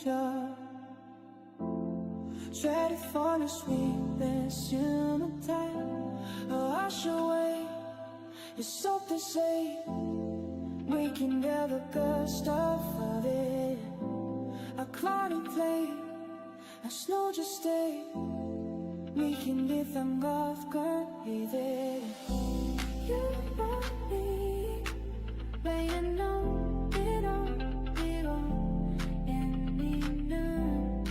distancia. Ready for the sweetness in the time. Wash away, it's something say. We can get the good stuff of it. A cloudy play, a snow just stay. We can give them golf gun, baby. You want me, but you know it all, and me know,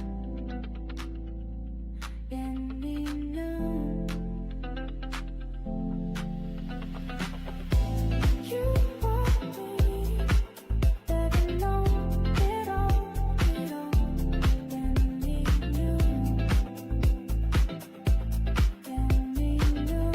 and me know. You want me, but you know it all, and me know, and me know.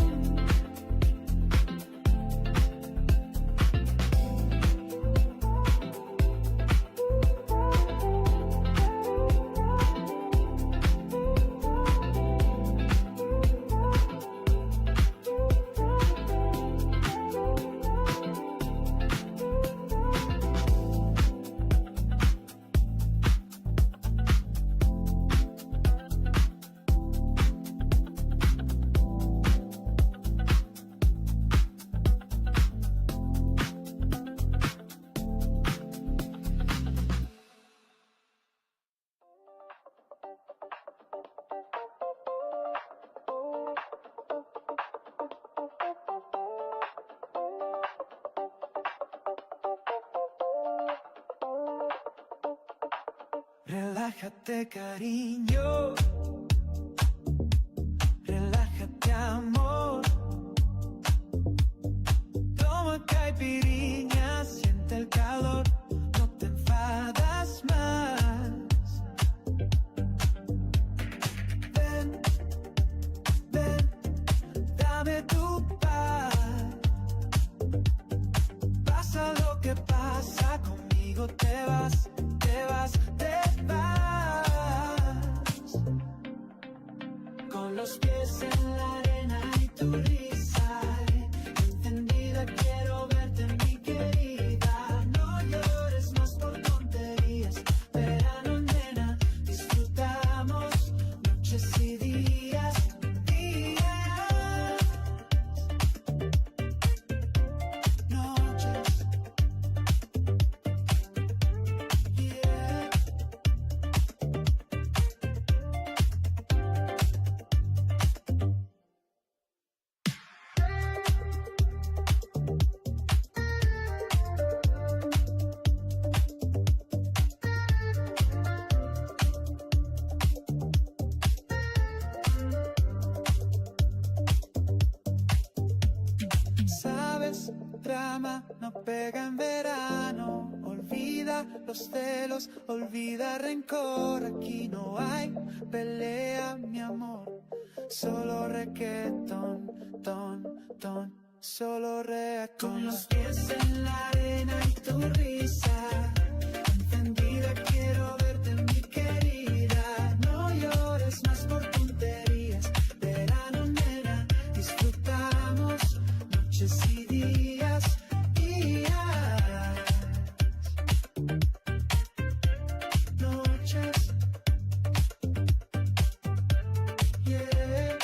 Relájate, cariño. Relájate, amor. Toma caipirinha, siente el calor. No te enfadas más. Ven, ven, dame tu paz. Pasa lo que pasa, conmigo te vas, te vas, te vas. Con los pies en la arena y tu risa encendida, quiero verte, mi querida. No llores más por tonterías. Verano, nena, disfrutamos noches y días, días, noches. Yeah. Sabes, drama no pega en verano. Olvida los celos, olvida rencor. Aquí no hay pelea, mi amor. Solo reggaetón, ton, ton. Solo reggaetón. Con los pies en la arena y tu risa encendida, quiero verte, mi querida. No llores más por tonterías. Verano, nena, disfrutamos noches y días, días, noches. Yeah.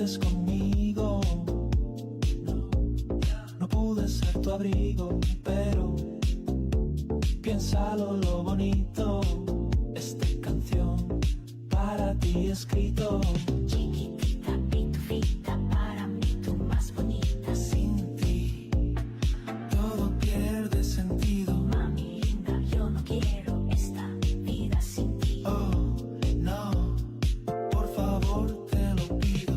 estés conmigo. No pude ser tu abrigo, pero piénsalo lo bonito. Esta canción para ti escrito. Chiquitita, pitufita, para mí tú más bonita. Sin ti todo pierde sentido. Mami linda, yo no quiero esta vida sin ti. Oh, no, por favor te lo pido.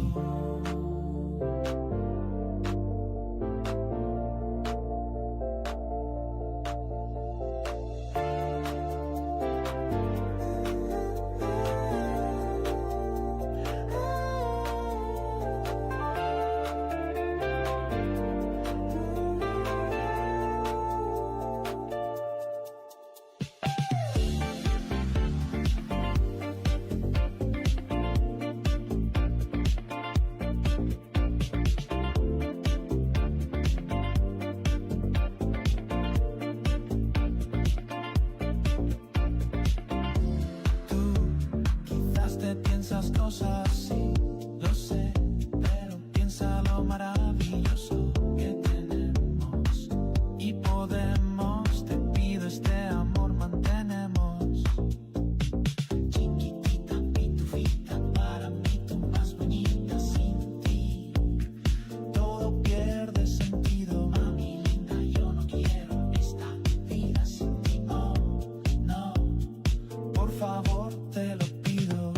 Piensas cosas, sí, lo sé, pero piensa lo maravilloso que tenemos y podemos. Te pido este amor, mantenemos. Chiquitita, pitufita, para mí tú más bonita. Sin ti todo pierde sentido. Mami linda, yo no quiero esta vida sin ti. Oh, no, por favor te lo pido.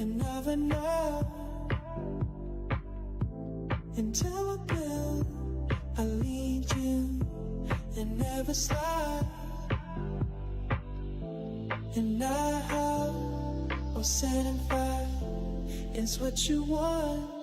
and never know until I build. I lead you and never slide. And I hope or setting fire is what you want.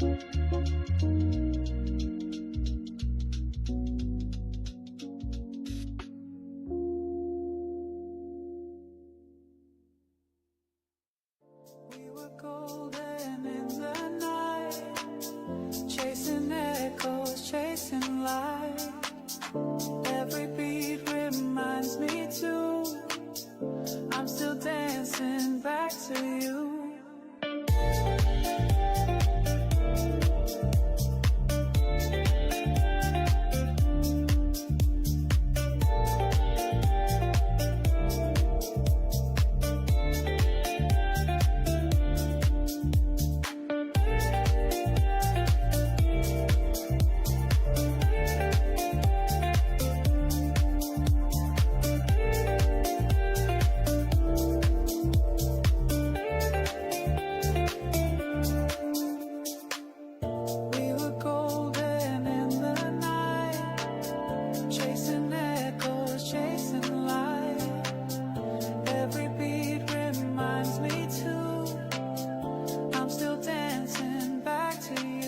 We were golden in the night, chasing echoes, chasing light. Every beat reminds me to, I'm still dancing back to you. We were golden in the night, chasing echoes, chasing light. Every beat reminds me to, I'm still dancing back to you.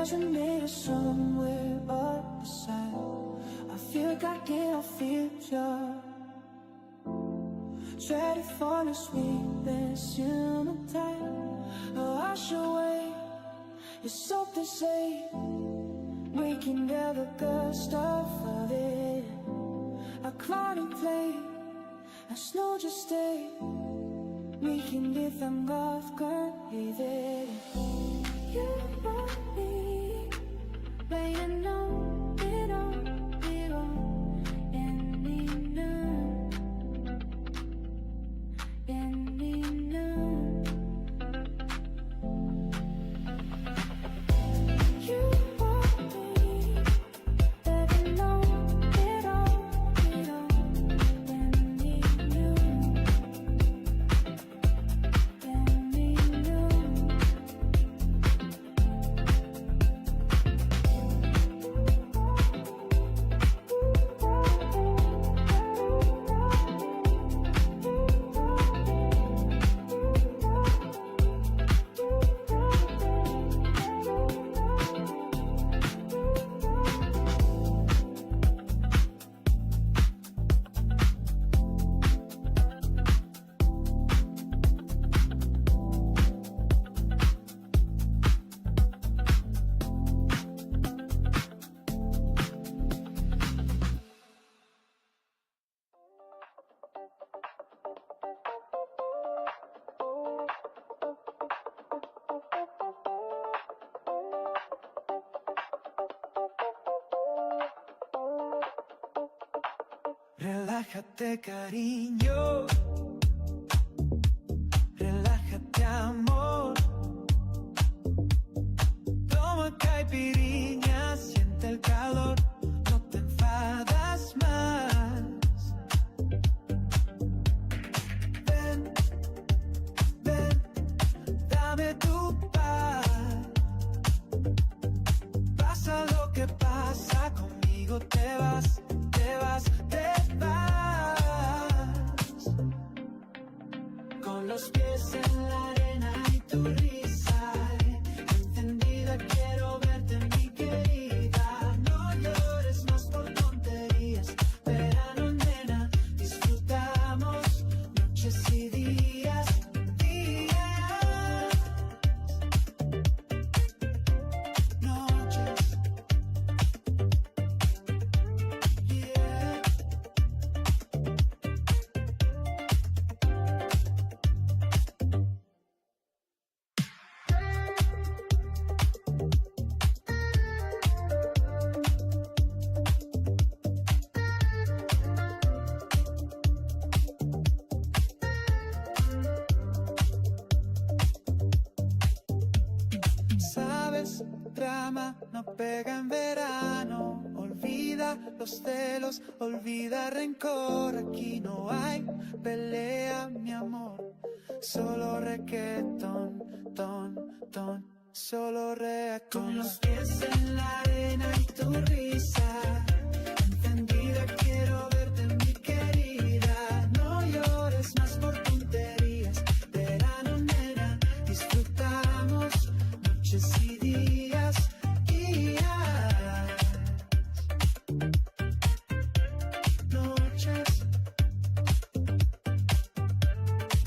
Imagine me somewhere up the side. I feel like in a future. Try to find a sweetness in the time. Wash away your something say. We can get the good stuff of it. I climb and play. I snow just stay. We can live and God can leave it. You want me, but you know it all, and me know, and me know. You want me, but you know it all, and me know, and me know. Relájate, cariño. Relájate, amor. Toma caipirinha, siente el calor. No te enfadas más. Ven, ven, dame tu paz. Pasa lo que pasa, conmigo te vas, te vas, te vas. Con los pies en la arena y tu risa encendida, quiero verte, mi querida. No llores más por tonterías. Verano, nena, disfrutamos noches y días, días, noches, yeah. Sabes, drama no pega en verano. Olvida los celos, olvida rencor. Aquí no hay pelea, mi amor. Solo reggaetón, ton, ton. Solo reggaetón. Con los pies en la arena y tu risa encendida, quiero verte, mi querida. No llores más por tonterías. Verano, nena, disfrutamos noches y días, días, noches,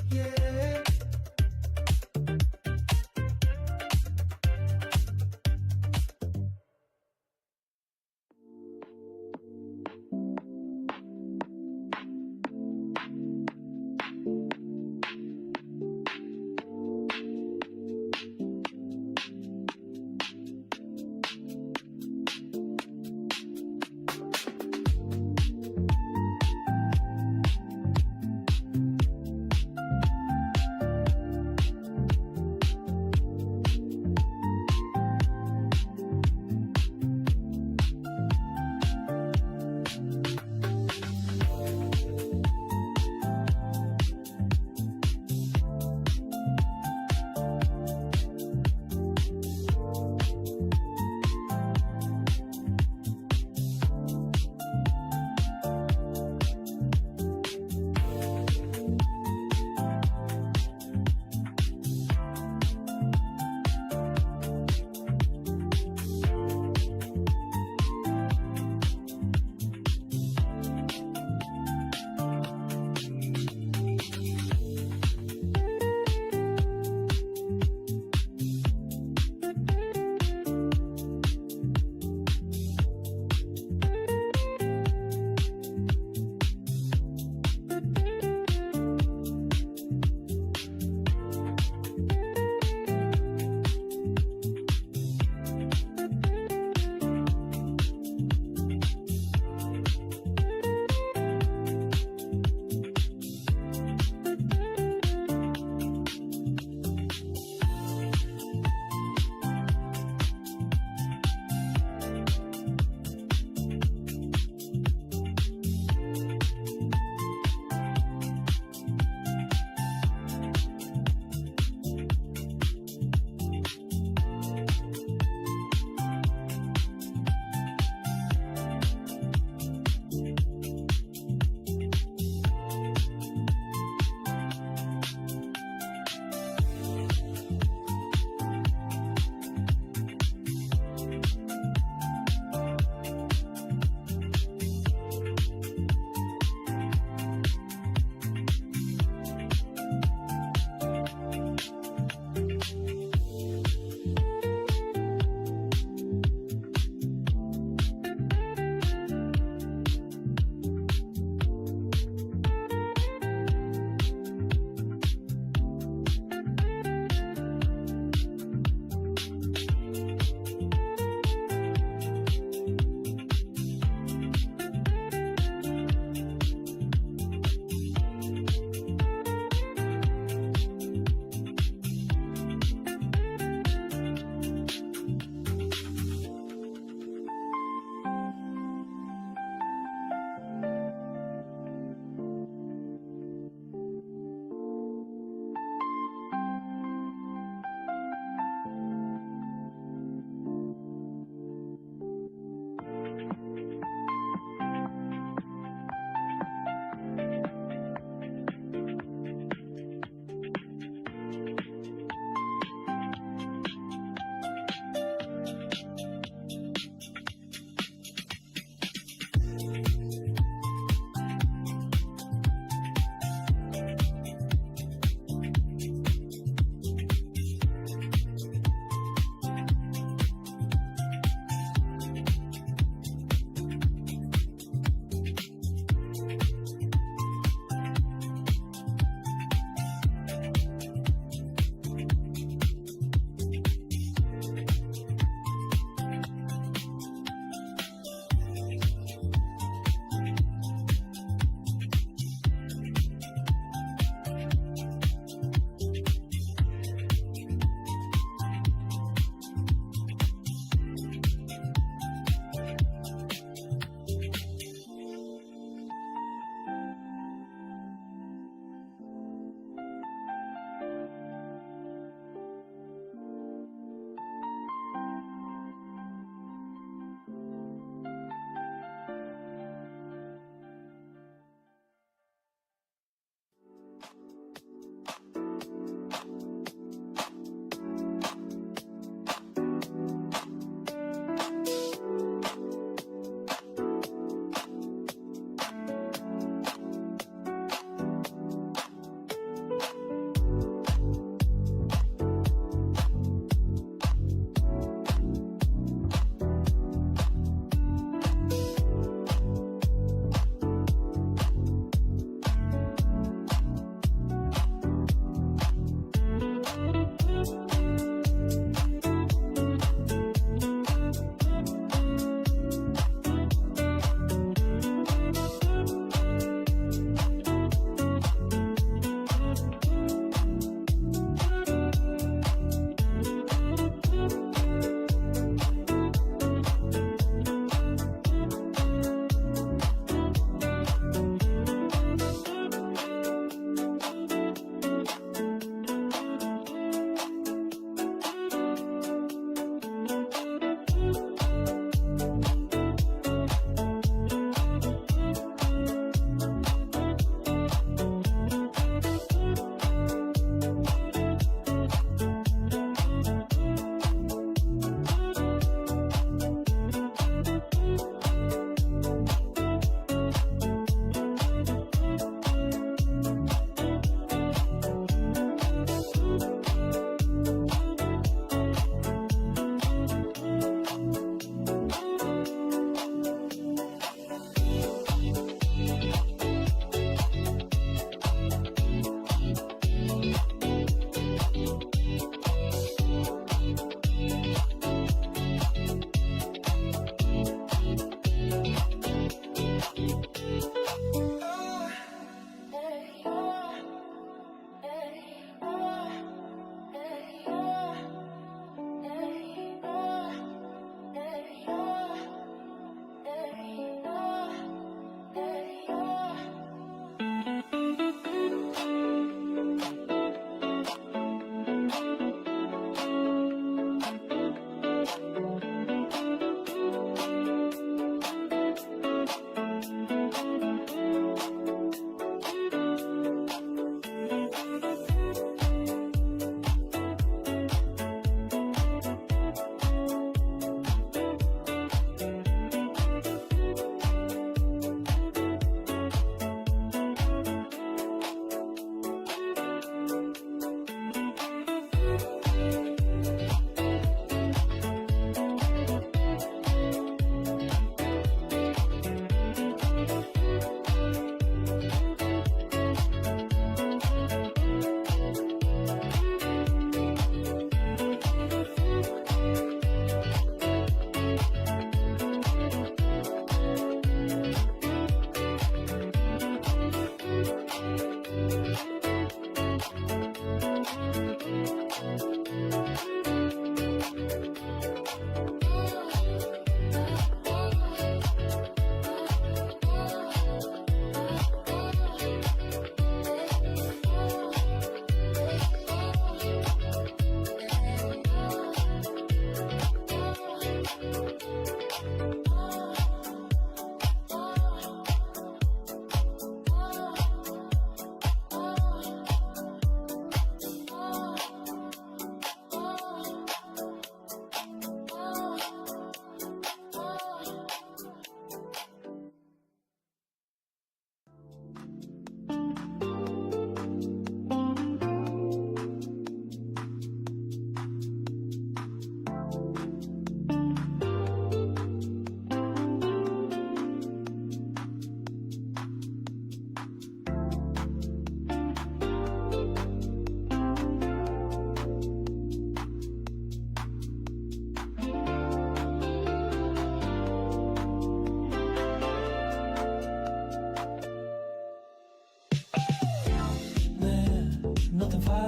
yeah.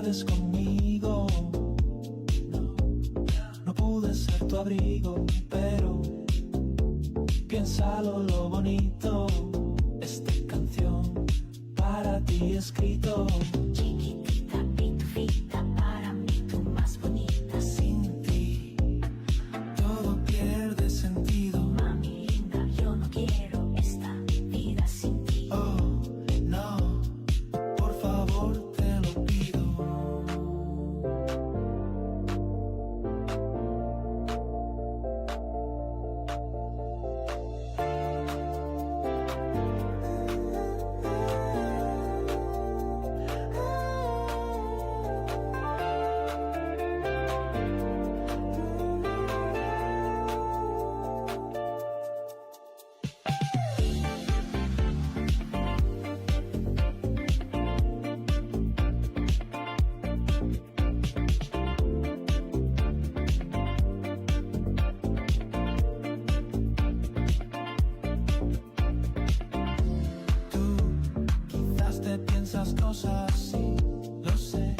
quedes conmigo. No pude ser tu abrigo, pero piénsalo lo bonito. Esta canción para ti he escrito. Chiquitita, pitufita, para mí tú más bonita. Sin ti todo pierde sentido. Mami linda, yo no quiero esta vida sin ti. Oh, no, por favor te lo pido. Quizás te piensas cosas así, lo sé,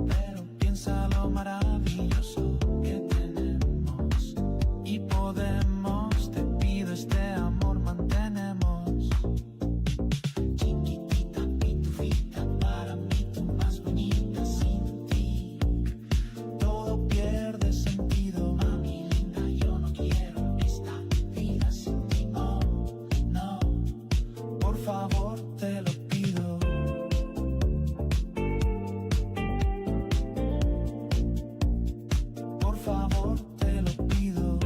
pero piensa lo maravilloso que tenemos y podemos. Te pido este amor, mantenemos. Chiquitita, pitufita, para mí tú más bonita. Sin ti todo pierde sentido. Mami linda, yo no quiero esta vida sin ti. Oh, no, por favor te lo pido. Por favor te lo pido.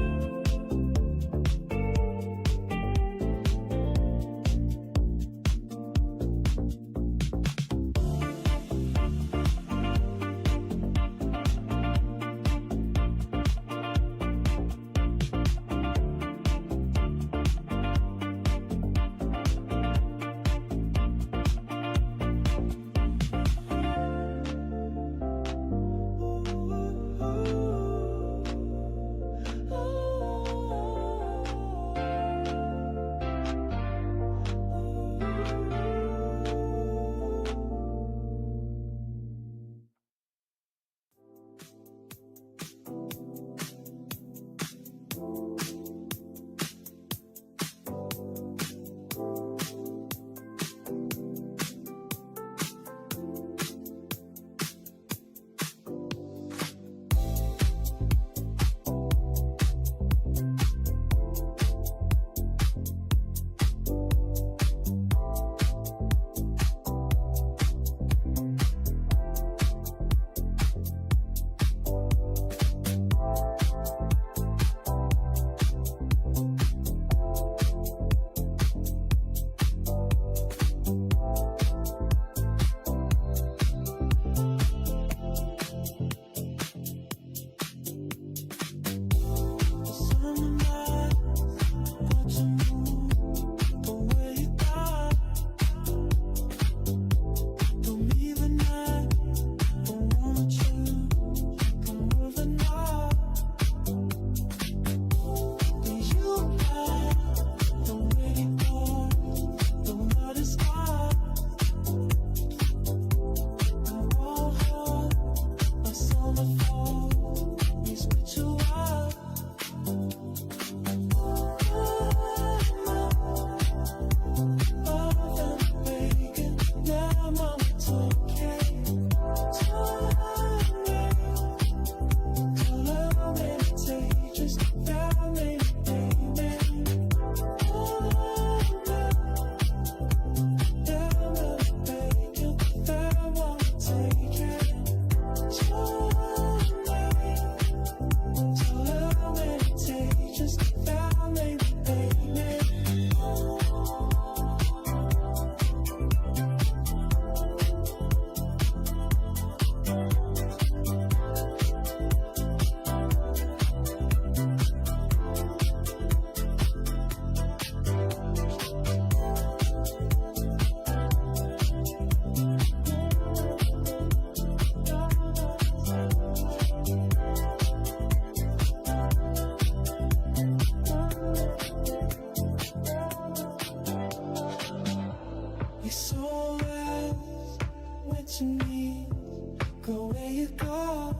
Go where you go.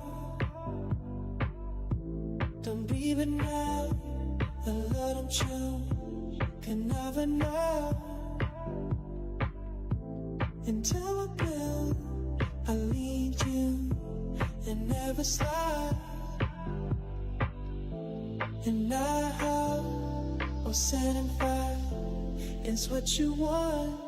Don't breathe it now. The Lord I'm true. Can never know. Until I build, I lead you and never slide. And I hope or sand and fire is what you want.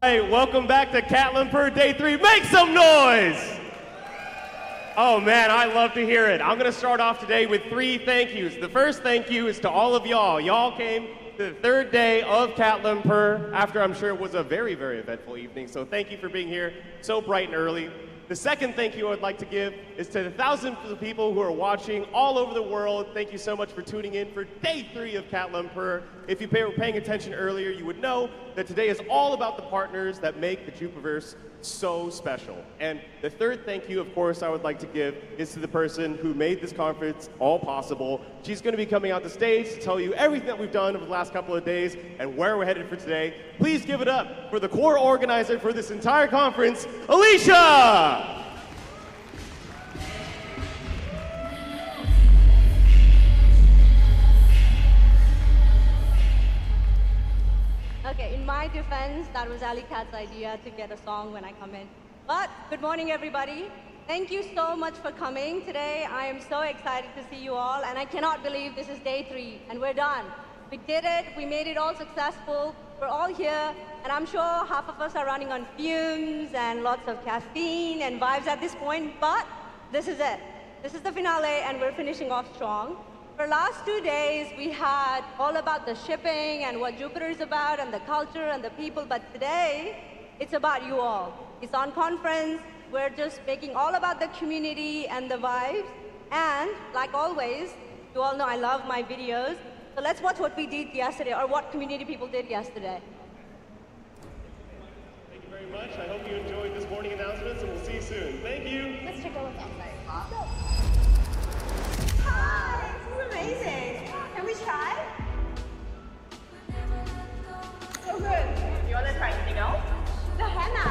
Hey, welcome back to CatLumpurr Day 3. Make some noise! Oh man, I love to hear it. I'm gonna start off today with 3 thank yous. The first thank you is to all of y'all. Y'all came to the 3rd day of CatLumpurr after I'm sure it was a very, very eventful evening. So thank you for being here so bright and early. The second thank you I would like to give is to the thousands of people who are watching all over the world. Thank you so much for tuning in for Day 3 of CatLumpurr. If you were paying attention earlier, you would know that today is all about the partners that make the Jupiverse so special. And the third thank you, of course, I would like to give is to the person who made this conference all possible. She's going to be coming out the stage to tell you everything that we've done over the last couple of days and where we're headed for today. Please give it up for the core organizer for this entire conference, Alicia! Okay, in my defense, that was Ali Kat's idea to get a song when I come in. But good morning, everybody. Thank you so much for coming today. I am so excited to see you all, and I cannot believe this is day 3, and we're done. We did it. We made it all successful. We're all here, and I'm sure half of us are running on fumes and lots of caffeine and vibes at this point, but this is it. This is the finale, and we're finishing off strong. For last 2 days, we had all about the shipping and what Jupiter is about and the culture and the people, but today, it's about you all. It's on conference. We're just making all about the community and the vibes. And like always, you all know I love my videos. So let's watch what we did yesterday, or what community people did yesterday. Thank you very much. I hope you enjoyed this morning announcements, and we'll see you soon. Thank you. Let's take a look outside. Hi, this is amazing. Can we try? So good. You want to try anything else? The henna.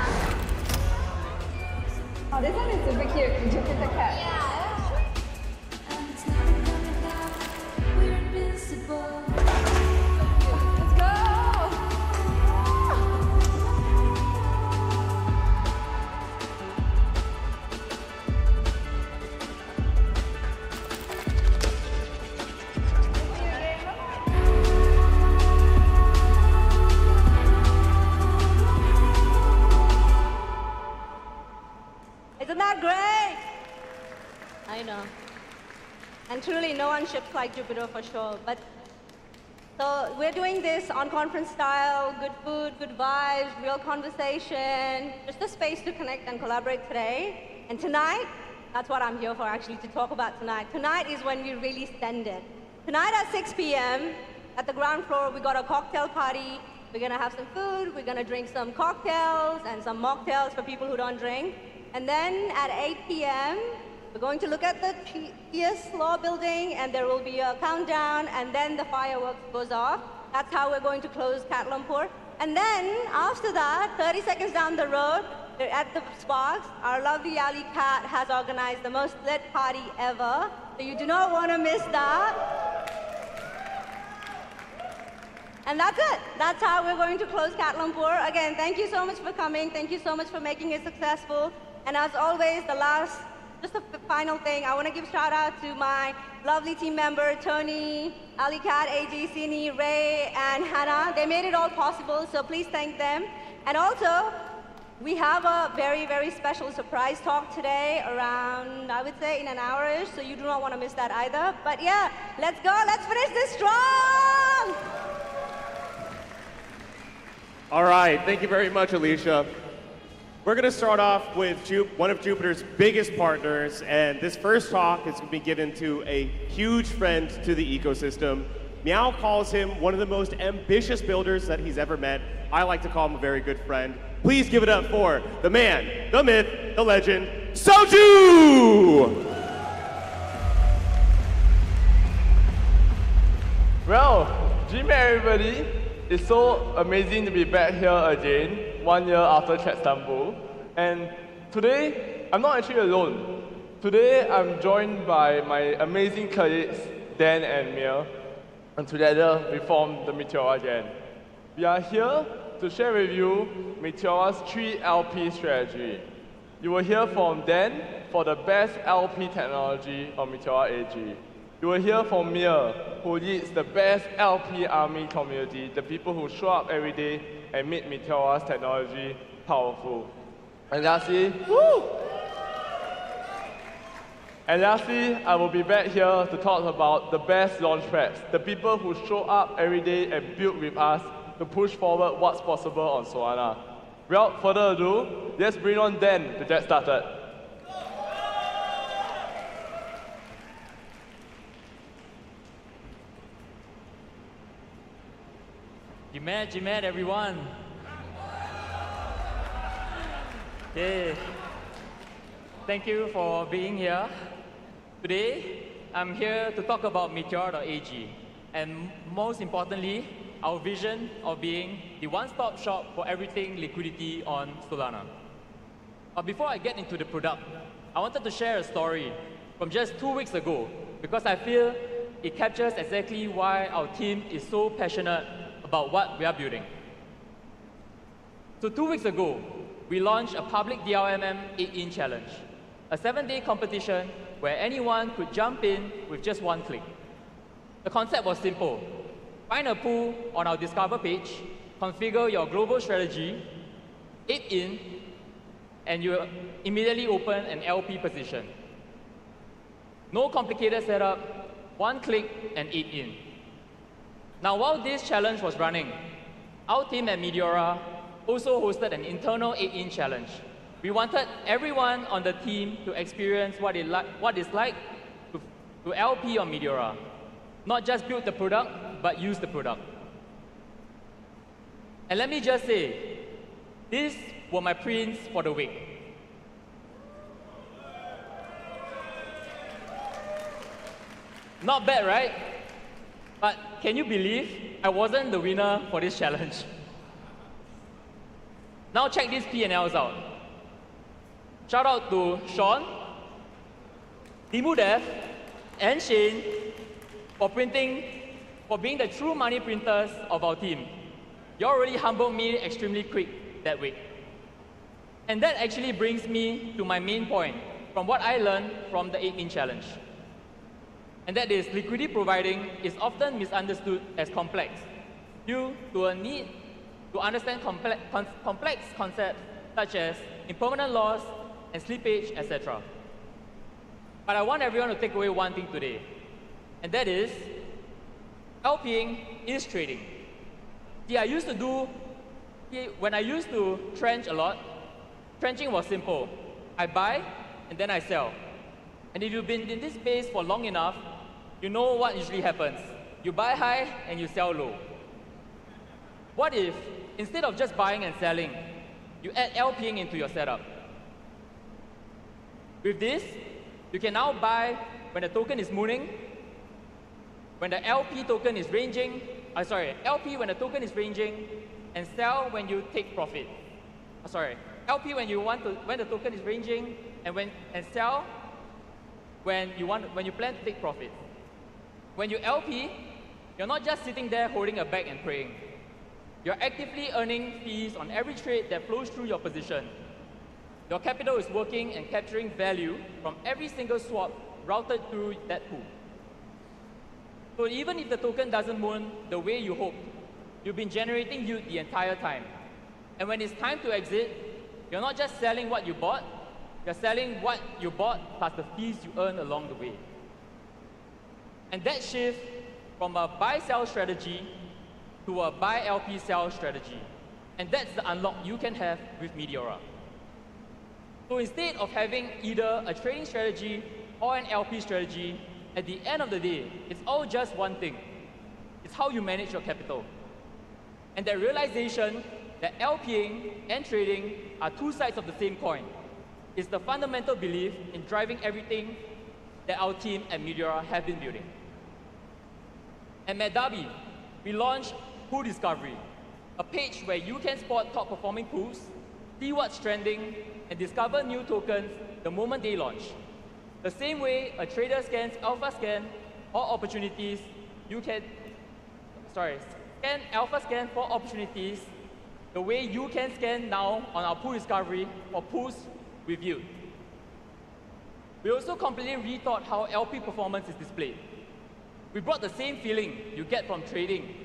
Oh, this one is super cute. You just the cat. Yeah. We're invincible. Let's go. Isn't that great? I know. And truly, no one ships like Jupiter for sure. But so we're doing this on conference style, good food, good vibes, real conversation, just a space to connect and collaborate today. And tonight, that's what I'm here for actually, to talk about tonight. Tonight is when we really send it. Tonight at 6 p.m. at the ground floor, we got a cocktail party. We're gonna have some food, we're gonna drink some cocktails and some mocktails for people who don't drink. And then at 8 p.m., we're going to look at the PS Law building, and there will be a countdown, and then the fireworks goes off. That's how we're going to close CatLumpurr. And then, after that, 30 seconds down the road, at the Sparks, our lovely Ali Cat has organized the most lit party ever. So you do not want to miss that. And that's it. That's how we're going to close CatLumpurr. Again, thank you so much for coming. Thank you so much for making it successful. And as always, just a final thing, I want to give shout out to my lovely team member, Tony, Ali Cat, AG, Sini, Ray, and Hannah. They made it all possible, so please thank them. And also, we have a very, very special surprise talk today around, I would say, in an hour-ish, so you do not want to miss that either. But yeah, let's go. Let's finish this strong! All right. Thank you very much, Alicia. We're going to start off with one of Jupiter's biggest partners, and this first talk is going to be given to a huge friend to the ecosystem. Meow calls him one of the most ambitious builders that he's ever met. I like to call him a very good friend. Please give it up for the man, the myth, the legend, Soju! Well, Jimmy, everybody. It's so amazing to be back here again, 1 year after CatLumpurr. And today, I'm not actually alone. Today, I'm joined by my amazing colleagues, Dan and Mia. And together, we form the Meteora Gang. We are here to share with you Meteora's 3LP strategy. You will hear from Dan for the best LP technology on Meteora AG. You will hear from Mia, who leads the best LP army community, the people who show up every day and make Meteora's technology powerful. And lastly, I will be back here to talk about the best launchpads, the people who show up every day and build with us to push forward what's possible on Solana. Without further ado, let's bring on Dan to get started. Jimet, everyone. Okay. Thank you for being here. Today, I'm here to talk about Meteora.ag, and most importantly, our vision of being the one-stop shop for everything liquidity on Solana. But before I get into the product, I wanted to share a story from just 2 weeks ago, because I feel it captures exactly why our team is so passionate about what we are building. So 2 weeks ago, we launched a public DLMM 8-in challenge, a 7-day competition where anyone could jump in with just one click. The concept was simple. Find a pool on our Discover page, configure your global strategy, 8-in, and you immediately open an LP position. No complicated setup, one click and 8-in. Now, while this challenge was running, our team at Meteora also hosted an internal 8-in challenge. We wanted everyone on the team to experience what it's like to LP on Meteora. Not just build the product, but use the product. And let me just say, these were my prints for the week. Not bad, right? But can you believe I wasn't the winner for this challenge? Now check these P&Ls out. Shout out to Sean, Dimudev, and Shane for being the true money printers of our team. You already humbled me extremely quick that week. And that actually brings me to my main point from what I learned from the 8-in challenge. And that is liquidity providing is often misunderstood as complex due to a need to understand complex concepts such as impermanent loss and slippage, etc. But I want everyone to take away one thing today, and that is LPing is trading. When I used to trench a lot, trenching was simple. I buy and then I sell. And if you've been in this space for long enough, you know what usually happens. You buy high and you sell low. What if, instead of just buying and selling, you add LPing into your setup? With this, you can now buy when the token is mooning, when the LP token is ranging, LP when the token is ranging, and sell when you take profit. LP when the token is ranging, and sell when you plan to take profit. When you LP, you're not just sitting there holding a bag and praying. You're actively earning fees on every trade that flows through your position. Your capital is working and capturing value from every single swap routed through that pool. So even if the token doesn't moon the way you hoped, you've been generating yield the entire time. And when it's time to exit, you're not just selling what you bought, you're selling what you bought plus the fees you earn along the way. And that shift from a buy-sell strategy to a buy-LP-sell strategy. And that's the unlock you can have with Meteora. So instead of having either a trading strategy or an LP strategy, at the end of the day, it's all just one thing. It's how you manage your capital. And that realization that LPing and trading are two sides of the same coin is the fundamental belief in driving everything that our team at Meteora have been building. At Madabi, we launched Pool Discovery, a page where you can spot top-performing pools, see what's trending, and discover new tokens the moment they launch. The same way a trader scans alpha scan or opportunities, scan alpha scan for opportunities, the way you can scan now on our Pool Discovery for pools with yield. We also completely rethought how LP performance is displayed. We brought the same feeling you get from trading,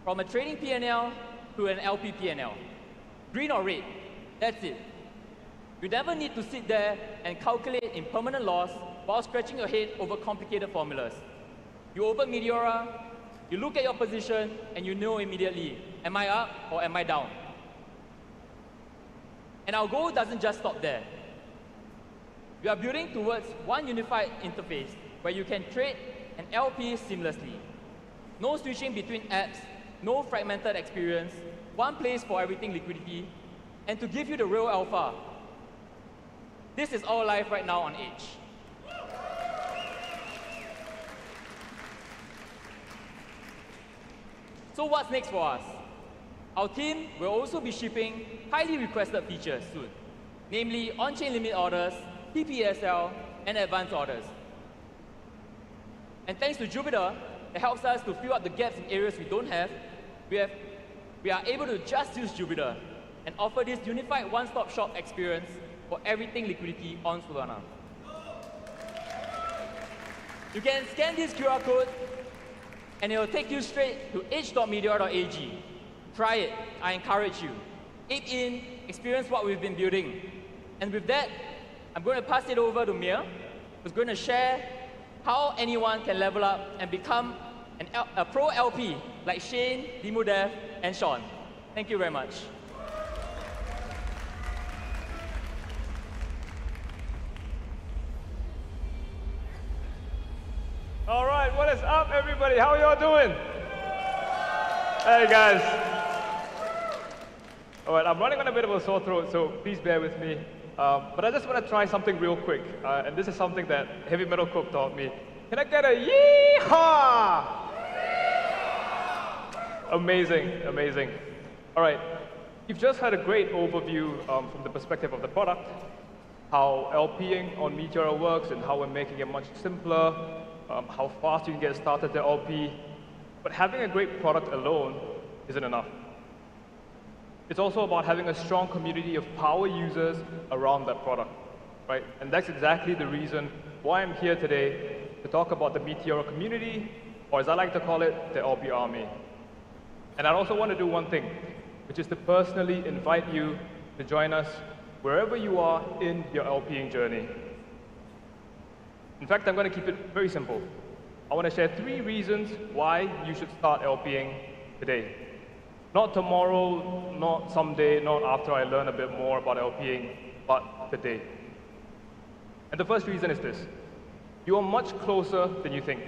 from a trading P&L to an LP P&L. Green or red, that's it. You never need to sit there and calculate impermanent loss while scratching your head over complicated formulas. You open Meteora, you look at your position, and you know immediately, am I up or am I down? And our goal doesn't just stop there. We are building towards one unified interface where you can trade and LP seamlessly. No switching between apps, no fragmented experience, one place for everything liquidity, and to give you the real alpha. This is all live right now on Edge. So what's next for us? Our team will also be shipping highly requested features soon, namely on-chain limit orders, TPSL, and advanced orders. And thanks to Jupiter, that helps us to fill up the gaps in areas we don't have, we have we are able to just use Jupyter and offer this unified one-stop shop experience for everything liquidity on Solana. You can scan this QR code and it will take you straight to h.meteor.ag. Try it, I encourage you. Ape in, experience what we've been building. And with that, I'm going to pass it over to Mir, who's going to share how anyone can level up and become a pro LP like Shane, Dimudev, and Sean. Thank you very much. All right, what is up, everybody? How are y'all doing? Hey, guys. All right, I'm running on a bit of a sore throat, so please bear with me. But I just want to try something real quick, and this is something that Heavy Metal Cook taught me. Can I get a yee-haw? Amazing, amazing. All right, you've just had a great overview from the perspective of the product, how LPing on Meteor works and how we're making it much simpler, how fast you can get started to LP. But having a great product alone isn't enough. It's also about having a strong community of power users around that product, right? And that's exactly the reason why I'm here today to talk about the Meteor community, or as I like to call it, the LP army. And I also want to do one thing, which is to personally invite you to join us wherever you are in your LPing journey. In fact, I'm going to keep it very simple. I want to share 3 reasons why you should start LPing today. Not tomorrow, not someday, not after I learn a bit more about LPing, but today. And the first reason is this. You are much closer than you think.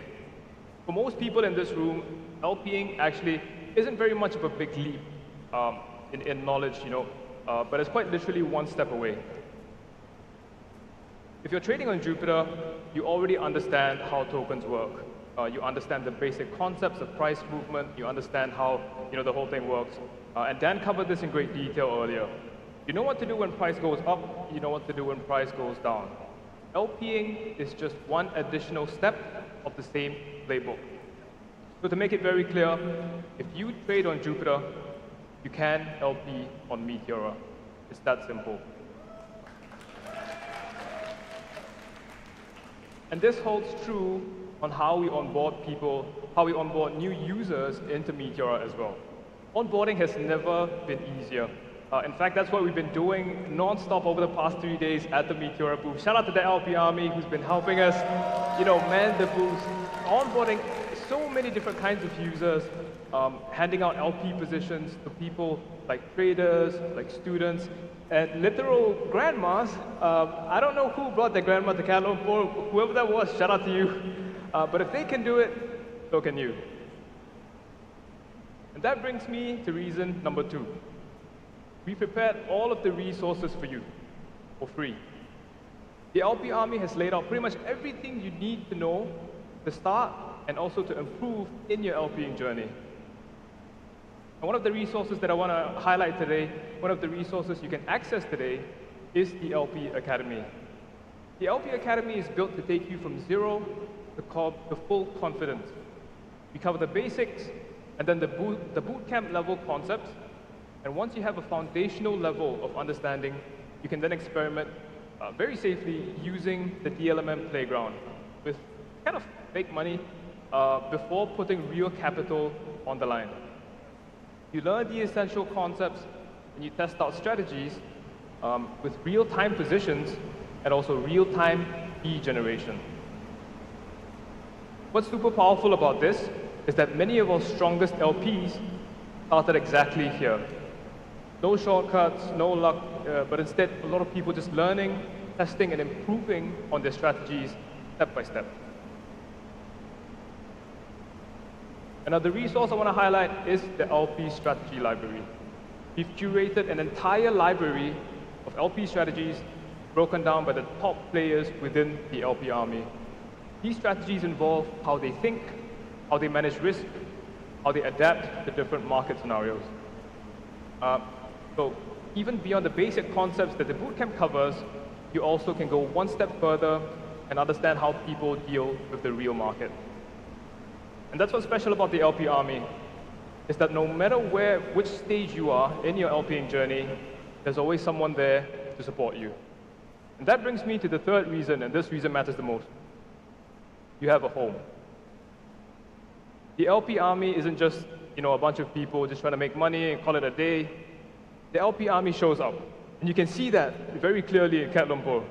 For most people in this room, LPing actually isn't very much of a big leap in knowledge, but it's quite literally one step away. If you're trading on Jupyter, you already understand how tokens work. You understand the basic concepts of price movement. You understand how the whole thing works. And Dan covered this in great detail earlier. You know what to do when price goes up. You know what to do when price goes down. LPing is just one additional step of the same playbook. So to make it very clear, if you trade on Jupyter, you can LP on Meteor. It's that simple. And this holds true on how we onboard people, how we onboard new users into Meteor as well. Onboarding has never been easier. In fact, that's what we've been doing non-stop over the past 3 days at the Meteor booth. Shout out to the LP Army who's been helping us, man the booth. Onboarding so many different kinds of users, handing out LP positions to people like traders, like students, and literal grandmas. I don't know who brought their grandma to CatLumpurr, whoever that was, shout out to you. But if they can do it, so can you. And that brings me to reason number 2. We prepared all of the resources for you, for free. The LP Army has laid out pretty much everything you need to know to start and also to improve in your LPing journey. And one of the resources that I want to highlight today, one of the resources you can access today, is the LP Academy. The LP Academy is built to take you from zero to full confidence. We cover the basics, and then the bootcamp level concepts. And once you have a foundational level of understanding, you can then experiment very safely using the DLMM playground with kind of fake money before putting real capital on the line. You learn the essential concepts and you test out strategies with real-time positions and also real-time fee generation. What's super powerful about this is that many of our strongest LPs started exactly here. No shortcuts, no luck, but instead a lot of people just learning, testing, and improving on their strategies step by step. Another resource I want to highlight is the LP Strategy Library. We've curated an entire library of LP strategies broken down by the top players within the LP Army. These strategies involve how they think, how they manage risk, how they adapt to different market scenarios. So even beyond the basic concepts that the bootcamp covers, you also can go one step further and understand how people deal with the real market. And that's what's special about the LP Army. is that no matter which stage you are in your LPing journey, there's always someone there to support you. And that brings me to the third reason, and this reason matters the most. You have a home. The LP Army isn't just a bunch of people just trying to make money and call it a day. The LP Army shows up, and you can see that very clearly in CatLumpurr.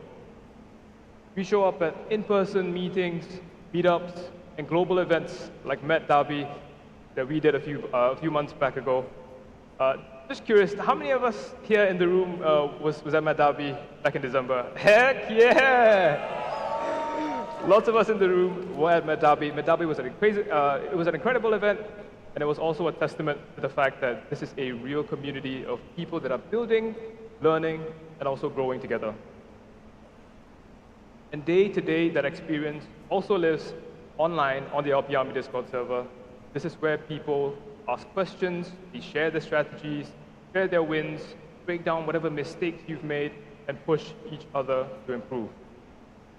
We show up at in-person meetings, meetups, and global events like Met Derby that we did a few months back ago. Just curious, how many of us here in the room was at Met Derby back in December? Heck yeah! Lots of us in the room were at Met Derby. Met Derby was it was an incredible event, and it was also a testament to the fact that this is a real community of people that are building, learning, and also growing together. And day to day, that experience also lives online on the LP Army Discord server. This is where people ask questions, they share their strategies, share their wins, break down whatever mistakes you've made, and push each other to improve.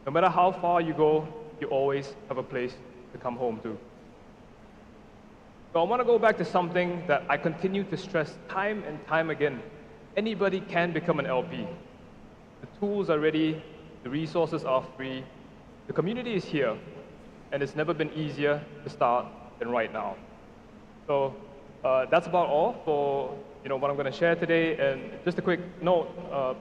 No matter how far you go, you always have a place to come home to. So I want to go back to something that I continue to stress time and time again. Anybody can become an LP. The tools are ready, the resources are free, the community is here, and it's never been easier to start than right now. So that's about all for what I'm going to share today. And just a quick note,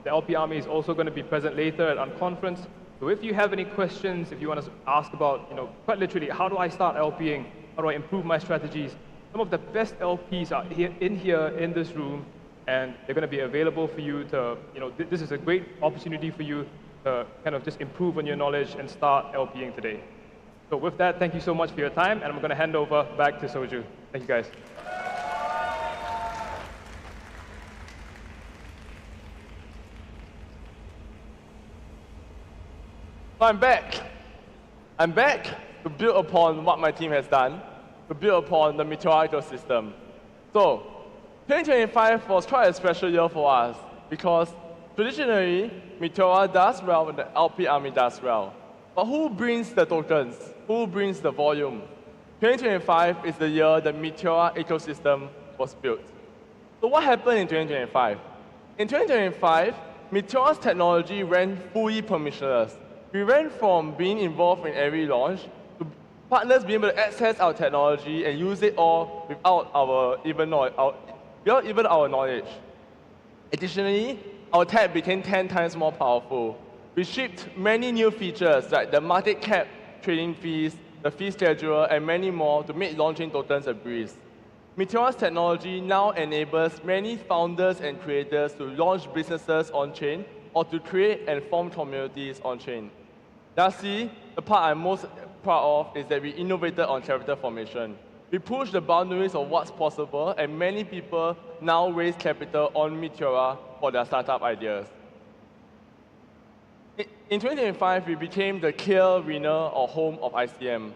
the LP Army is also going to be present later at Unconference. So if you have any questions, if you want to ask about, quite literally, how do I start LPing? How do I improve my strategies? Some of the best LPs are here in this room, and they're going to be available for you to, this is a great opportunity for you to kind of just improve on your knowledge and start LPing today. So with that, thank you so much for your time, and I'm going to hand over back to Soju. Thank you, guys. I'm back. I'm back to build upon what my team has done, to build upon the Meteora ecosystem. So, 2025 was quite a special year for us because traditionally, Meteora does well when the LP Army does well. But who brings the tokens? Who brings the volume? 2025 is the year the Meteora ecosystem was built. So what happened in 2025? In 2025, Meteora's technology ran fully permissionless. We went from being involved in every launch to partners being able to access our technology and use it all without even our knowledge. Additionally, our tech became 10 times more powerful. We shipped many new features like the market cap trading fees, the fee scheduler, and many more to make launching tokens a breeze. Meteora's technology now enables many founders and creators to launch businesses on-chain or to create and form communities on-chain. Lastly, the part I'm most proud of is that we innovated on capital formation. We pushed the boundaries of what's possible, and many people now raise capital on Meteora for their startup ideas. In 2025, we became the clear winner or home of ICM.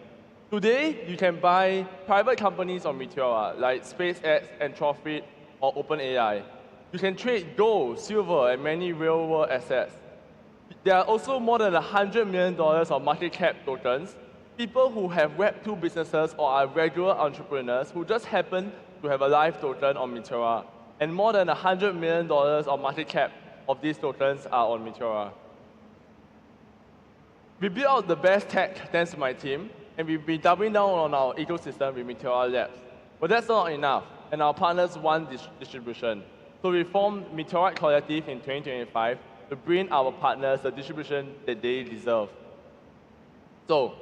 Today, you can buy private companies on Meteora, like SpaceX, Anthropic, or OpenAI. You can trade gold, silver, and many real-world assets. There are also more than $100 million of market cap tokens, people who have Web2 businesses or are regular entrepreneurs who just happen to have a live token on Meteora. And more than $100 million of market cap of these tokens are on Meteora. We built out the best tech thanks to my team, and we've been doubling down on our ecosystem with Meteora Labs. But that's not enough, and our partners want distribution. So we formed Meteora Collective in 2025 to bring our partners the distribution that they deserve. So,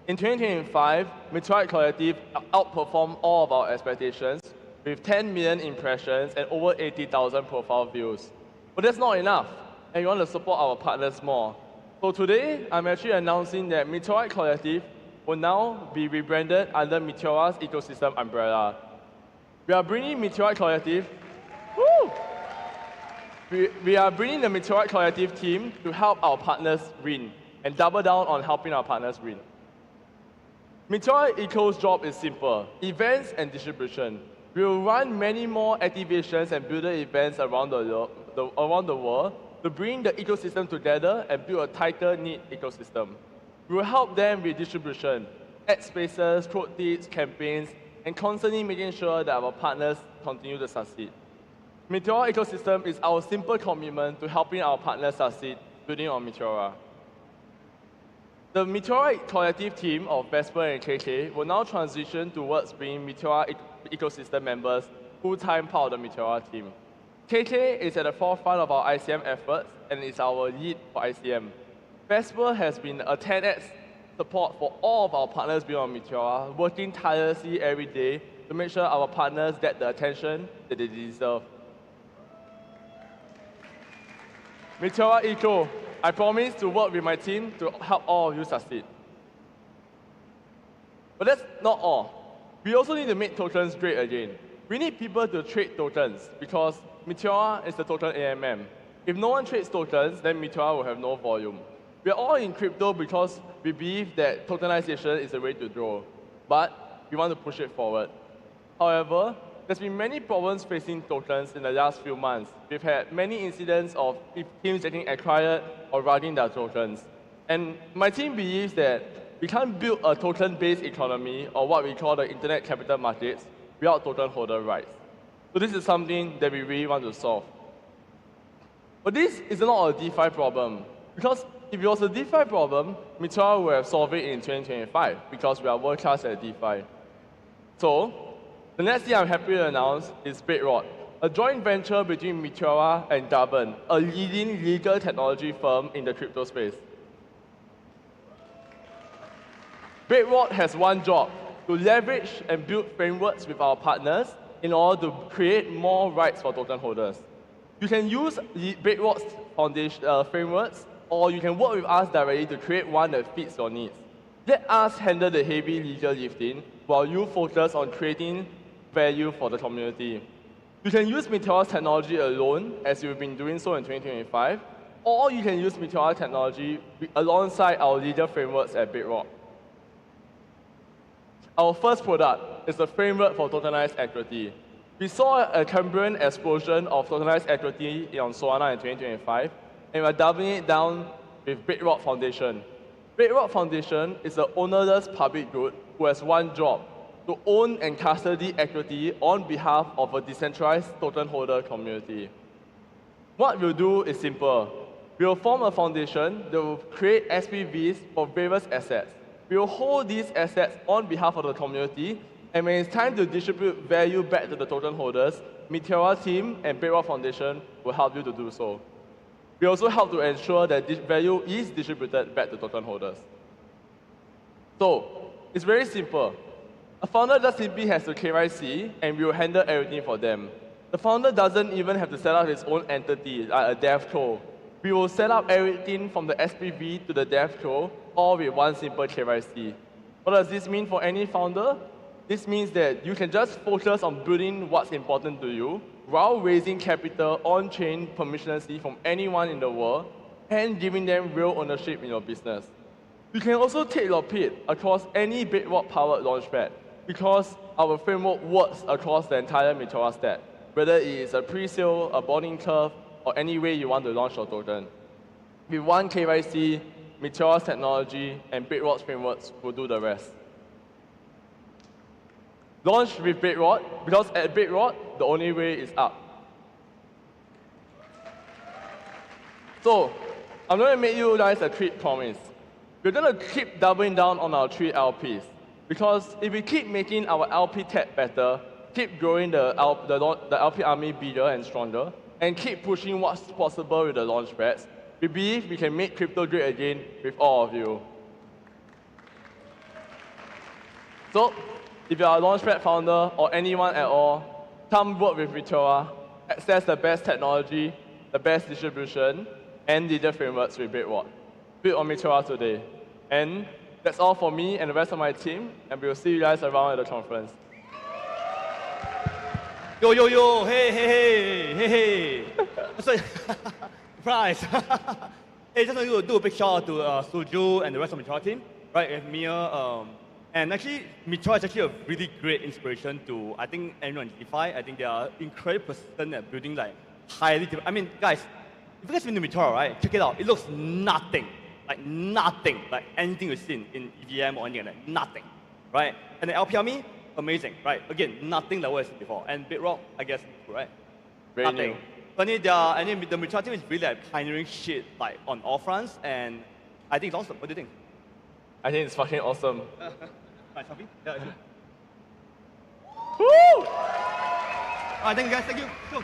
in 2025, Meteora Collective outperformed all of our expectations with 10 million impressions and over 80,000 profile views. But that's not enough, and we want to support our partners more. So today, I'm actually announcing that Meteora Collective will now be rebranded under Meteora's ecosystem umbrella. We are bringing Meteora Collective. Woo! We are bringing the Meteora Collective team to help our partners win and double down on helping our partners win. Meteora Eco's job is simple: events and distribution. We will run many more activations and builder events around the world to bring the ecosystem together and build a tighter, knit ecosystem. We will help them with distribution, ad spaces, quote deeds, campaigns, and constantly making sure that our partners continue to succeed. Meteora ecosystem is our simple commitment to helping our partners succeed, building on Meteora. The Meteora collective team of Vesper and KK will now transition towards being Meteora ecosystem members, full-time part of the Meteora team. KK is at the forefront of our ICM efforts and is our lead for ICM. Vesper has been a 10x support for all of our partners beyond Meteora, working tirelessly every day to make sure our partners get the attention that they deserve. Meteora Eco, I promise to work with my team to help all of you succeed. But that's not all. We also need to make tokens great again. We need people to trade tokens because Meteora is the token AMM. If no one trades tokens, then Meteora will have no volume. We are all in crypto because we believe that tokenization is the way to grow, but we want to push it forward. However, there's been many problems facing tokens in the last few months. We've had many incidents of teams getting acquired or running their tokens. And my team believes that we can't build a token-based economy, or what we call the internet capital markets, without token holder rights. So this is something that we really want to solve. But this is not a DeFi problem, because if it was a DeFi problem, Meteora would have solved it in 2025, because we are world-class at DeFi. So, the next thing I'm happy to announce is Bedrock, a joint venture between Meteora and Govern, a leading legal technology firm in the crypto space. Bedrock has one job, to leverage and build frameworks with our partners in order to create more rights for token holders. You can use Bedrock's foundation frameworks, or you can work with us directly to create one that fits your needs. Let us handle the heavy legal lifting while you focus on creating value for the community. You can use Meteora's technology alone, as you've been doing so in 2025, or you can use Meteora technology alongside our legal frameworks at Bedrock. Our first product is the framework for tokenized equity. We saw a Cambrian explosion of tokenized equity on Solana in 2025, and we're doubling it down with Bedrock Foundation. Bedrock Foundation is an ownerless public good who has one job, to own and custody equity on behalf of a decentralized token holder community. What we'll do is simple. We'll form a foundation that will create SPVs for various assets. We will hold these assets on behalf of the community, and when it's time to distribute value back to the token holders, Meteora team and Bedrock Foundation will help you to do so. We also help to ensure that this value is distributed back to token holders. So, it's very simple. A founder just simply has to KYC, and we will handle everything for them. The founder doesn't even have to set up his own entity, like a DevCo. We will set up everything from the SPV to the DevCo, all with one simple KYC. What does this mean for any founder? This means that you can just focus on building what's important to you, while raising capital on-chain permissionlessly from anyone in the world, and giving them real ownership in your business. You can also take your pick across any Bedrock-powered launchpad, because our framework works across the entire Meteora stack, whether it is a pre-sale, a boarding curve, or any way you want to launch your token. With one KYC, Meteora's technology, and Bedrock's frameworks will do the rest. Launch with Bedrock, because at Bedrock, the only way is up. So, I'm going to make you guys a quick promise. We're going to keep doubling down on our 3 LPs. Because if we keep making our LP tech better, keep growing the LP army bigger and stronger, and keep pushing what's possible with the launchpads, we believe we can make crypto great again with all of you. So, if you are a launchpad founder or anyone at all, come work with Meteora, access the best technology, the best distribution, and leader frameworks with Bedrock. Build on Meteora today. And that's all for me and the rest of my team, and we'll see you guys around at the conference. Yo, yo, yo, hey, hey, hey, hey, hey. So, surprise. Hey, just want to do a big shout out to Suju and the rest of the Meteora team, right, with Mia. And actually, Meteora is actually a really great inspiration to, I think, anyone in DeFi. I think they are incredible person at building like highly, I mean, guys, if you guys been to Meteora, right, check it out. It looks nothing like anything you've seen in EVM or anything like that, nothing, right? And the LP Army, amazing, right? Again, nothing like what I said before. And Bedrock, I guess, right? Very Nothing. new. But the Mitra team is really like pioneering shit like on all fronts, and I think it's awesome. What do you think? I think it's fucking awesome. Right, Sophie? Yeah, it's good. Woo! All right, thank you guys. Thank you. Go.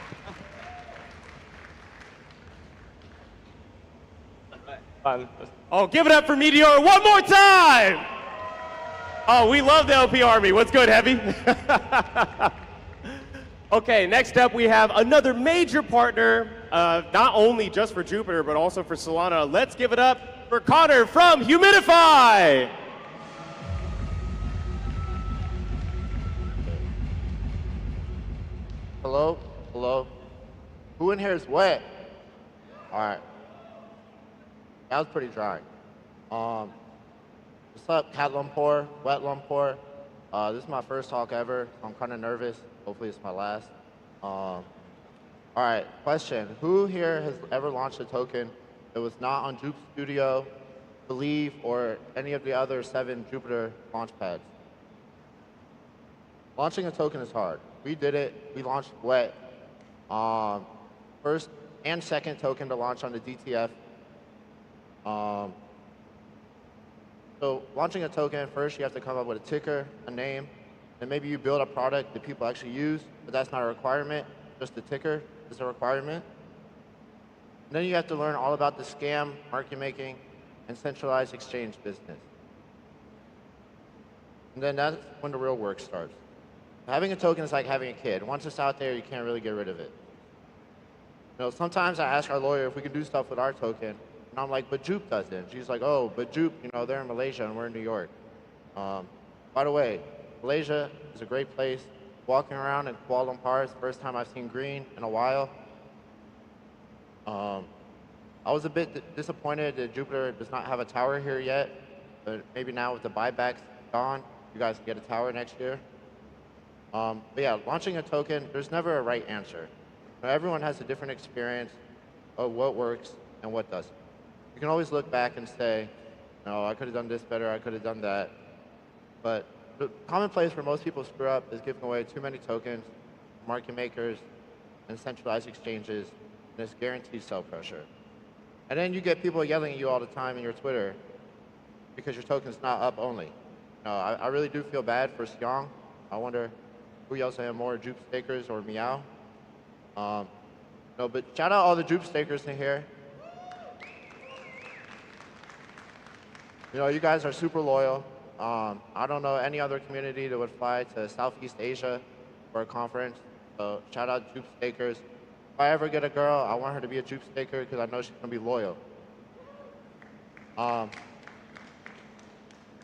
Oh, give it up for Meteor one more time! Oh, we love the LP Army. What's good, Heavy? Okay, next up we have another major partner, not only just for Jupiter, but also for Solana. Let's give it up for Connor from Humidify! Hello? Hello? Who in here is wet? Alright. That was pretty dry. What's up, CatLumpurr, Wet Lumpur? This is my first talk ever, so I'm kind of nervous. Hopefully it's my last. Alright, question. Who here has ever launched a token that was not on Jupe Studio, Believe, or any of the other 7 Jupiter launch pads? Launching a token is hard. We did it. We launched Wet. First and second token to launch on the DTF. So launching a token, first you have to come up with a ticker, a name, and maybe you build a product that people actually use, but that's not a requirement. Just the ticker is a requirement. And then you have to learn all about the scam, market making, and centralized exchange business. And then that's when the real work starts. Having a token is like having a kid. Once it's out there, you can't really get rid of it. You know, sometimes I ask our lawyer if we can do stuff with our token, and I'm like, but Jupe doesn't. She's like, oh, but Jupe, you know, they're in Malaysia and we're in New York. By the way, Malaysia is a great place. Walking around in Kuala Lumpur is the first time I've seen green in a while. I was a bit disappointed that Jupiter does not have a tower here yet, but maybe now with the buybacks gone, you guys can get a tower next year. But yeah, launching a token, there's never a right answer. Everyone has a different experience of what works and what doesn't. You can always look back and say, no, I could have done this better, I could have done that. But the common place where most people screw up is giving away too many tokens, market makers, and centralized exchanges, and it's guaranteed sell pressure. And then you get people yelling at you all the time in your Twitter because your token's not up only. I really do feel bad for Xiong. I wonder who yells at him more, Jupe stakers or Meow? No, but shout out all the Jupe stakers in here. You know, you guys are super loyal. I don't know any other community that would fly to Southeast Asia for a conference. So shout out Jupe stakers. If I ever get a girl, I want her to be a Jupe staker because I know she's gonna be loyal. All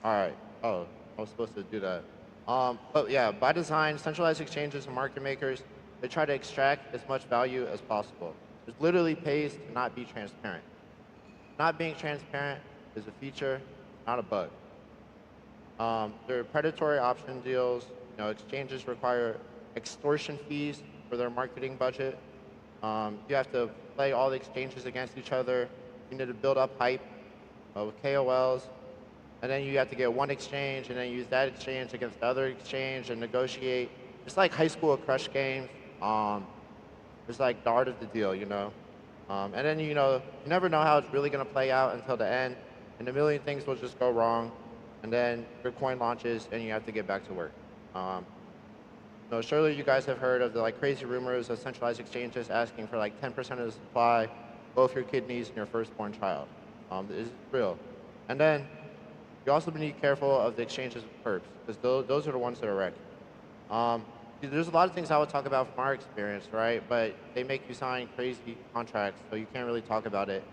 right. Oh, I was supposed to do that. But yeah, by design, centralized exchanges and market makers, they try to extract as much value as possible. It literally pays to not be transparent. Not being transparent is a feature, not a bug. There are predatory option deals. You know, exchanges require extortion fees for their marketing budget. You have to play all the exchanges against each other. You need to build up hype with KOLs. And then you have to get one exchange and then use that exchange against the other exchange and negotiate. It's like high school crush games. It's like the art of the deal, you know. And then, you know, you never know how it's really going to play out until the end. And a million things will just go wrong. And then your coin launches and you have to get back to work. So surely you guys have heard of the crazy rumors of centralized exchanges asking for 10% of the supply, both your kidneys and your firstborn child. This is real. And then you also need to be careful of the exchanges with perps, because those are the ones that are wrecked. There's a lot of things I would talk about from our experience, right? But they make you sign crazy contracts, so you can't really talk about it,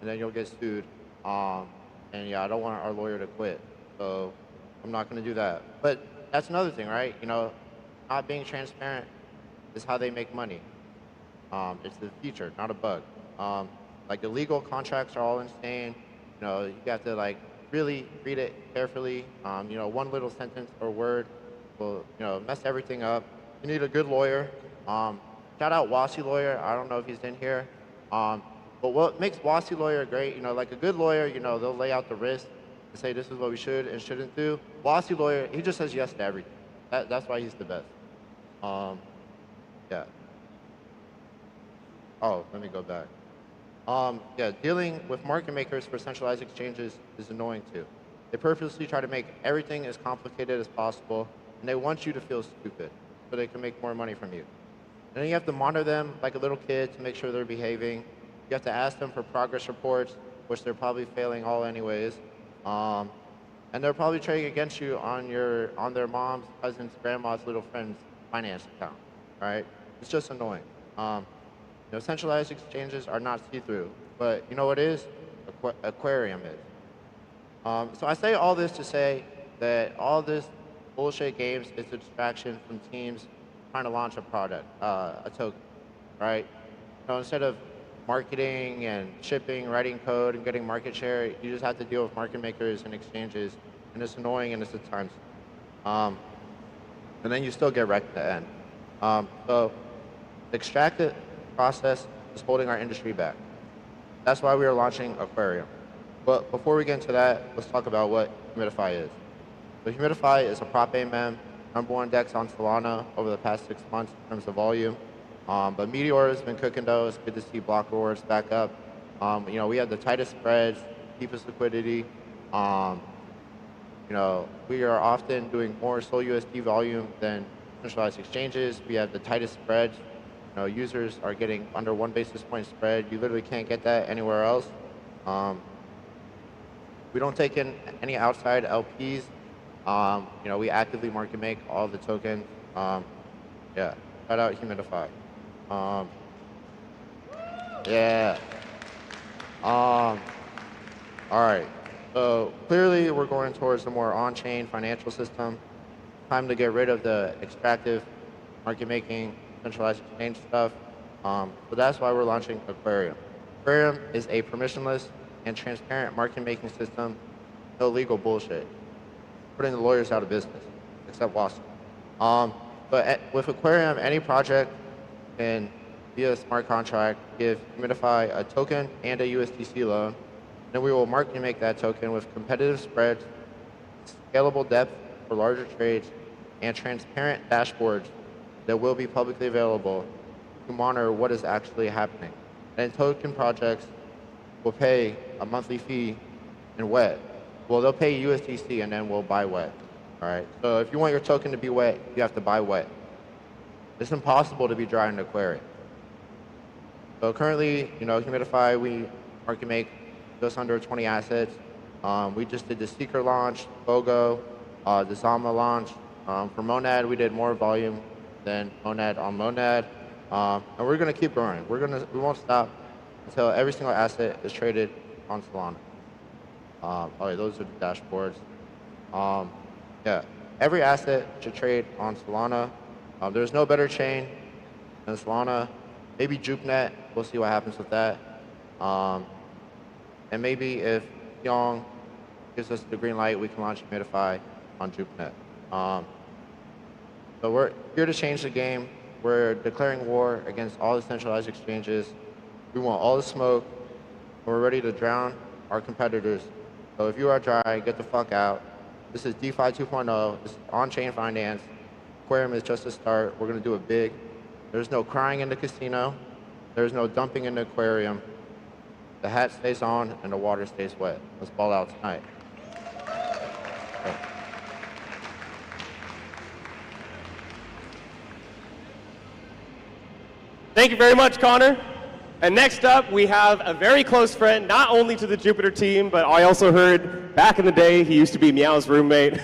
and then you'll get sued. And yeah, I don't want our lawyer to quit, so I'm not going to do that. But that's another thing, right? You know, not being transparent is how they make money. It's the feature, not a bug. The legal contracts are all insane. You know, you have to really read it carefully. You know, one little sentence or word will, you know, mess everything up. You need a good lawyer. Shout out Wasi Lawyer. I don't know if he's in here. But what makes Wasi Lawyer great, you know, a good lawyer, you know, they'll lay out the risk and say this is what we should and shouldn't do. Wasi Lawyer, he just says yes to everything. That's why he's the best. Yeah. Oh, let me go back. Yeah, dealing with market makers for centralized exchanges is annoying too. They purposely try to make everything as complicated as possible, and they want you to feel stupid so they can make more money from you. And then you have to monitor them like a little kid to make sure they're behaving. You have to ask them for progress reports, which they're probably failing all anyways. And they're probably trading against you on their mom's, cousin's, grandma's, little friend's finance account, right? It's just annoying. Centralized exchanges are not see-through, but you know what is? Aquarium is. So I say all this to say that all this bullshit games is a distraction from teams trying to launch a product, a token, right? Instead of marketing and shipping, writing code, and getting market share, you just have to deal with market makers and exchanges, and it's annoying and it's at times. And then you still get wrecked at the end. So the extractive process is holding our industry back. That's why we are launching Aquarium. But before we get into that, let's talk about what Humidify is. So Humidify is a prop AMM, #1 DEX on Solana over the past 6 months in terms of volume. But Meteor has been cooking though. It's good to see block rewards back up. We have the tightest spreads, deepest liquidity. We are often doing more Sol USD volume than centralized exchanges. We have the tightest spreads. Users are getting under 1 basis point spread. You literally can't get that anywhere else. We don't take in any outside LPs. We actively market make all the tokens. Yeah, shout out Humidify. Yeah. All right. So clearly we're going towards a more on-chain financial system. Time to get rid of the extractive market making, centralized exchange stuff. So that's why we're launching Aquarium. Aquarium is a permissionless and transparent market making system. No legal bullshit. Putting the lawyers out of business, except Watson. But with Aquarium, any project can, via a smart contract, give Humidify a token and a USDC loan. Then we will market make that token with competitive spreads, scalable depth for larger trades, and transparent dashboards that will be publicly available to monitor what is actually happening. And token projects will pay a monthly fee in wet. Well, they'll pay USDC and then we'll buy wet. All right. So if you want your token to be wet, you have to buy wet. It's impossible to be dry in Aquarium. So currently, Humidify, we market make just under 20 assets. We just did the Seeker launch, BOGO, the Zama launch. For Monad, we did more volume than Monad on Monad. And we're going to keep growing. We won't stop until every single asset is traded on Solana. All right, those are the dashboards. Yeah, every asset should trade on Solana. There's no better chain than Solana. Maybe JukeNet. We'll see what happens with that. And maybe if Young gives us the green light, we can launch Humidify on JukeNet. So we're here to change the game. We're declaring war against all the centralized exchanges. We want all the smoke. We're ready to drown our competitors. So if you are dry, get the fuck out. This is DeFi 2.0. This is on-chain finance. Aquarium is just a start. We're going to do it big. There's no crying in the casino. There's no dumping in the aquarium. The hat stays on and the water stays wet. Let's ball out tonight. Okay. Thank you very much, Connor. And next up, we have a very close friend, not only to the Jupiter team, but I also heard back in the day, he used to be Meow's roommate.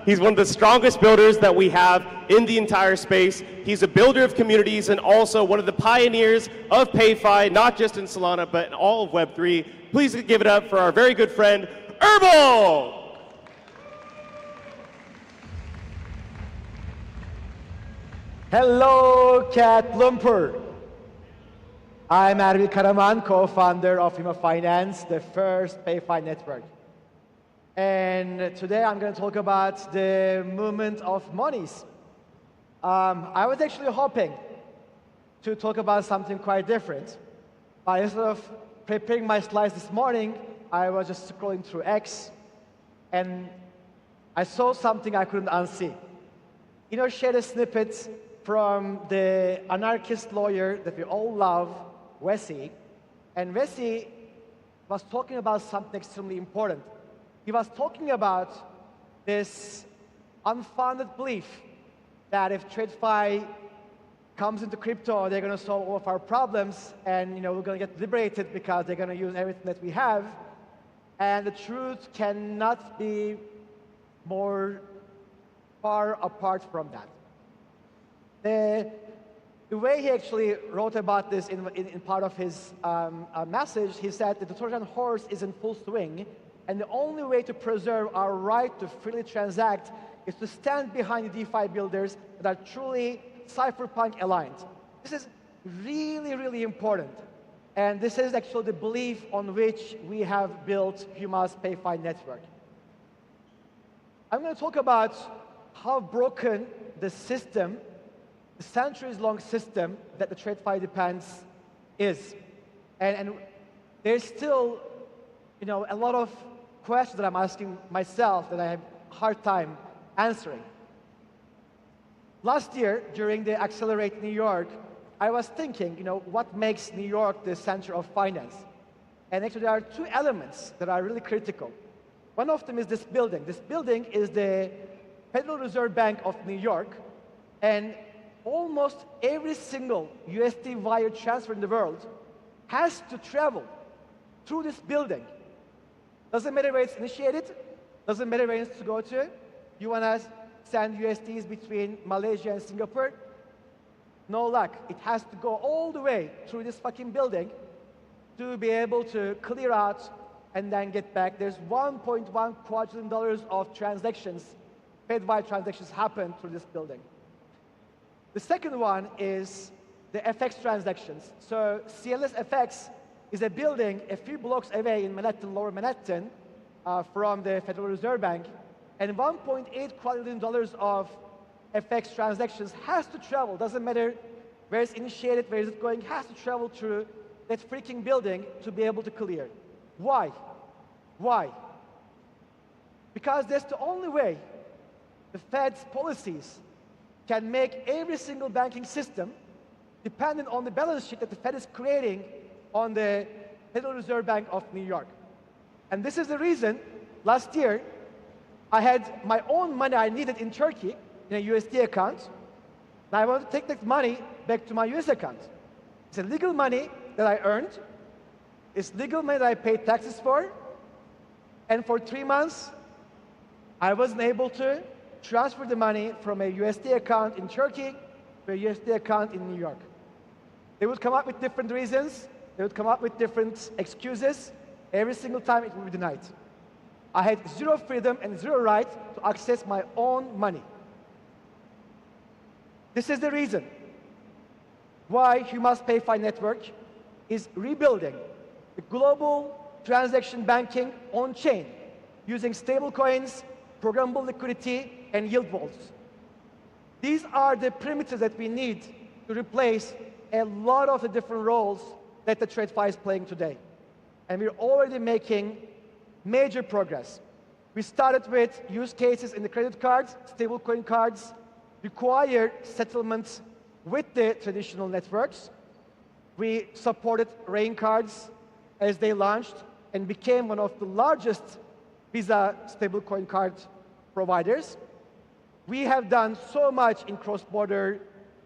He's one of the strongest builders that we have in the entire space. He's a builder of communities and also one of the pioneers of PayFi, not just in Solana, but in all of Web3. Please give it up for our very good friend, Herbal! Hello, CatLumpurr. I'm Erbil Karaman, co-founder of Hima Finance, the first PayFi network. And today I'm going to talk about the movement of monies. I was actually hoping to talk about something quite different. But instead of preparing my slides this morning, I was just scrolling through X, and I saw something I couldn't unsee. share a snippet from the anarchist lawyer that we all love, Wesley. And Wesley was talking about something extremely important. He was talking about this unfounded belief that if TradeFi comes into crypto, they're going to solve all of our problems, and we're going to get liberated because they're going to use everything that we have. And the truth cannot be more far apart from that. The way he actually wrote about this in part of his message, he said that the Trojan horse is in full swing, and the only way to preserve our right to freely transact is to stand behind the DeFi builders that are truly cypherpunk aligned. This is really, really important. And this is actually the belief on which we have built Huma's PayFi network. I'm going to talk about how broken the system, the centuries-long system that the TradeFi depends is. And there's still, a lot of questions that I'm asking myself that I have a hard time answering. Last year, during the Accelerate New York, I was thinking, what makes New York the center of finance? And actually, there are two elements that are really critical. One of them is this building. This building is the Federal Reserve Bank of New York, and almost every single USD wire transfer in the world has to travel through this building. Doesn't matter where it's initiated, doesn't matter where it's to go to. You want to send USDs between Malaysia and Singapore? No luck. It has to go all the way through this fucking building to be able to clear out and then get back. There's $1.1 quadrillion of transactions, Fed-wide transactions happen through this building. The second one is the FX transactions. So CLS FX is a building a few blocks away in Manhattan, Lower Manhattan, from the Federal Reserve Bank, and $1.8 quadrillion of FX transactions has to travel, doesn't matter where it's initiated, where is it going, has to travel through that freaking building to be able to clear. Why? Why? Because that's the only way the Fed's policies can make every single banking system dependent on the balance sheet that the Fed is creating on the Federal Reserve Bank of New York. And this is the reason last year I had my own money I needed in Turkey in a USD account, and I want to take that money back to my US account. It's a legal money that I earned. It's legal money that I paid taxes for. And for 3 months, I wasn't able to transfer the money from a USD account in Turkey to a USD account in New York. They would come up with different reasons. They would come up with different excuses. Every single time it would be denied. I had zero freedom and zero right to access my own money. This is the reason why Huma's PayFi network is rebuilding the global transaction banking on-chain using stablecoins, programmable liquidity, and yield vaults. These are the primitives that we need to replace a lot of the different roles that the TradeFi is playing today. And we're already making major progress. We started with use cases in the credit cards, stablecoin cards, require settlements with the traditional networks. We supported rain cards as they launched and became one of the largest Visa stablecoin card providers. We have done so much in cross-border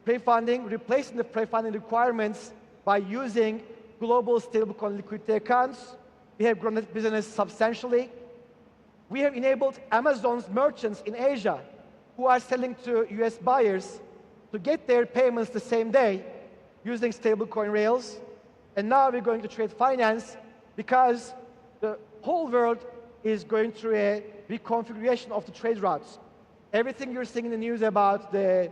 pre-funding, replacing the pre-funding requirements by using global stablecoin liquidity accounts. We have grown the business substantially. We have enabled Amazon's merchants in Asia who are selling to US buyers to get their payments the same day using stablecoin rails. And now we're going to trade finance because the whole world is going through a reconfiguration of the trade routes. Everything you're seeing in the news about the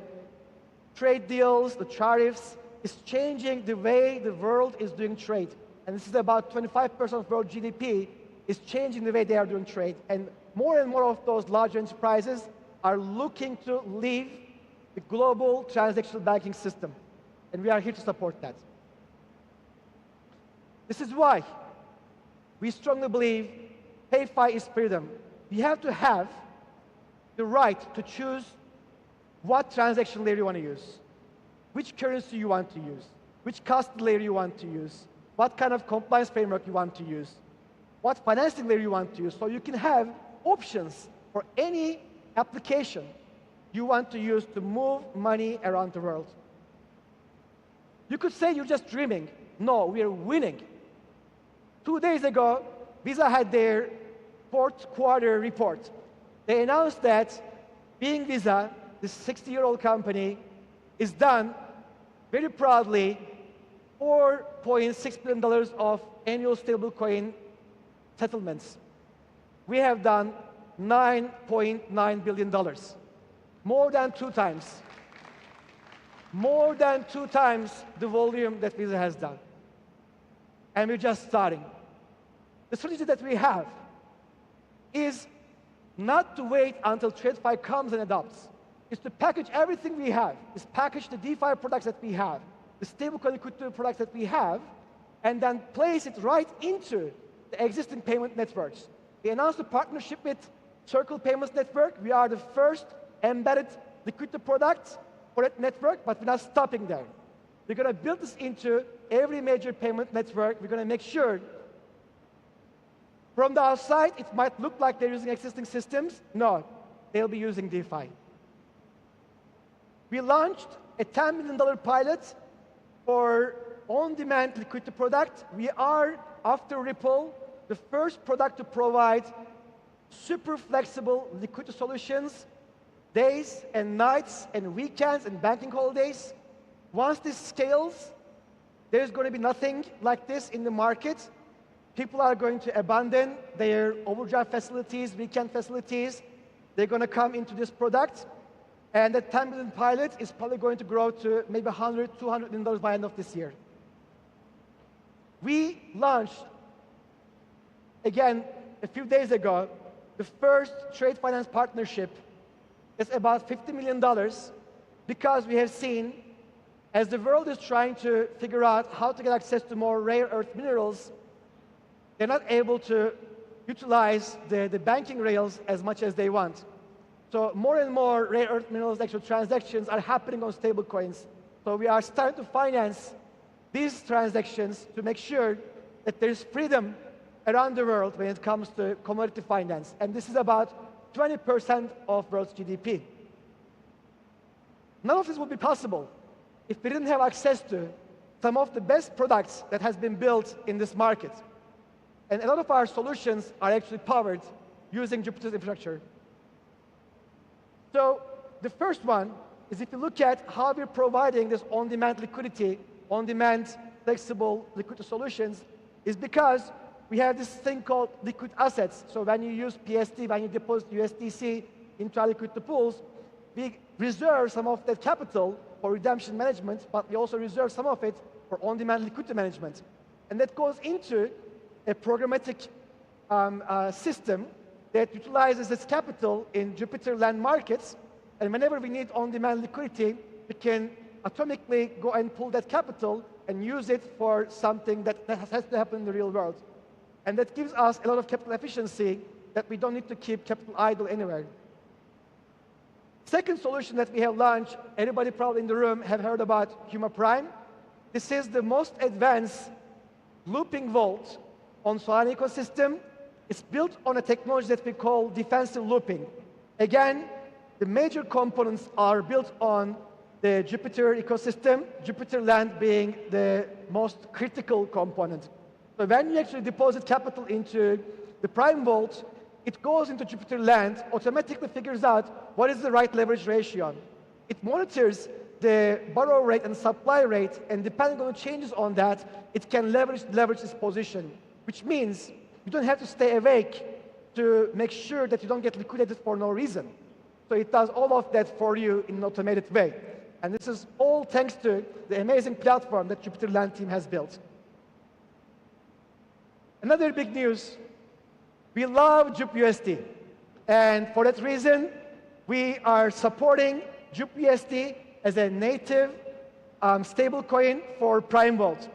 trade deals, the tariffs, is changing the way the world is doing trade. And this is about 25% of world GDP is changing the way they are doing trade. And more of those large enterprises are looking to leave the global transactional banking system. And we are here to support that. This is why we strongly believe PayFi is freedom. You have to have the right to choose what transaction layer you want to use, which currency you want to use, which custody layer you want to use, what kind of compliance framework you want to use, what financing layer you want to use. So you can have options for any application you want to use to move money around the world. You could say you're just dreaming. No, we are winning. 2 days ago, Visa had their fourth quarter report. They announced that being Visa, this 60-year-old company, is done very proudly $4.6 billion of annual stablecoin settlements. We have done $9.9 billion, more than 2 times. More than 2 times the volume that Visa has done. And we're just starting. The strategy that we have is not to wait until TradeFi comes and adopts. It's to package everything we have. It's package the DeFi products that we have, the stablecoin liquidity products that we have, and then place it right into the existing payment networks. We announced a partnership with Circle Payments Network. We are the first embedded liquidity product for that network, but we're not stopping there. We're going to build this into every major payment network. We're going to make sure from the outside, it might look like they're using existing systems. No, they'll be using DeFi. We launched a $10 million pilot for on-demand liquidity product. We are, after Ripple, the first product to provide super flexible liquidity solutions, days and nights and weekends and banking holidays. Once this scales, there's going to be nothing like this in the market. People are going to abandon their overdraft facilities, weekend facilities. They're going to come into this product. And the 10 million pilot is probably going to grow to maybe $100, $200 million by the end of this year. We launched, again, a few days ago, the first trade finance partnership. It's about $50 million because we have seen, as the world is trying to figure out how to get access to more rare earth minerals, they're not able to utilize the banking rails as much as they want. So more and more rare earth minerals actual transactions are happening on stablecoins. So we are starting to finance these transactions to make sure that there's freedom around the world when it comes to commodity finance. And this is about 20% of world's GDP. None of this would be possible if we didn't have access to some of the best products that has been built in this market. And a lot of our solutions are actually powered using Jupyter's infrastructure. So the first one is if you look at how we're providing this on-demand liquidity, on-demand flexible liquidity solutions, is because we have this thing called liquid assets. So when you use PST, when you deposit USDC into our liquidity pools, we reserve some of that capital for redemption management, but we also reserve some of it for on-demand liquidity management. And that goes into a programmatic system that utilizes its capital in Jupyter land markets. And whenever we need on-demand liquidity, we can atomically go and pull that capital and use it for something that has to happen in the real world. And that gives us a lot of capital efficiency that we don't need to keep capital idle anywhere. Second solution that we have launched, everybody probably in the room have heard about Huma Prime. This is the most advanced looping vault on Solana ecosystem. It's built on a technology that we call defensive looping. Again, the major components are built on the Jupyter ecosystem, Jupyter land being the most critical component. So when you actually deposit capital into the Prime Vault, it goes into Jupyter land, automatically figures out what is the right leverage ratio. It monitors the borrow rate and supply rate, and depending on the changes on that, it can leverage its position, which means you don't have to stay awake to make sure that you don't get liquidated for no reason. So it does all of that for you in an automated way. And this is all thanks to the amazing platform that Jupyter Land team has built. Another big news, we love JupUSD. And for that reason, we are supporting JupUSD as a native stablecoin for Prime Vault.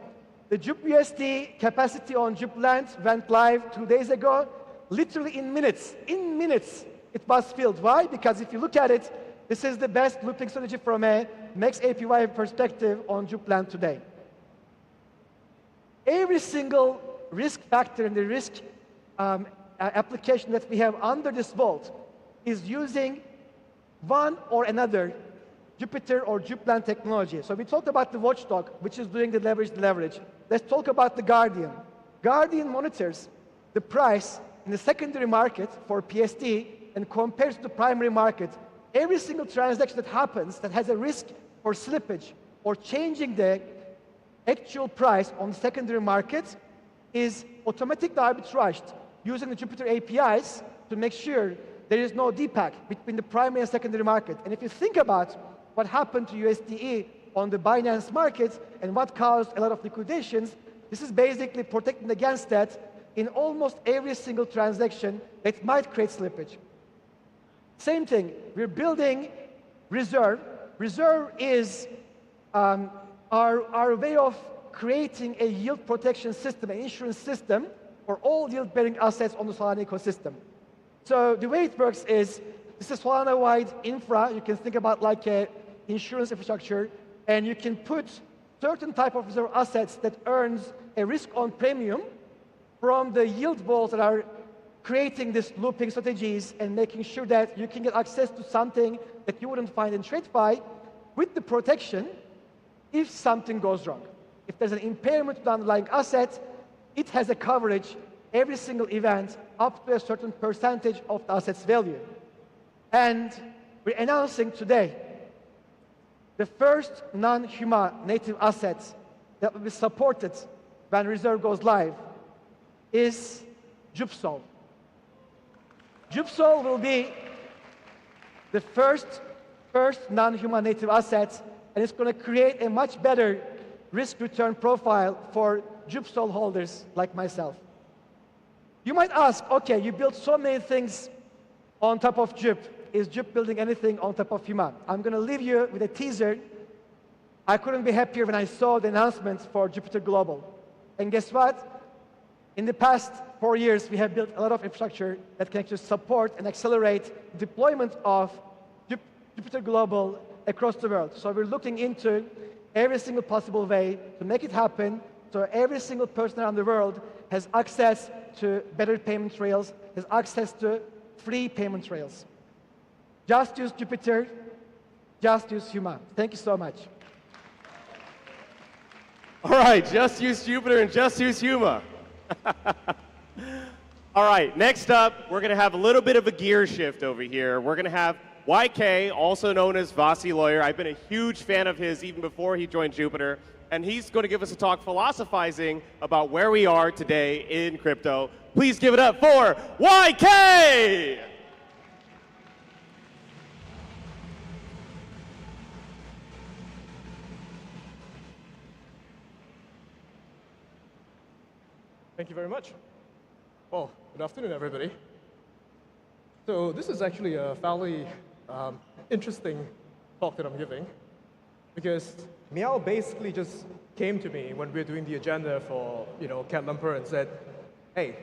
The JupUSD capacity on JupLand went live 2 days ago. Literally in minutes, it was filled. Why? Because if you look at it, This is the best looping strategy from a max APY perspective on Jupeland today. Every single risk factor in the risk application that we have under this vault is using one or another Jupyter or Jupeland technology. So we talked about the watchdog, which is doing the leverage. Let's talk about the Guardian. Guardian monitors the price in the secondary market for PSD and compares to the primary market. Every single transaction that happens that has a risk for slippage or changing the actual price on the secondary market is automatically arbitraged using the Jupyter APIs to make sure there is no depack between the primary and secondary market. And if you think about what happened to USDE on the Binance market and what caused a lot of liquidations, this is basically protecting against that in almost every single transaction that might create slippage. Same thing, we're building Reserve. Reserve is our way of creating a yield protection system, an insurance system for all yield-bearing assets on the Solana ecosystem. So the way it works is, this is Solana-wide infra. You can think about like a insurance infrastructure, and you can put certain type of reserve assets that earns a risk-on premium from the yield vaults that are creating these looping strategies and making sure that you can get access to something that you wouldn't find in TradeFi with the protection if something goes wrong. If there's an impairment to the underlying asset, it has a coverage every single event up to a certain percentage of the asset's value. And we're announcing today the first non-human native assets that will be supported when Reserve goes live is JupSol. JupSol will be the first non-human native asset, and it's going to create a much better risk-return profile for JupSol holders like myself. You might ask, okay, you built so many things on top of Jup. Is Jup building anything on top of human? I'm going to leave you with a teaser. I couldn't be happier when I saw the announcement for Jupyter Global. And guess what? In the past 4 years, we have built a lot of infrastructure that can actually support and accelerate deployment of Jupyter Global across the world. So we're looking into every single possible way to make it happen, so every single person around the world has access to better payment rails, has access to free payment rails. Just use Jupyter, just use Human. Thank you so much. All right, just use Jupyter and just use Huma. All right, next up, we're going to have a little bit of a gear shift over here. We're going to have YK, also known as Vasi Lawyer. I've been a huge fan of his even before he joined Jupyter, and he's going to give us a talk philosophizing about where we are today in crypto. Please give it up for YK! Thank you very much. Well, good afternoon, everybody. So this is actually a fairly interesting talk that I'm giving, because Meow basically just came to me when we were doing the agenda for CatLumpurr and said, "Hey,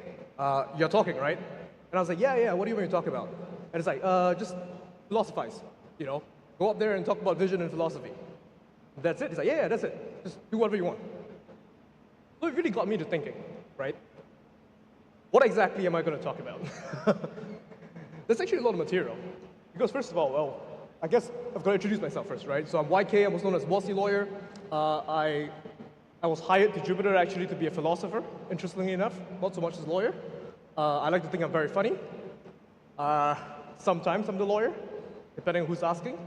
you're talking, right?" And I was like, "Yeah. What do you want me to talk about?" And it's like, "Just philosophize. Go up there and talk about vision and philosophy. That's it." He's like, "Yeah, that's it. Just do whatever you want." So it really got me to thinking, right? What exactly am I going to talk about? There's actually a lot of material. Because first of all, well, I guess I've got to introduce myself first, right? So I'm YK, I'm also known as Vasi Lawyer. I was hired to Jupyter actually to be a philosopher, interestingly enough, not so much as a lawyer. I like to think I'm very funny. Sometimes I'm the lawyer, depending on who's asking.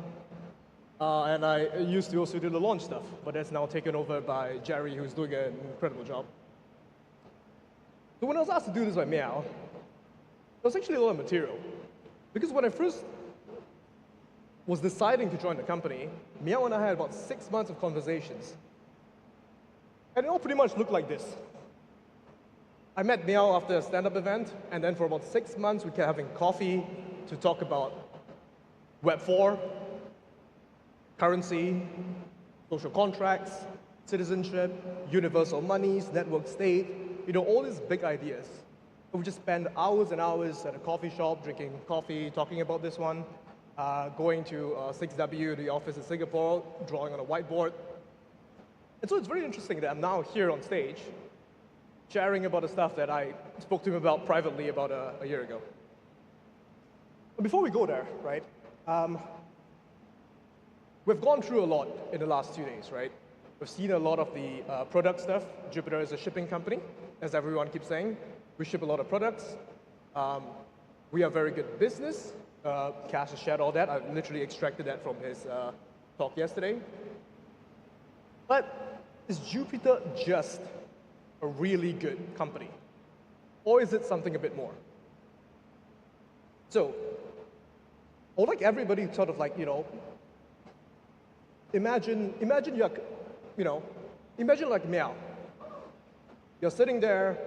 And I used to also do the launch stuff, but that's now taken over by Jerry, who's doing an incredible job. So when I was asked to do this by Meow, there was actually a lot of material. Because when I first was deciding to join the company, Meow and I had about 6 months of conversations. And it all pretty much looked like this. I met Meow after a stand-up event, and then for about 6 months we kept having coffee to talk about Web 4, currency, social contracts, citizenship, universal monies, network state, all these big ideas. We just spend hours and hours at a coffee shop, drinking coffee, talking about this one. going to 6W, the office in Singapore, drawing on a whiteboard. And so it's very interesting that I'm now here on stage, sharing about the stuff that I spoke to him about privately about a year ago. But before we go there, right, we've gone through a lot in the last 2 days, right? We've seen a lot of the product stuff. Jupiter is a shipping company, as everyone keeps saying. We ship a lot of products. We are very good at business. Cash has shared all that. I literally extracted that from his talk yesterday. But is Jupiter just a really good company? Or is it something a bit more? So, I would like everybody to sort of like, imagine you're, imagine like Meow. You're sitting there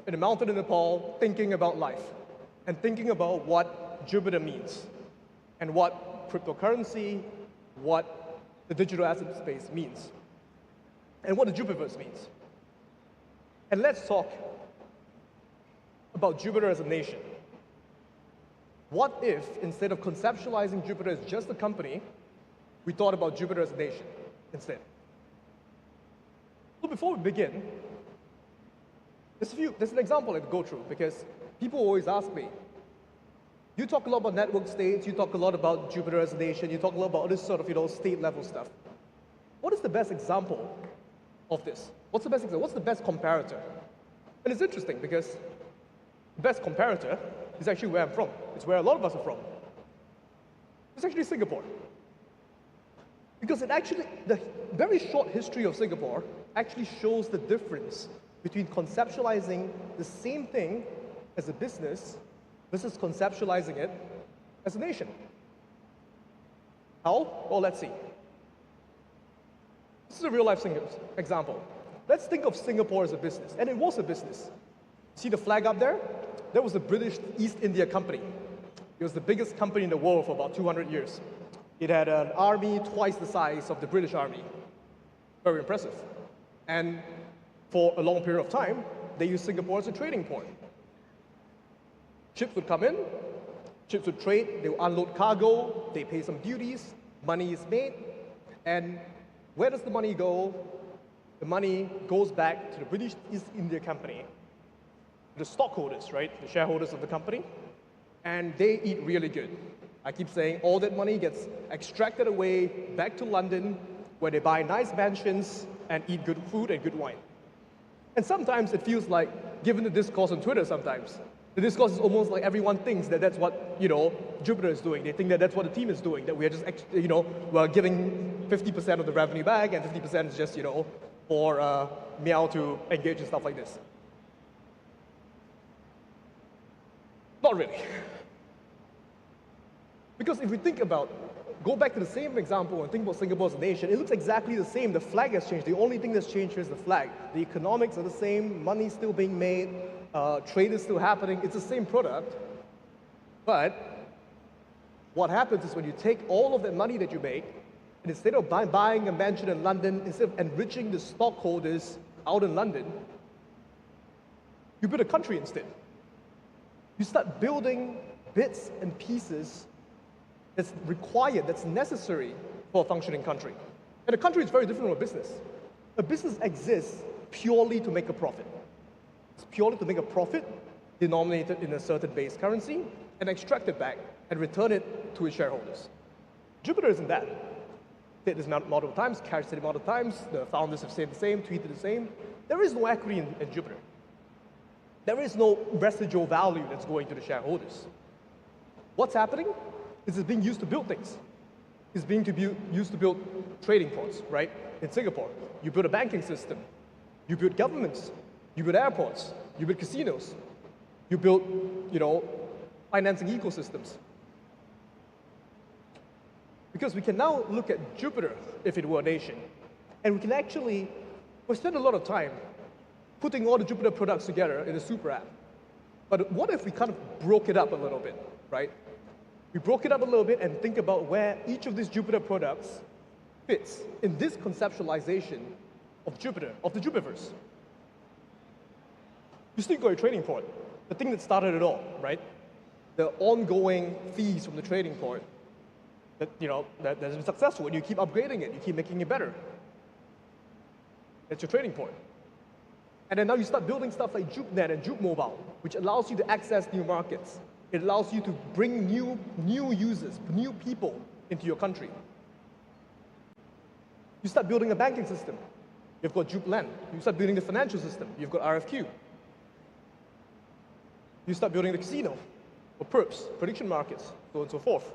in a mountain in Nepal thinking about life and thinking about what Jupiter means and what cryptocurrency, what the digital asset space means, and what the Jupiterverse means. And let's talk about Jupiter as a nation. What if, instead of conceptualizing Jupiter as just a company, we thought about Jupiter as a nation instead? So before we begin, there's an example I'd go through, because people always ask me, you talk a lot about network states, you talk a lot about Jupiter as a nation, you talk a lot about this sort of, state level stuff. What is the best example of this? What's the best example? What's the best comparator? And it's interesting because the best comparator is actually where I'm from. It's where a lot of us are from. It's actually Singapore. Because the very short history of Singapore actually shows the difference between conceptualizing the same thing as a business versus conceptualizing it as a nation. How? Well, let's see. This is a real-life example. Let's think of Singapore as a business, and it was a business. See the flag up there? That was the British East India Company. It was the biggest company in the world for about 200 years. It had an army twice the size of the British Army. Very impressive. And for a long period of time, they used Singapore as a trading port. Ships would come in, ships would trade, they would unload cargo, they pay some duties, money is made, and where does the money go? The money goes back to the British East India Company, the stockholders, right? The shareholders of the company, and they eat really good. I keep saying all that money gets extracted away back to London, where they buy nice mansions and eat good food and good wine. And sometimes it feels like, given the discourse on Twitter sometimes, the discourse is almost like everyone thinks that that's what, Jupiter is doing. They think that that's what the team is doing, that we are just, we're giving 50% of the revenue back and 50% is just, for Meow to engage in stuff like this. Not really. Because if we go back to the same example and think about Singapore as a nation, it looks exactly the same. The flag has changed. The only thing that's changed here is the flag. The economics are the same, money's still being made, trade is still happening. It's the same product. But what happens is when you take all of that money that you make, and instead of buying a mansion in London, instead of enriching the stockholders out in London, you build a country instead. You start building bits and pieces that's required, that's necessary for a functioning country. And a country is very different from a business. A business exists purely to make a profit. It's purely to make a profit denominated in a certain base currency and extract it back and return it to its shareholders. Jupiter isn't that. Said this multiple times, Cash said it multiple times, the founders have said the same, tweeted the same. There is no equity in Jupiter. There is no residual value that's going to the shareholders. What's happening is it's being used to build things. It's being used to build trading ports, right? In Singapore, you build a banking system, you build governments, you build airports, you build casinos, you build, financing ecosystems. Because we can now look at Jupiter if it were a nation, and we spend a lot of time putting all the Jupiter products together in a super app. But what if we kind of broke it up a little bit, right? We broke it up a little bit and think about where each of these Jupiter products fits in this conceptualization of Jupiter, of the Jupiterverse. You still got a trading port, the thing that started it all, right? The ongoing fees from the trading port that's been successful, and you keep upgrading it, you keep making it better. That's your trading point. And then now you start building stuff like JukeNet and Juke Mobile, which allows you to access new markets. It allows you to bring new users, new people into your country. You start building a banking system. You've got JukeLend. You start building the financial system. You've got RFQ. You start building the casino, or perps, prediction markets, so on and so forth.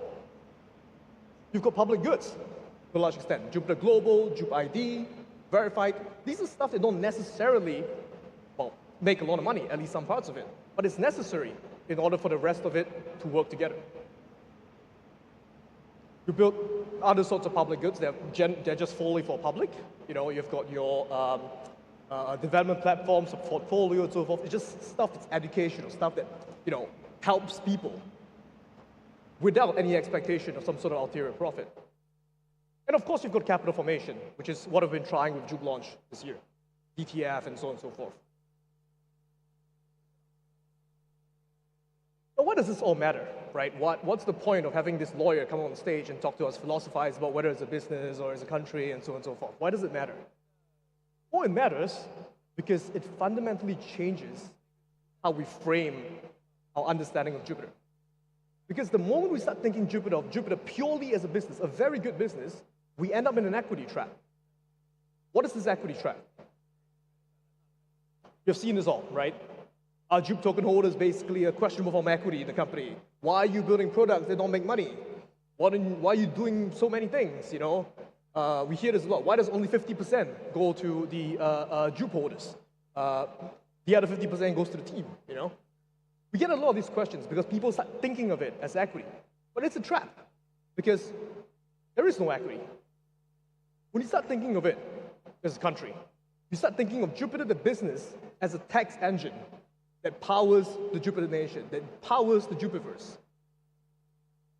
You've got public goods to a large extent. Jupiter Global, Juke ID, Verified. These are stuff that don't necessarily, well, make a lot of money, at least some parts of it. But it's necessary in order for the rest of it to work together. You build other sorts of public goods. They're just fully for public. You've got your development platforms, a portfolio, and so forth. It's just stuff that's educational, stuff that helps people without any expectation of some sort of ulterior profit. And of course, you've got capital formation, which is what I've been trying with Juke Launch this year, ETF, and so on and so forth. But why does this all matter, right? What's the point of having this lawyer come on stage and talk to us, philosophize about whether it's a business or it's a country, and so on and so forth? Why does it matter? Well, it matters because it fundamentally changes how we frame our understanding of Jupiter. Because the moment we start thinking of Jupiter purely as a business, a very good business, we end up in an equity trap. What is this equity trap? You've seen this all, right? Are Juke token holders basically a questionable form of equity in the company? Why are you building products that don't make money? Why are you doing so many things, We hear this a lot. Why does only 50% go to the Juke holders? The other 50% goes to the team, We get a lot of these questions because people start thinking of it as equity. But it's a trap because there is no equity. When you start thinking of it as a country, you start thinking of Jupiter the business as a tax engine that powers the Jupiter nation, that powers the Jupiverse.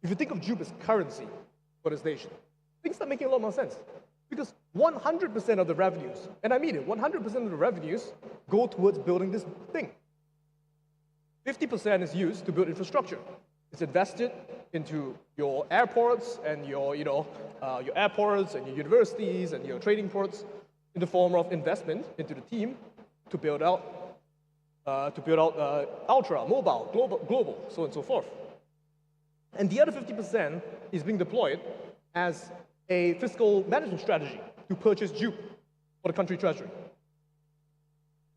If you think of Jupe as currency for this nation, things start making a lot more sense. Because 100% of the revenues, and I mean it, 100% of the revenues go towards building this thing. 50% is used to build infrastructure. It's invested into your airports and your airports and your universities and your trading ports in the form of investment into the team to build out ultra, mobile, global, so on and so forth. And the other 50% is being deployed as a fiscal management strategy to purchase Jupe for the country treasury.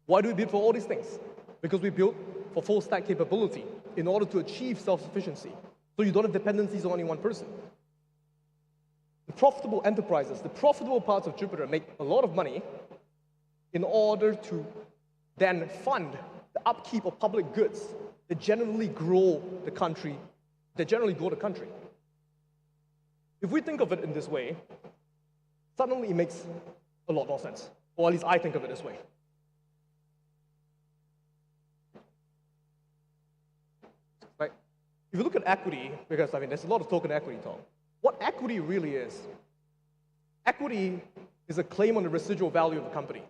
Why do we build for all these things? Because we built for full stack capability in order to achieve self-sufficiency. So you don't have dependencies on any one person. The profitable enterprises, the profitable parts of Jupiter make a lot of money in order to then fund the upkeep of public goods that generally grow the country. If we think of it in this way, suddenly it makes a lot more sense. Or at least I think of it this way. Right? If you look at equity, because there's a lot of token equity talk, what equity really is, equity is a claim on the residual value of the company.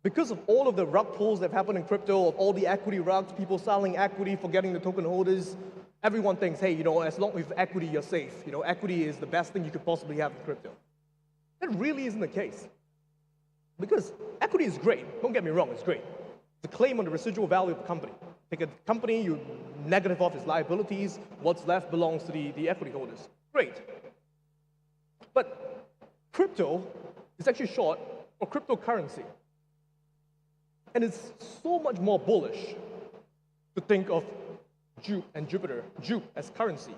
Because of all of the rug pulls that have happened in crypto, of all the equity rugs, people selling equity, forgetting the token holders, everyone thinks, hey, as long as you have equity, you're safe. Equity is the best thing you could possibly have in crypto. That really isn't the case. Because equity is great. Don't get me wrong, it's great. It's a claim on the residual value of the company. Take a company, you negative off its liabilities, what's left belongs to the equity holders. Great. But crypto is actually short for cryptocurrency. And it's so much more bullish to think of Jupe and Jupiter, Jupe as currency.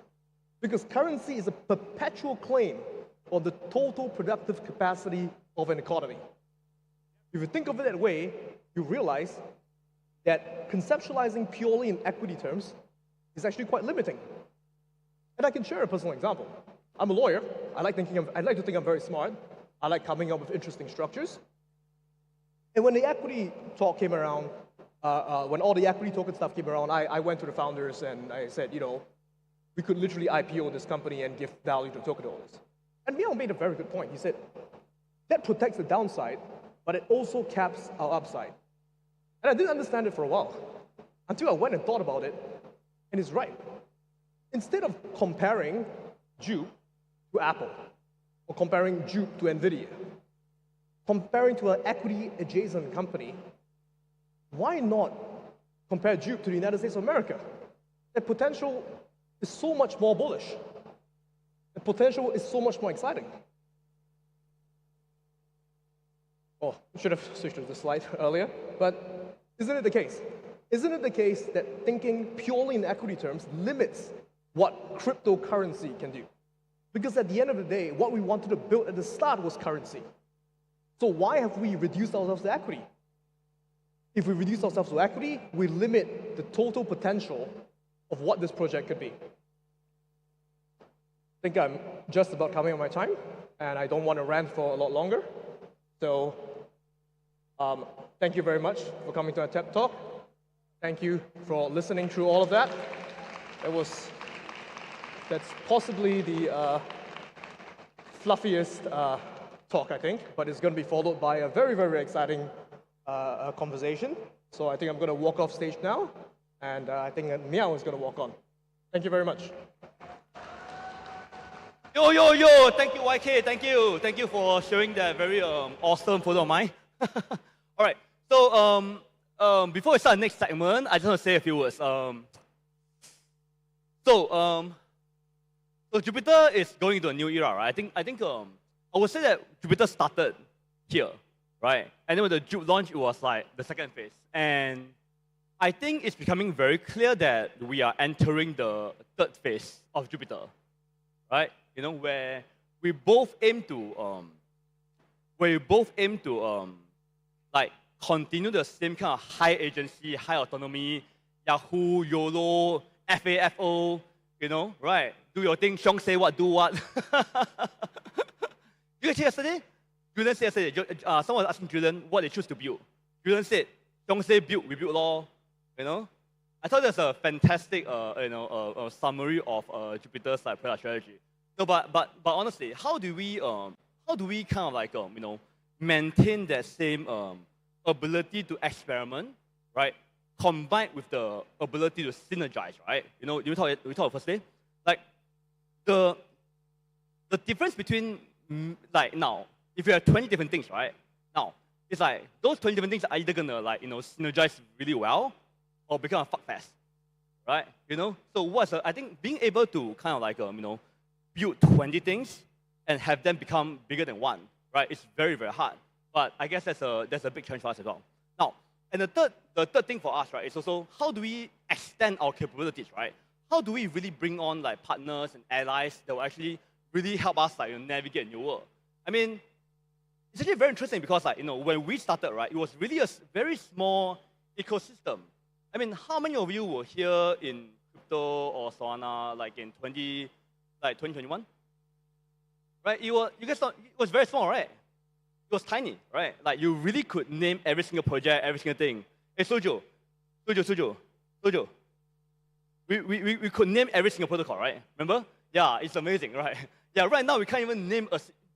Because currency is a perpetual claim on the total productive capacity of an economy. If you think of it that way, you realize that conceptualizing purely in equity terms is actually quite limiting. And I can share a personal example. I'm a lawyer. I like to think I'm very smart. I like coming up with interesting structures. And when the equity talk came around, when all the equity token stuff came around, I went to the founders and I said, we could literally IPO this company and give value to token holders. And Miao made a very good point. He said, that protects the downside, but it also caps our upside. And I didn't understand it for a while, until I went and thought about it, and it's right. Instead of comparing Jupe to Apple, or comparing Jupe to NVIDIA, comparing to an equity-adjacent company, why not compare Jupe to the United States of America? The potential is so much more bullish. The potential is so much more exciting. Oh, I should have switched to the slide earlier, but isn't it the case? Isn't it the case that thinking purely in equity terms limits what cryptocurrency can do? Because at the end of the day, what we wanted to build at the start was currency. So why have we reduced ourselves to equity? If we reduce ourselves to equity, we limit the total potential of what this project could be. I think I'm just about coming on my time, and I don't want to rant for a lot longer. So thank you very much for coming to our TED Talk. Thank you for listening through all of that. That's possibly the fluffiest talk, I think, but it's going to be followed by a very, very exciting conversation. So I think I'm going to walk off stage now, and I think Miao is going to walk on. Thank you very much. Yo, thank you, YK, thank you for sharing that very awesome photo of mine. All right, so before we start the next segment, I just want to say a few words. So Jupiter is going into a new era, right? I think I would say that Jupiter started here, right? And then when the Jupe launched, it was like the second phase. And I think it's becoming very clear that we are entering the third phase of Jupiter, right? You know, where we both aim to like continue the same kind of high agency, high autonomy, Yahoo, YOLO, FAFO, you know, right? Do your thing, Xiong say what, do what. You guys yesterday? Julian said yesterday, someone was asking Julian what they choose to build. Julian said, Xiong say build, we build law, you know? I thought that's a fantastic, summary of Jupiter's like product strategy. No, but honestly, how do we kind of like maintain that same ability to experiment, right? Combined with the ability to synergize, right? You know, we talked first day, like the difference between like now, if you have 20 different things, right? Now, it's like those 20 different things are either gonna like synergize really well or become a fuck fest, right? You know, so I think being able to kind of like build 20 things and have them become bigger than one, right? It's very, very hard. But I guess that's a big challenge for us as well. Now, and the third thing for us, right, is also how do we extend our capabilities, right? How do we really bring on like partners and allies that will actually really help us like navigate a new world? I mean, it's actually very interesting because like when we started, right, it was really a very small ecosystem. I mean, how many of you were here in crypto or Solana like in 2021? Right? You guys thought it was very small, right? It was tiny, right? Like you really could name every single project, every single thing. Hey, Sojo. We could name every single protocol, right? Remember? Yeah, it's amazing, right? Yeah, right now we can't even name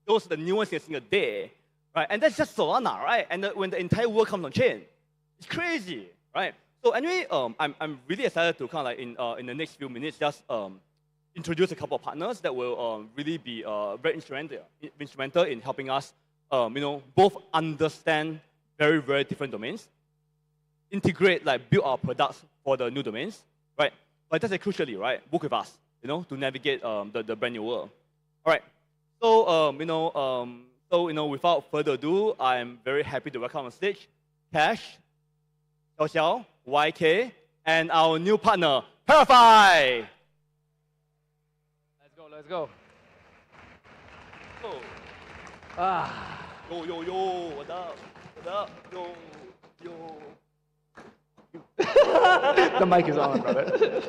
those the new ones in a single day, right? And that's just Solana, right? And when the entire world comes on chain, it's crazy, right? So anyway, I'm really excited to kind of like in the next few minutes just introduce a couple of partners that will really be very instrumental in helping us, both understand very, very different domains, integrate, like build our products for the new domains, right? But that's crucially, right, work with us, to navigate the brand new world. All right. So, without further ado, I'm very happy to welcome on stage Cash, Xiao, YK, and our new partner, Verify. Let's go. Oh. Ah. Yo, what up? Yo. The mic is on, brother.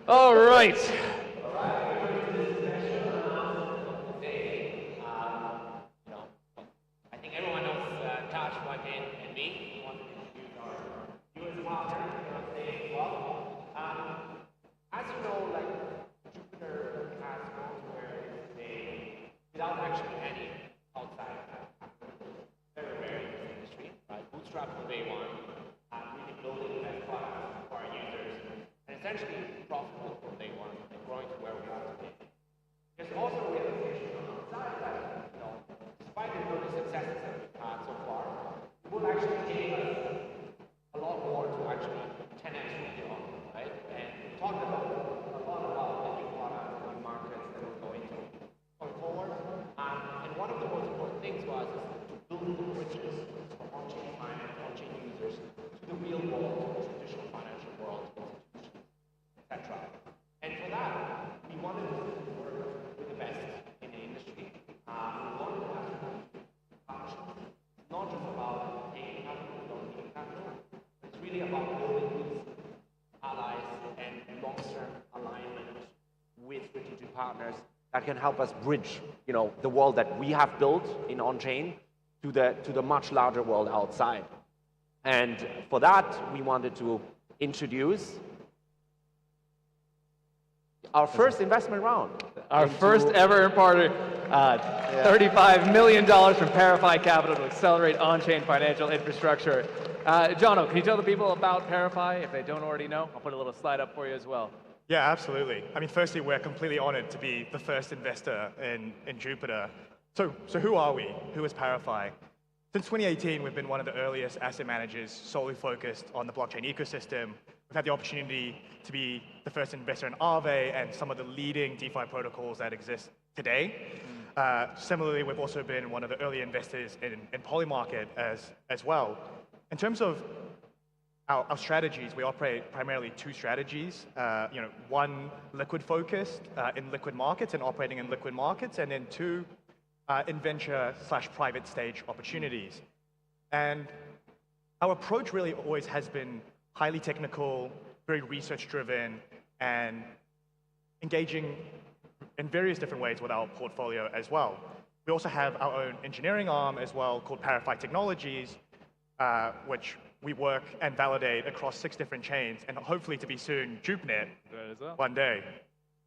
All right. I think everyone knows Tosh, YK, and me. I want to introduce our newest partner on stage as well. As you know, like Jupiter has gone to where it is today without actually any outside. Very, very interesting industry. Bootstrap from day one, really building the best products for our users, and essentially profitable from day one and growing to where we are today. There's also really about building these allies and long-term alignment with strategic partners that can help us bridge, the world that we have built in on-chain to the much larger world outside. And for that, we wanted to introduce our first investment round. Our first ever party, $35 million from Parify Capital to accelerate on-chain financial infrastructure. Jono, can you tell the people about Parify if they don't already know? I'll put a little slide up for you as well. Yeah, absolutely. I mean, firstly, we're completely honored to be the first investor in Jupiter. So who are we? Who is Parify? Since 2018, we've been one of the earliest asset managers solely focused on the blockchain ecosystem. We've had the opportunity to be the first investor in Aave and some of the leading DeFi protocols that exist today. Similarly, we've also been one of the early investors in Polymarket as well. In terms of our strategies, we operate primarily two strategies. One liquid focused in liquid markets and operating in liquid markets, and then two in venture/private stage opportunities. And our approach really always has been highly technical, very research driven, and engaging in various different ways with our portfolio as well. We also have our own engineering arm as well called Parify Technologies, which we work and validate across 6 different chains, and hopefully to be soon JupeNet one day.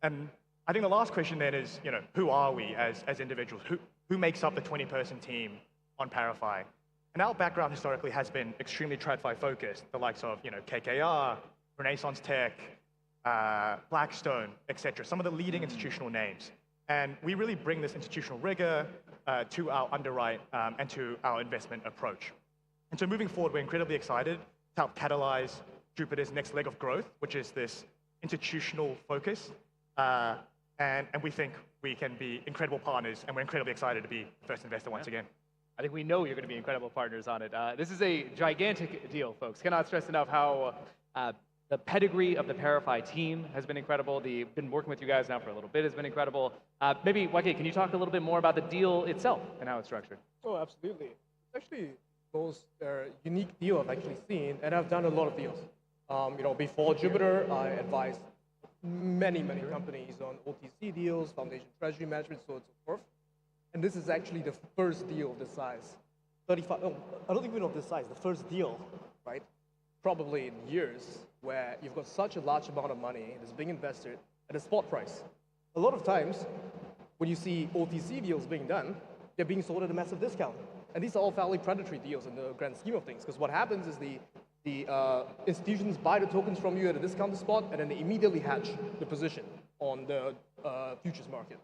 And I think the last question then is, who are we as individuals? Who makes up the 20-person team on Parify? And our background historically has been extremely TradFi focused, the likes of KKR, Renaissance Tech, Blackstone, etc. Some of the leading institutional names. And we really bring this institutional rigor to our underwrite and to our investment approach. And so moving forward, we're incredibly excited to help catalyze Jupiter's next leg of growth, which is this institutional focus. And we think we can be incredible partners, and we're incredibly excited to be first investor once again. I think we know you're going to be incredible partners on it. This is a gigantic deal, folks. Cannot stress enough how the pedigree of the Parify team has been incredible. They've been working with you guys now for a little bit. Has been incredible. Maybe, Wake, can you talk a little bit more about the deal itself and how it's structured? Oh, absolutely. It's actually the most unique deal I've actually seen, and I've done a lot of deals. Before Jupiter, I advised many companies on OTC deals, foundation treasury management, so on and so forth. And this is actually the first deal of this size. I don't even know of this size, the first deal, right? Probably in years, where you've got such a large amount of money that's being invested at a spot price. A lot of times, when you see OTC deals being done, they're being sold at a massive discount. And these are all fairly predatory deals in the grand scheme of things, because what happens is the institutions buy the tokens from you at a discounted spot, and then they immediately hedge the position on the futures market,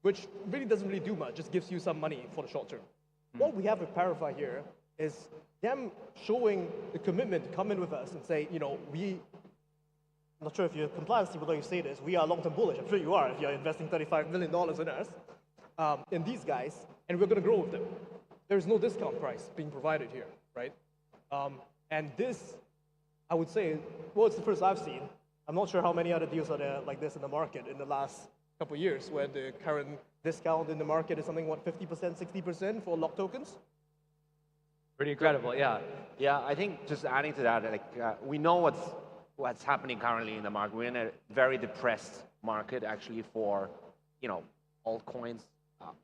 which really doesn't really do much, just gives you some money for the short term. What we have with Parify here is them showing the commitment to come in with us and say, I'm not sure if you're compliant, Steve, although you say this, we are long-term bullish. I'm sure you are if you're investing $35 million in us, in these guys, and we're going to grow with them. There's no discount price being provided here, right? And this, I would say, well, it's the first I've seen. I'm not sure how many other deals are there like this in the market in the last couple of years, where the current discount in the market is something, 50%, 60% for locked tokens? Pretty incredible, yeah. Yeah, I think just adding to that, we know what's happening currently in the market. We're in a very depressed market, actually, for altcoins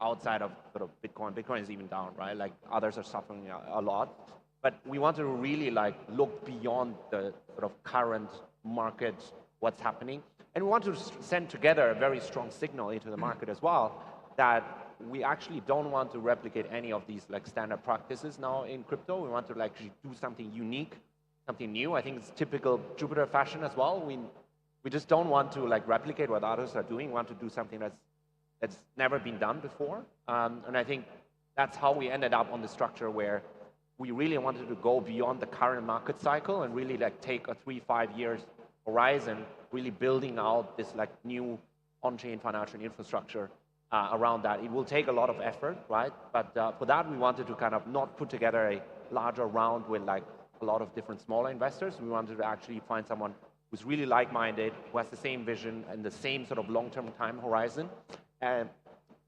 outside of sort of Bitcoin. Bitcoin is even down, right? Like others are suffering a lot. But we want to really look beyond the sort of current market, what's happening. And we want to send together a very strong signal into the market as well, that we actually don't want to replicate any of these standard practices now in crypto. We want to actually do something unique, something new. I think it's typical Jupiter fashion as well. We just don't want to replicate what others are doing. We want to do something that's never been done before. And I think that's how we ended up on the structure where we really wanted to go beyond the current market cycle and really take a 3-5 years horizon, really building out this new on-chain financial infrastructure around that. It will take a lot of effort, right? But for that, we wanted to kind of not put together a larger round with a lot of different smaller investors. We wanted to actually find someone who's really like-minded, who has the same vision and the same sort of long-term time horizon. And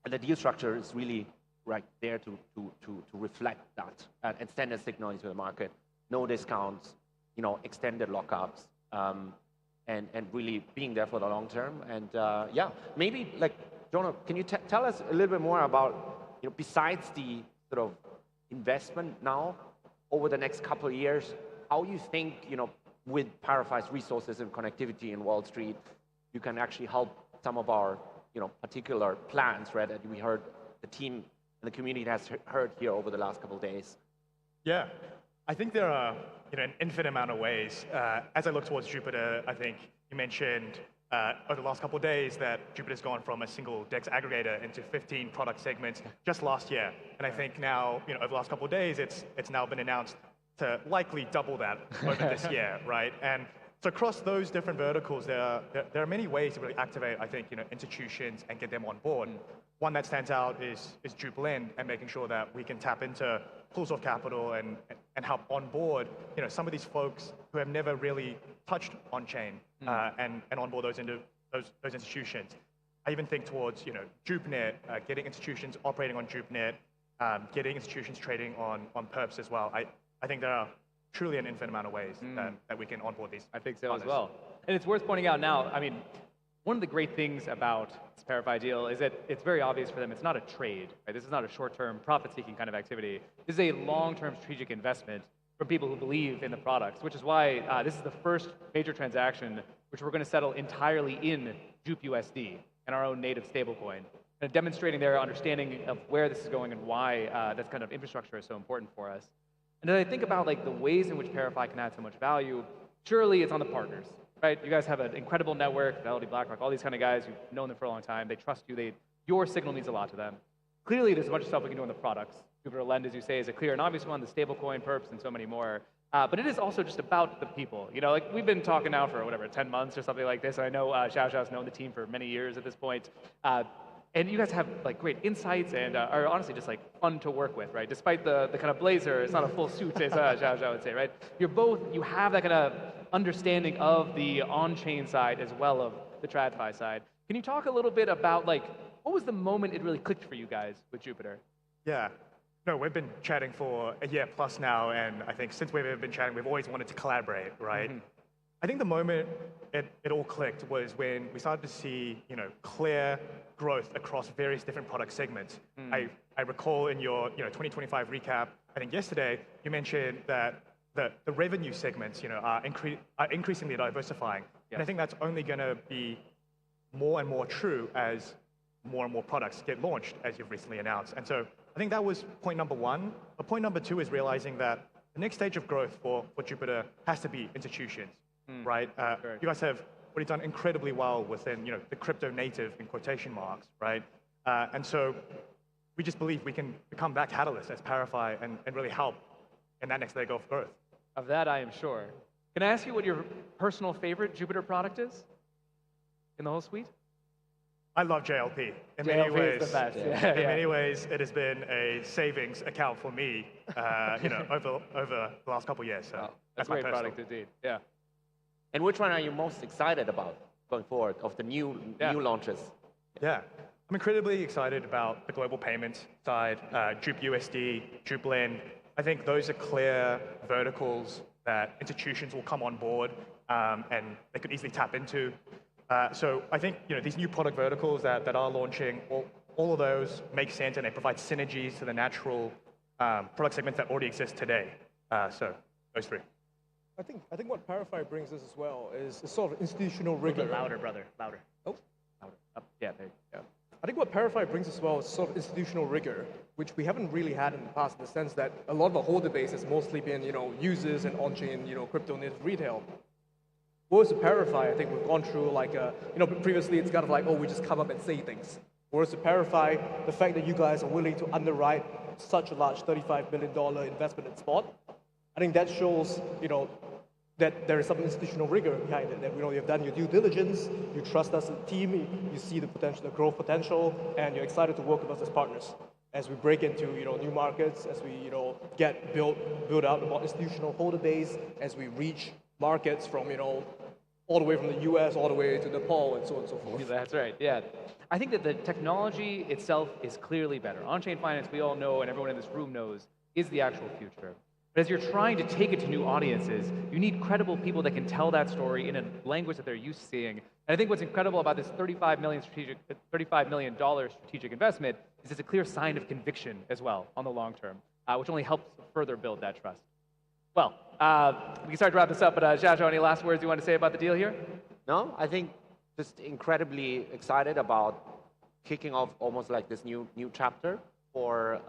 the deal structure is really right there to reflect that and send a signal into the market. No discounts, extended lockups, and really being there for the long term. And yeah, maybe like Jonah, can you tell us a little bit more about, besides the sort of investment now over the next couple of years, how you think, with Parify's resources and connectivity in Wall Street, you can actually help some of our, particular plans, right, that we heard the team and the community has heard here over the last couple of days. Yeah, I think there are an infinite amount of ways. As I look towards Jupyter, I think you mentioned over the last couple of days that Jupyter's gone from a single DEX aggregator into 15 product segments just last year. And I think now, over the last couple of days, it's now been announced to likely double that over this year, right? And so across those different verticals, there are many ways to really activate, I think, institutions and get them on board. One that stands out is Juplend, and making sure that we can tap into pools of capital and help onboard, some of these folks who have never really touched on-chain and onboard those into those institutions. I even think towards, JuPnet, getting institutions operating on JuPnet, getting institutions trading on perps as well. I think there are truly an infinite amount of ways that we can onboard these. I think so partners. as well. And it's worth pointing out now, I mean, one of the great things about this Parify deal is that it's very obvious for them it's not a trade. Right? This is not a short-term profit-seeking kind of activity. This is a long-term strategic investment from people who believe in the products, which is why this is the first major transaction which we're going to settle entirely in JupUSD and our own native stablecoin, and demonstrating their understanding of where this is going and why that kind of infrastructure is so important for us. And as I think about like the ways in which Parify can add so much value, surely it's on the partners, right? You guys have an incredible network, Fidelity, BlackRock, all these kind of guys. You've known them for a long time. They trust you. Your signal means a lot to them. Clearly, there's a bunch of stuff we can do on the products. Jupyter Lend, as you say, is a clear and obvious one. The stablecoin, perps, and so many more. But it is also just about the people. Like we've been talking now for whatever 10 months or something like this. And I know Xiao Xiao's known the team for many years at this point. And you guys have like great insights and are honestly just like fun to work with, right? Despite the kind of blazer, it's not a full suit, as Xiao Xiao would say, right? You have that kind of understanding of the on-chain side as well of the TradFi side. Can you talk a little bit about like, what was the moment it really clicked for you guys with Jupyter? Yeah. No, we've been chatting for a year plus now, and I think since we've been chatting, we've always wanted to collaborate, right? I think the moment it all clicked was when we started to see, clear growth across various different product segments. I recall in your 2025 recap, I think yesterday, you mentioned that the revenue segments are increasingly diversifying. Yes. And I think that's only going to be more and more true as more and more products get launched, as you've recently announced. And so I think that was point number one. But point number two is realizing that the next stage of growth for Jupyter has to be institutions, right? You guys have already done incredibly well within the crypto native in quotation marks, right? And so we just believe we can become that catalyst as Parify and really help in that next leg of growth. Of that, I am sure. Can I ask you what your personal favorite Jupyter product is in the whole suite? I love JLP. In JLP many ways, is the best. in many ways, it has been a savings account for me, over the last couple of years. So that's a my great personal. product indeed. Yeah. And which one are you most excited about going forward of the new launches? Yeah, I'm incredibly excited about the global payments side, JupUSD, JupLend. I think those are clear verticals that institutions will come on board and they could easily tap into. So I think these new product verticals that are launching, all of those make sense and they provide synergies to the natural product segments that already exist today. So those three. I think what Parify brings us as well is a sort of institutional rigor. A little bit louder, brother. Louder. Oh. Louder. Up. Yeah, there you go. I think what Parify brings as well is sort of institutional rigor, which we haven't really had in the past, in the sense that a lot of the holder base has mostly been, users and on-chain, crypto native retail. Whereas with Parify, I think we've gone through like, previously it's kind of like, oh, we just come up and say things. Whereas with Parify, the fact that you guys are willing to underwrite such a large $35 billion investment in spot, I think that shows, that there is some institutional rigor behind it. That you've done your due diligence, you trust us as a team, you see the potential, the growth potential, and you're excited to work with us as partners as we break into new markets, as we get build out a more institutional holder base, as we reach markets from all the way from the US all the way to Nepal and so on and so forth. That's right. Yeah. I think that the technology itself is clearly better. On-chain finance, we all know, and everyone in this room knows, is the actual future. But as you're trying to take it to new audiences, you need credible people that can tell that story in a language that they're used to seeing. And I think what's incredible about this $35 million strategic investment is it's a clear sign of conviction as well on the long term, which only helps further build that trust. Well, we can start to wrap this up, but Xiaozhou, any last words you want to say about the deal here? No, I think just incredibly excited about kicking off almost like this new chapter for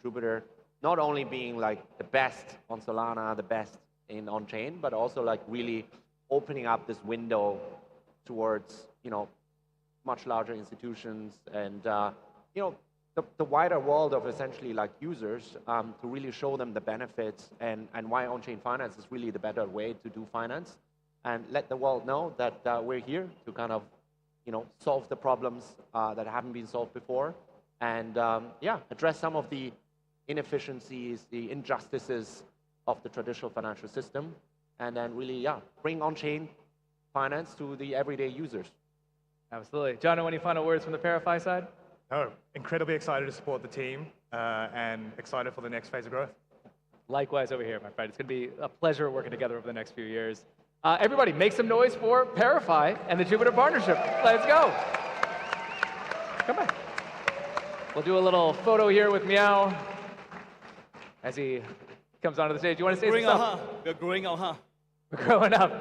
Jupiter, not only being like the best on Solana, the best on-chain, but also like really opening up this window towards, much larger institutions and, the wider world of essentially like users to really show them the benefits and why on-chain finance is really the better way to do finance, and let the world know that we're here to kind of, solve the problems that haven't been solved before, and address some of the inefficiencies, the injustices of the traditional financial system, and then really, bring on-chain finance to the everyday users. Absolutely. John, any final words from the Parify side? No, incredibly excited to support the team and excited for the next phase of growth. Likewise over here, my friend. It's going to be a pleasure working together over the next few years. Everybody, make some noise for Parify and the Jupiter partnership. Let's go. Come on. We'll do a little photo here with Meow as he comes onto the stage. You want to say something? We're growing up, huh? We're growing up.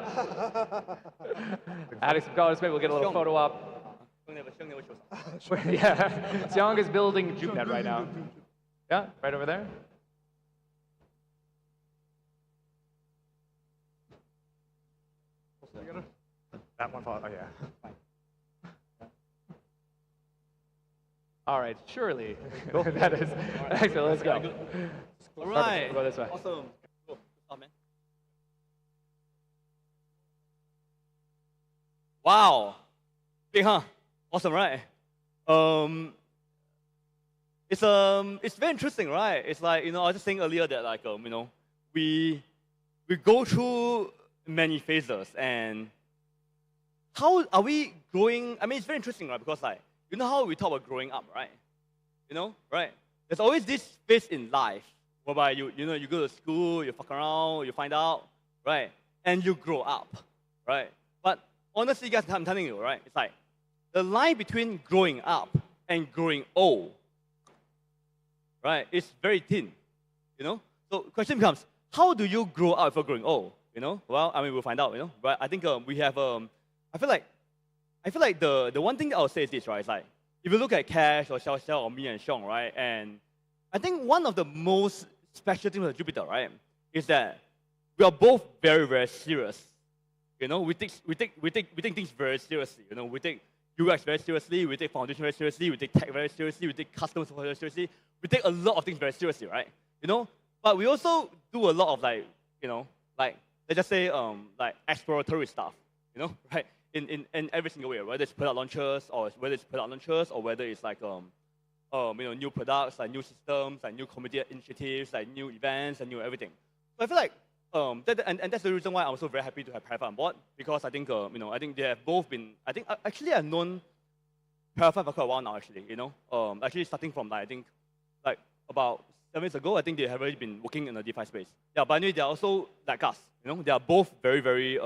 Adding some colors, maybe we'll get a little photo op. Yeah, Xiang is building JupeNet right now. Yeah, right over there. That one part, oh yeah. All right, surely. That is excellent. Let's go. All right. We'll go this way. Awesome. Cool. Oh, man. Wow. Big, huh? Awesome, right? It's very interesting, right? It's like, I was just saying earlier that like we go through many phases, and how are we growing? I mean, it's very interesting, right? Because like how we talk about growing up, right? Right? There's always this phase in life whereby you go to school, you fuck around, you find out, right? And you grow up, right? But honestly, guys, I'm telling you, right? It's like the line between growing up and growing old, right, is very thin, So the question becomes, how do you grow up before growing old? Well, I mean, we'll find out, But I think we have I feel like the one thing that I'll say is this, right? It's like if you look at Cash or Xiao Xiao or me and Xiong, right? And I think one of the most special things with Jupiter, right, is that we are both very, very serious. We take things very seriously. We take UX very seriously, we take foundation very seriously, we take tech very seriously, we take customers very seriously. We take a lot of things very seriously, right? But we also do a lot of like let's just say like exploratory stuff, right? In every single way, whether it's product launches or whether it's like new products, like new systems, like new community initiatives, like new events and new everything. So I feel like and that's the reason why I'm so very happy to have Parify on board, because I think I think they have both been, I think actually I've known Parify for quite a while now, actually, actually starting from I think like about 7 years ago. I think they have already been working in the DeFi space. Yeah, but anyway, they're also like us, they are both very, very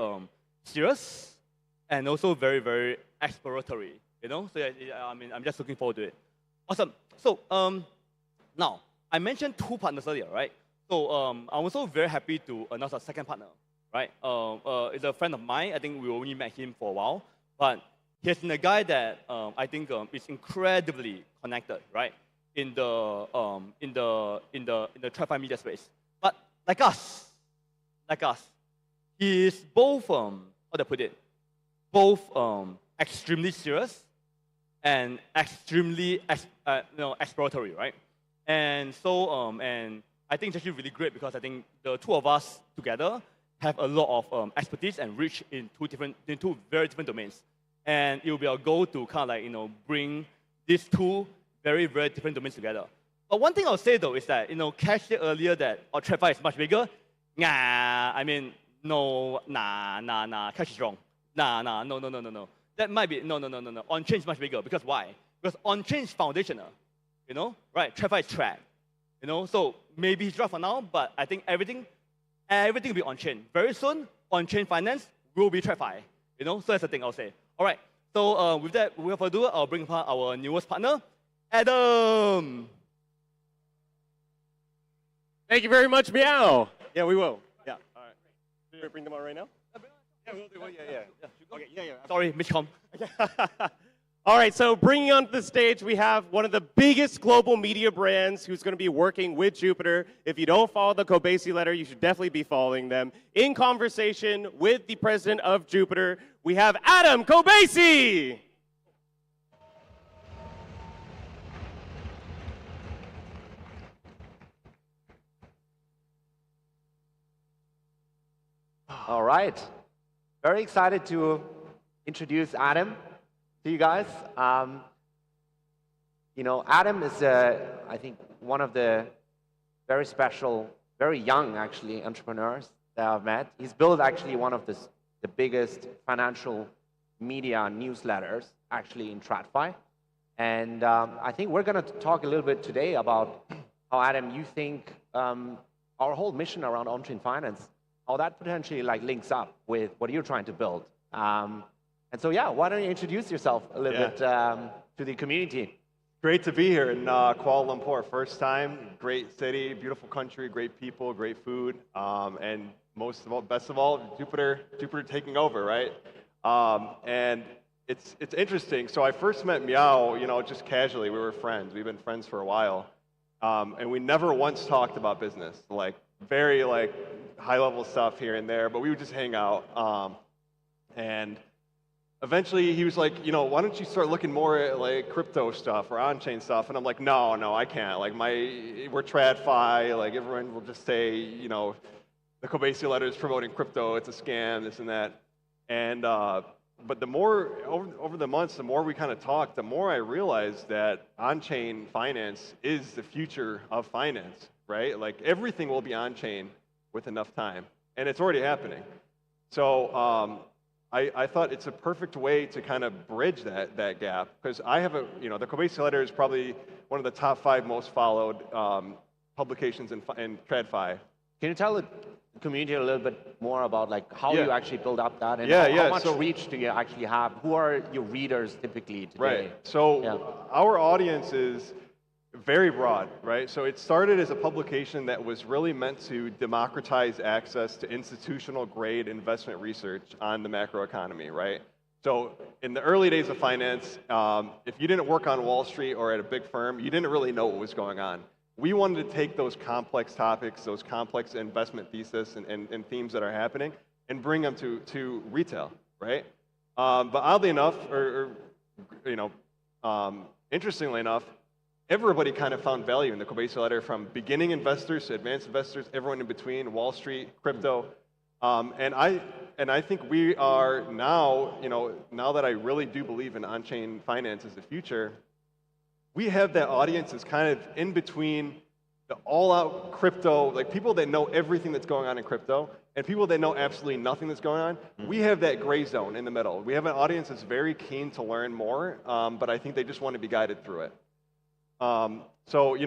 serious and also very, very exploratory, So yeah, I mean, I'm just looking forward to it. Awesome. So now I mentioned 2 partners earlier, right? So I'm also very happy to announce our second partner, right? It's a friend of mine. I think we only met him for a while, but he's been a guy that I think is incredibly connected, right? In the TradFi media space. But like us, he is both how do I put it? Both extremely serious and extremely exploratory, right? And so and I think it's actually really great because I think the 2 of us together have a lot of expertise and reach in 2 very different domains. And it will be our goal to kind of like, bring these 2 very, very different domains together. But one thing I'll say though is that, Cash said earlier that our TradFi is much bigger. I mean, no, Cash is wrong. No. That might be, no. On-chain is much bigger. Because why? Because on-chain is foundational, right? TradFi is trad. You know, so maybe it's rough for now, but I think everything will be on-chain. Very soon, on-chain finance will be TradFi. You know, so that's the thing I'll say. All right, so with that, without further ado, I'll bring upon our newest partner, Adam. Thank you very much, Meow. Yeah, we will. Yeah, all right. Should we bring them on right now? Yeah, we'll do. Well, yeah. Okay, yeah. Sorry, miscom. All right, so bringing onto the stage, we have one of the biggest global media brands who's going to be working with Jupiter. If you don't follow the Kobeissi letter, you should definitely be following them. In conversation with the president of Jupiter, we have Adam Kobeissi. All right. Very excited to introduce Adam to you guys. You know, Adam is, I think, one of the very special, very young, actually, entrepreneurs that I've met. He's built, actually, one of the biggest financial media newsletters, actually, in TradFi. And I think we're going to talk a little bit today about how, Adam, you think our whole mission around on-chain finance, how that potentially links up with what you're trying to build. And so, yeah, why don't you introduce yourself a little bit to the community? Great to be here in Kuala Lumpur. First time, great city, beautiful country, great people, great food, and most of all, best of all, Jupiter taking over, right? And it's interesting. So I first met Meow, you know, just casually. We were friends. We've been friends for a while, and we never once talked about business, very high-level stuff here and there, but we would just hang out. And eventually he was like, you know, why don't you start looking more at crypto stuff or on-chain stuff? And I'm like, no, I can't. We're TradFi. Everyone will just say, you know, the Kobeissi letter is promoting crypto. It's a scam, this and that. And but the more over the months, the more we kind of talked, the more I realized that on-chain finance is the future of finance, right? Everything will be on-chain with enough time, and it's already happening. So I thought it's a perfect way to kind of bridge that gap, because I have the Kobeissi letter is probably one of the top 5 most followed publications in TradFi. Can you tell the community a little bit more about how you actually build up that, and how much reach do you actually have? Who are your readers typically today? Right. So our audience is very broad, right? So it started as a publication that was really meant to democratize access to institutional grade investment research on the macroeconomy, right? So in the early days of finance, if you didn't work on Wall Street or at a big firm, you didn't really know what was going on. We wanted to take those complex topics, those complex investment thesis and themes that are happening, and bring them to retail, right? But oddly enough, interestingly enough, everybody kind of found value in the Kobeissi letter, from beginning investors to advanced investors, everyone in between, Wall Street, crypto. And I think we are now, now that I really do believe in on-chain finance as the future, we have that audience that's kind of in between the all-out crypto, people that know everything that's going on in crypto, and people that know absolutely nothing that's going on. We have that gray zone in the middle. We have an audience that's very keen to learn more, but I think they just want to be guided through it. So,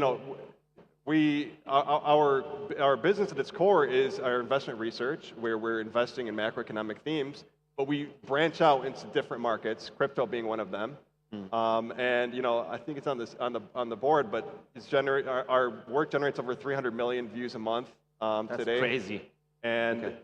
our business at its core is our investment research, where we're investing in macroeconomic themes, but we branch out into different markets, crypto being one of them. And I think it's on the board, but our work generates over 300 million views a month today. That's crazy. And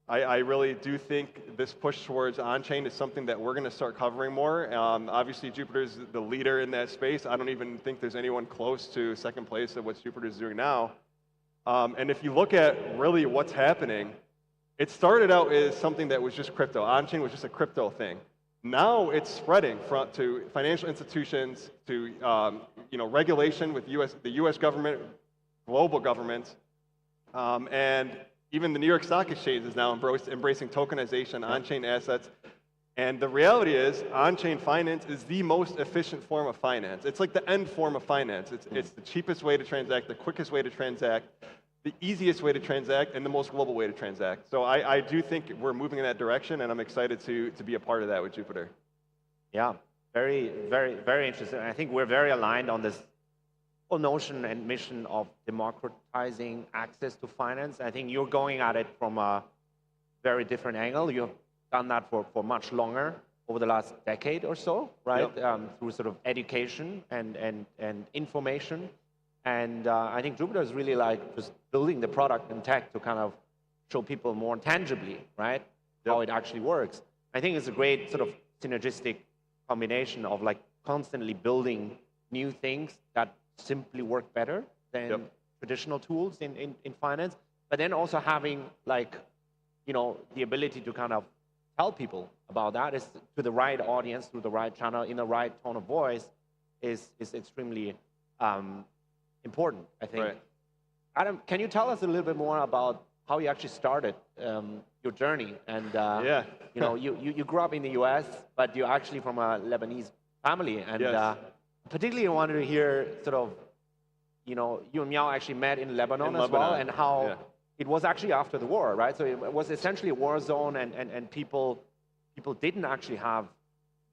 I really do think this push towards on-chain is something that we're going to start covering more. Obviously, Jupiter's the leader in that space. I don't even think there's anyone close to second place of what Jupiter's doing now. And if you look at really what's happening, it started out as something that was just crypto. On-chain was just a crypto thing. Now it's spreading to financial institutions, to regulation with the U.S. government, global governments, and even the New York Stock Exchange is now embracing tokenization, on-chain assets. And the reality is, on-chain finance is the most efficient form of finance. It's like the end form of finance. It's the cheapest way to transact, the quickest way to transact, the easiest way to transact, and the most global way to transact. So I do think we're moving in that direction, and I'm excited to be a part of that with Jupiter. Yeah, very, very, very interesting. I think we're very aligned on this whole notion and mission of democratizing access to finance. I think you're going at it from a very different angle. You've done that for much longer, over the last decade or so, right? Through sort of education and information. And I think Jupiter is really like just building the product and tech to kind of show people more tangibly, right? How it actually works. I think it's a great sort of synergistic combination of like constantly building new things that simply work better than traditional tools in finance, but then also having like, you know, the ability to kind of tell people about that is to the right audience, through the right channel, in the right tone of voice is extremely important, I think. Right. Adam, can you tell us a little bit more about how you actually started your journey? And you know, you grew up in the US, but you're actually from a Lebanese family. And particularly I wanted to hear sort of, you know, you and Miao actually met in Lebanon as well, and how it was actually after the war, right? So it was essentially a war zone, and people didn't actually have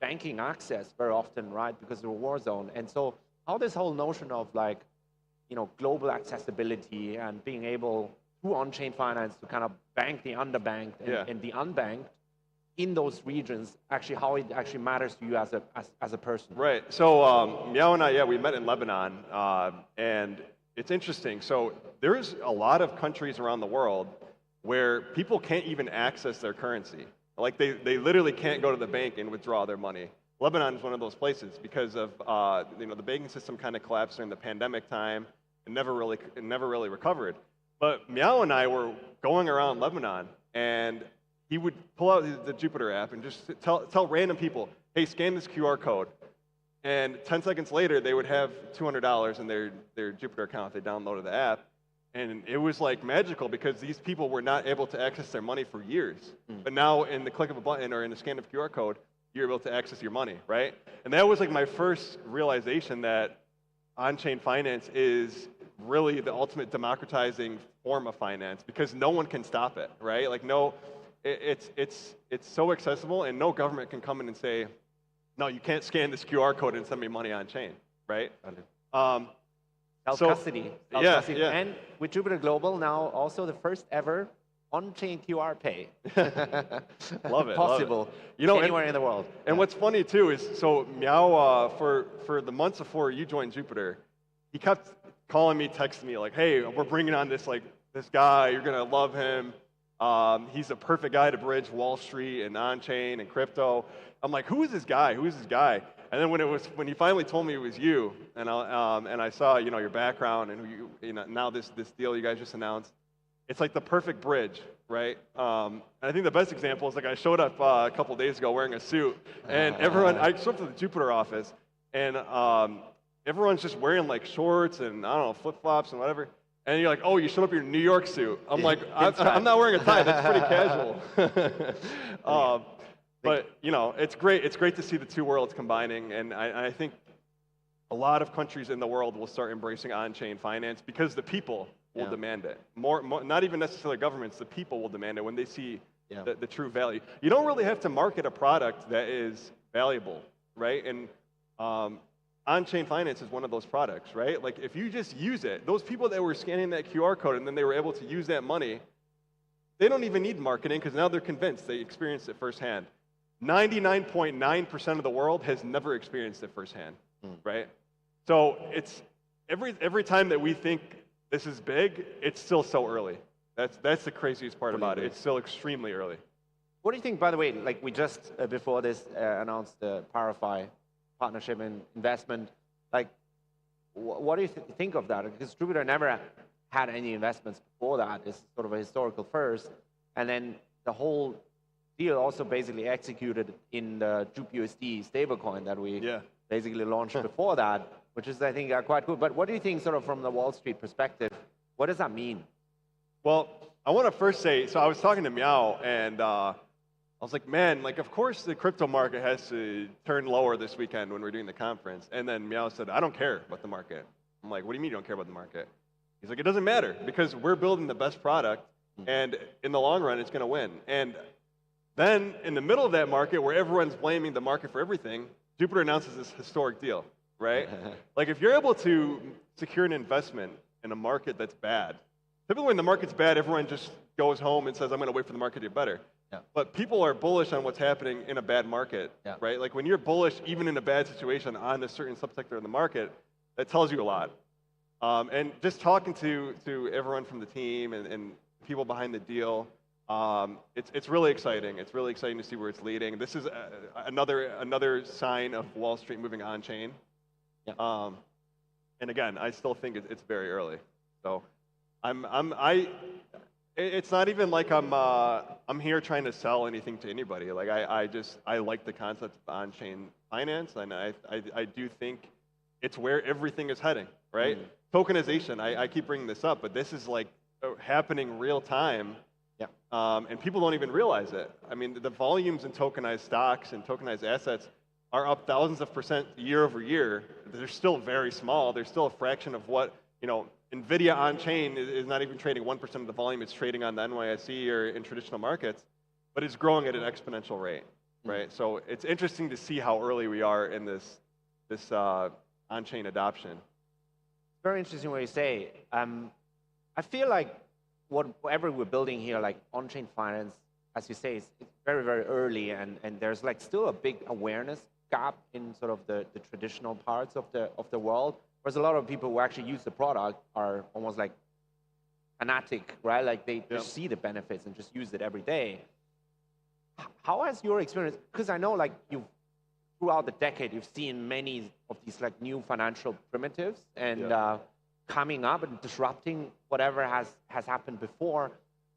banking access very often, right? Because of a war zone. And so how this whole notion of like, you know, global accessibility and being able through on-chain finance to kind of bank the underbanked and the unbanked in those regions, actually how it actually matters to you as a person. Right. So Miao and I, we met in Lebanon, and it's interesting. So there's a lot of countries around the world where people can't even access their currency. Like they literally can't go to the bank and withdraw their money. Lebanon is one of those places because of you know, the banking system kind of collapsed during the pandemic time and never really recovered. But Miao and I were going around Lebanon, and he would pull out the Jupiter app and just tell random people, hey, scan this QR code. And 10 seconds later, they would have $200 in their Jupiter account if they downloaded the app. And it was like magical because these people were not able to access their money for years. But now in the click of a button or in the scan of QR code, you're able to access your money, right? And that was like my first realization that on-chain finance is really the ultimate democratizing form of finance because no one can stop it, right? Like it's so accessible and no government can come in and say, no, you can't scan this QR code and send me money on chain, right? Self-custody. And with Jupiter Global now also the first ever on-chain QR pay. Love it. Possible. Love it. You know, anywhere in the world. And what's funny too is, so Miao, for the months before you joined Jupiter, he kept calling me, texting me like, hey, we're bringing on this guy, you're gonna love him. He's a perfect guy to bridge Wall Street and on-chain and crypto. I'm like, who is this guy? Who is this guy? And then when he finally told me it was you, and I saw, you know, your background and who you know, now this deal you guys just announced, it's like the perfect bridge, right? And I think the best example is like I showed up a couple days ago wearing a suit, and I showed up to the Jupiter office, and everyone's just wearing like shorts and I don't know, flip-flops and whatever. And you're like, oh, you showed up in your New York suit. I'm like, I'm not wearing a tie. That's pretty casual. But you know, it's great. It's great to see the two worlds combining, and I think a lot of countries in the world will start embracing on-chain finance because the people will demand it. More, not even necessarily governments. The people will demand it when they see the true value. You don't really have to market a product that is valuable, right? And on-chain finance is one of those products, right? Like if you just use it, those people that were scanning that QR code and then they were able to use that money, they don't even need marketing because now they're convinced. They experienced it firsthand. 99.9% of the world has never experienced it firsthand, right? So it's every time that we think this is big, it's still so early. That's the craziest part about it. It's still extremely early. What do you think, by the way, like we just before this announced the Parify partnership and investment, like what do you think of that? Because Jupiter never had any investments before that. It's sort of a historical first. And then the whole deal also basically executed in the JupUSD stablecoin that we basically launched before that, which is, I think, quite cool. But what do you think, sort of from the Wall Street perspective, what does that mean? Well, I want to first say, so I was talking to Miao, and I was like, man, like, of course the crypto market has to turn lower this weekend when we're doing the conference. And then Miao said, I don't care about the market. I'm like, what do you mean you don't care about the market? He's like, it doesn't matter because we're building the best product, and in the long run, it's going to win. And then, in the middle of that market, where everyone's blaming the market for everything, Jupiter announces this historic deal, right? Like, if you're able to secure an investment in a market that's bad. Typically when the market's bad, everyone just goes home and says, I'm going to wait for the market to get better. Yeah. But people are bullish on what's happening in a bad market, Yeah. right? Like when you're bullish, even in a bad situation on a certain subsector of the market, that tells you a lot. And just talking to everyone from the team and people behind the deal, it's really exciting. It's really exciting to see where it's leading. This is another sign of Wall Street moving on chain. Yeah. And again, I still think it's very early. So it's not even like I'm here trying to sell anything to anybody. Like I like the concept of on-chain finance, and I do think it's where everything is heading, right? Tokenization, I keep bringing this up, but this is like happening real time. Yeah. And people don't even realize it. I mean, the volumes in tokenized stocks and tokenized assets are up thousands of percent year over year. They're still very small. They're still a fraction of what, NVIDIA on-chain is not even trading 1% of the volume it's trading on the NYSE or in traditional markets, but it's growing at an exponential rate, right? So it's interesting to see how early we are in this on-chain adoption. Very interesting what you say. I feel like whatever we're building here, like on-chain finance, as you say, it's very, very early, and there's like still a big awareness gap in sort of the traditional parts of the world. Whereas a lot of people who actually use the product are almost like fanatic, right? Like they just see the benefits and just use it every day. How has your experience, because I know like throughout the decade, you've seen many of these like new financial primitives and coming up and disrupting whatever has happened before.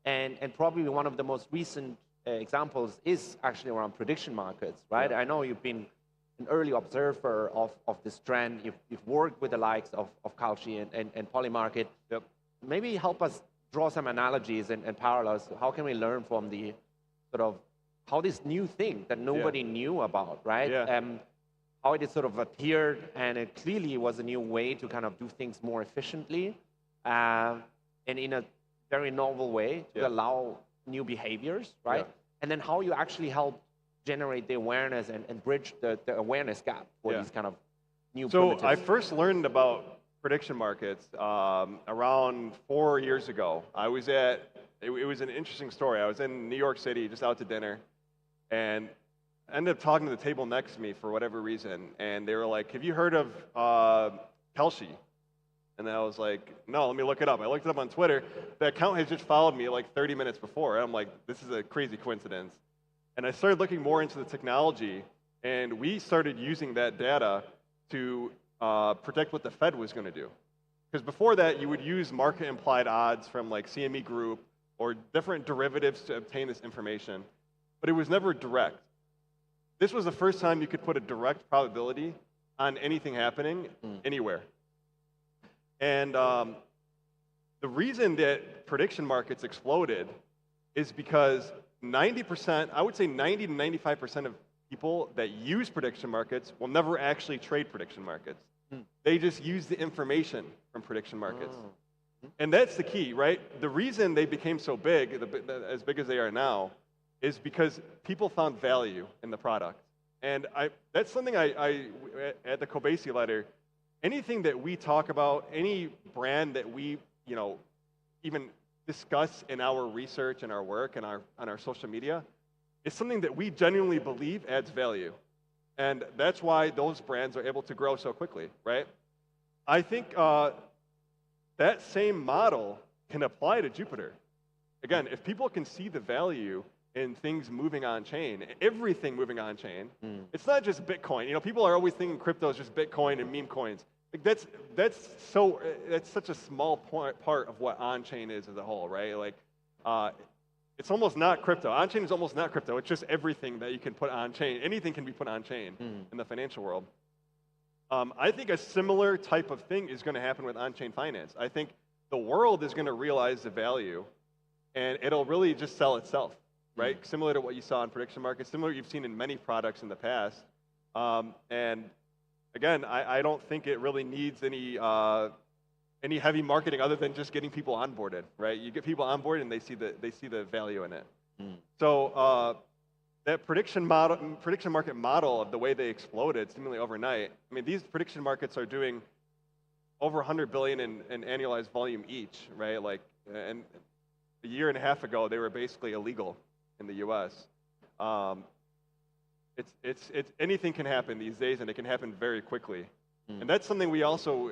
And probably one of the most recent examples is actually around prediction markets, right? I know you've been an early observer of this trend. You've worked with the likes of Kalshi and Polymarket. Maybe help us draw some analogies and parallels. How can we learn from the sort of how this new thing that nobody knew about, right? How it sort of appeared, and it clearly was a new way to kind of do things more efficiently and in a very novel way to allow new behaviors, right? And then how you actually help generate the awareness and bridge the awareness gap for these kind of new primitives. So I first learned about prediction markets around 4 years ago. It was an interesting story. I was in New York City, just out to dinner, and I ended up talking to the table next to me for whatever reason, and they were like, have you heard of Kalshi? And I was like, no, let me look it up. I looked it up on Twitter. The account had just followed me like 30 minutes before. And I'm like, this is a crazy coincidence. And I started looking more into the technology, and we started using that data to predict what the Fed was going to do. Because before that, you would use market implied odds from like CME Group or different derivatives to obtain this information, but it was never direct. This was the first time you could put a direct probability on anything happening anywhere. And the reason that prediction markets exploded is because 90%, I would say 90 to 95% of people that use prediction markets will never actually trade prediction markets. They just use the information from prediction markets. And that's the key, right? The reason they became so big, as big as they are now, is because people found value in the product. And that's something at the Kobasi letter, anything that we talk about, any brand that we, even discuss in our research and our work and on our social media, is something that we genuinely believe adds value. And that's why those brands are able to grow so quickly, right? I think that same model can apply to Jupiter. Again, if people can see the value in things moving on chain, everything moving on chain, it's not just Bitcoin. People are always thinking crypto is just Bitcoin and meme coins. Like that's such a small part of what on chain is as a whole, right? Like it's almost not crypto. On chain is almost not crypto. It's just everything that you can put on chain. Anything can be put on chain in the financial world. I think a similar type of thing is going to happen with on-chain finance. I think the world is going to realize the value, and it'll really just sell itself, right? Similar to what you saw in prediction markets, similar to what you've seen in many products in the past. And again, I don't think it really needs any heavy marketing other than just getting people onboarded, right? You get people onboarded and they see the value in it. So that prediction market model of the way they exploded seemingly overnight. I mean, these prediction markets are doing over 100 billion in annualized volume each, right? Like, and a year and a half ago, they were basically illegal in the U.S. Anything can happen these days, and it can happen very quickly. And that's something we also,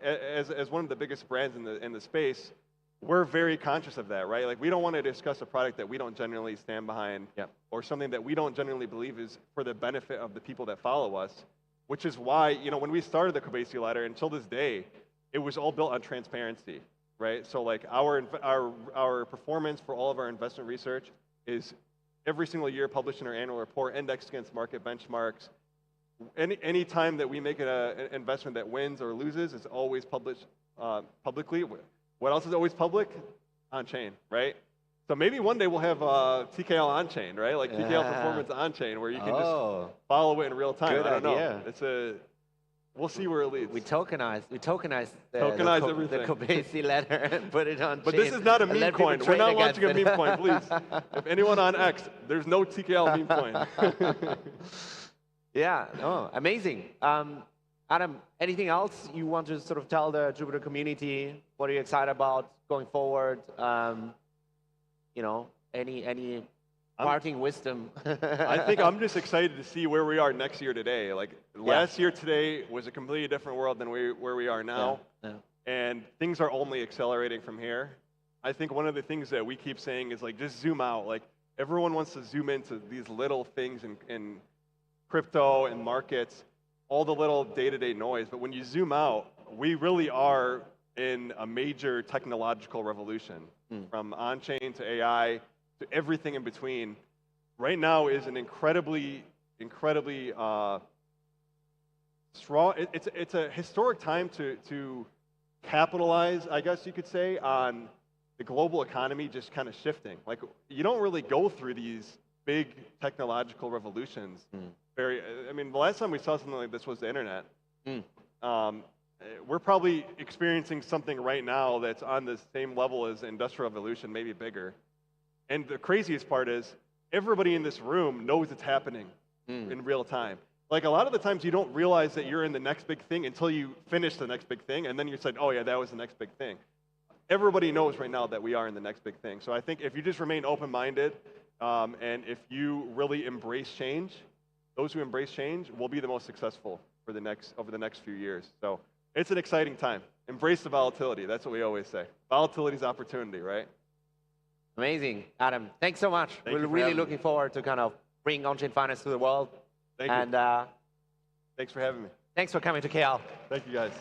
as one of the biggest brands in the space, we're very conscious of that, right? Like, we don't want to discuss a product that we don't genuinely stand behind, or something that we don't genuinely believe is for the benefit of the people that follow us. Which is why, you know, when we started the Kobasi ladder, until this day, it was all built on transparency, right? So like our performance for all of our investment research is every single year published in our annual report, indexed against market benchmarks. Any time that we make an investment that wins or loses, it's always published publicly. What else is always public? On-chain, right? So maybe one day we'll have TKL on-chain, right? Like TKL performance on-chain, where you can just follow it in real time. Good I don't idea. know. We'll see where it leads. We tokenize the everything. The Kobasi ladder and put it on. But this is not a meme coin. We're not launching a meme coin, please. If anyone on X, there's no TKL meme coin. Yeah, no, amazing. Adam, anything else you want to sort of tell the Jupyter community? What are you excited about going forward? You know, any parting wisdom? I think I'm just excited to see where we are next year today. Like, last year today was a completely different world than where we are now. And things are only accelerating from here. I think one of the things that we keep saying is, like, just zoom out. Like, everyone wants to zoom into these little things in crypto and markets, all the little day-to-day noise. But when you zoom out, we really are in a major technological revolution. From on-chain to AI to everything in between. Right now is an incredibly strong, it's a historic time to capitalize, I guess you could say, on the global economy just kind of shifting. Like, you don't really go through these big technological revolutions. I mean, the last time we saw something like this was the internet. We're probably experiencing something right now that's on the same level as the Industrial Revolution, maybe bigger. And the craziest part is, everybody in this room knows it's happening in real time. Like, a lot of the times you don't realize that you're in the next big thing until you finish the next big thing, and then you said, oh yeah, that was the next big thing. Everybody knows right now that we are in the next big thing. So I think if you just remain open-minded, and if you really embrace change, those who embrace change will be the most successful over the next few years. So it's an exciting time. Embrace the volatility. That's what we always say. Volatility is opportunity, right? Amazing, Adam. Thanks so much. We're really looking forward to kind of bring on-chain finance to the world. Thank you. And thanks for having me. Thanks for coming to KL. Thank you, guys.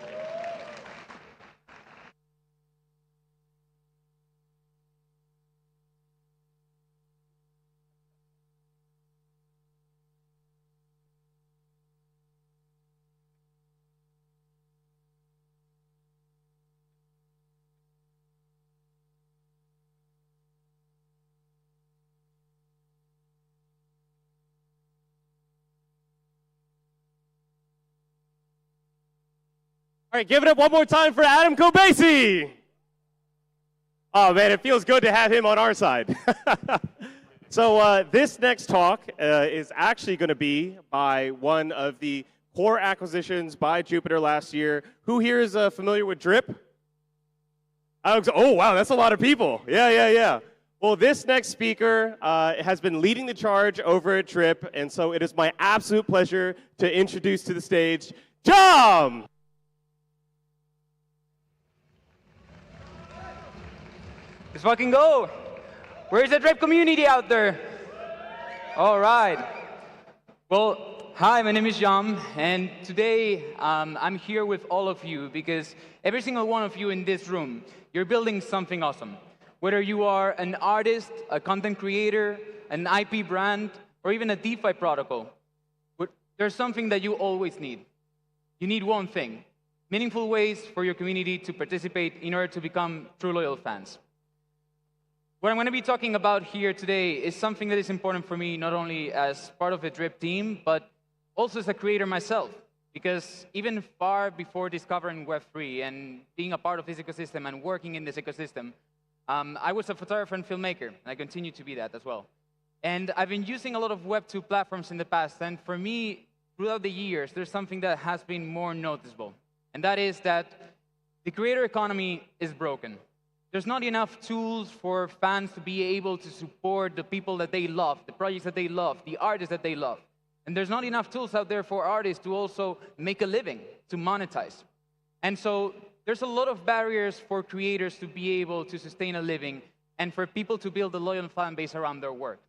All right, give it up one more time for Adam Kobasi. Oh man, it feels good to have him on our side. So this next talk is actually going to be by one of the core acquisitions by Jupyter last year. Who here is familiar with Drip? Oh wow, that's a lot of people. Yeah. Well, this next speaker has been leading the charge over at Drip, and so it is my absolute pleasure to introduce to the stage Tom. Let's fucking go. Where's the Drip community out there? All right. Well, hi, my name is Jam, and today I'm here with all of you because every single one of you in this room, you're building something awesome. Whether you are an artist, a content creator, an IP brand, or even a DeFi protocol, there's something that you always need. You need one thing: meaningful ways for your community to participate in order to become true loyal fans. What I'm going to be talking about here today is something that is important for me, not only as part of the Drip team, but also as a creator myself. Because even far before discovering Web3 and being a part of this ecosystem and working in this ecosystem, I was a photographer and filmmaker, and I continue to be that as well. And I've been using a lot of Web2 platforms in the past, and for me, throughout the years, there's something that has been more noticeable. And that is that the creator economy is broken. There's not enough tools for fans to be able to support the people that they love, the projects that they love, the artists that they love. And there's not enough tools out there for artists to also make a living, to monetize. And so there's a lot of barriers for creators to be able to sustain a living and for people to build a loyal fan base around their work.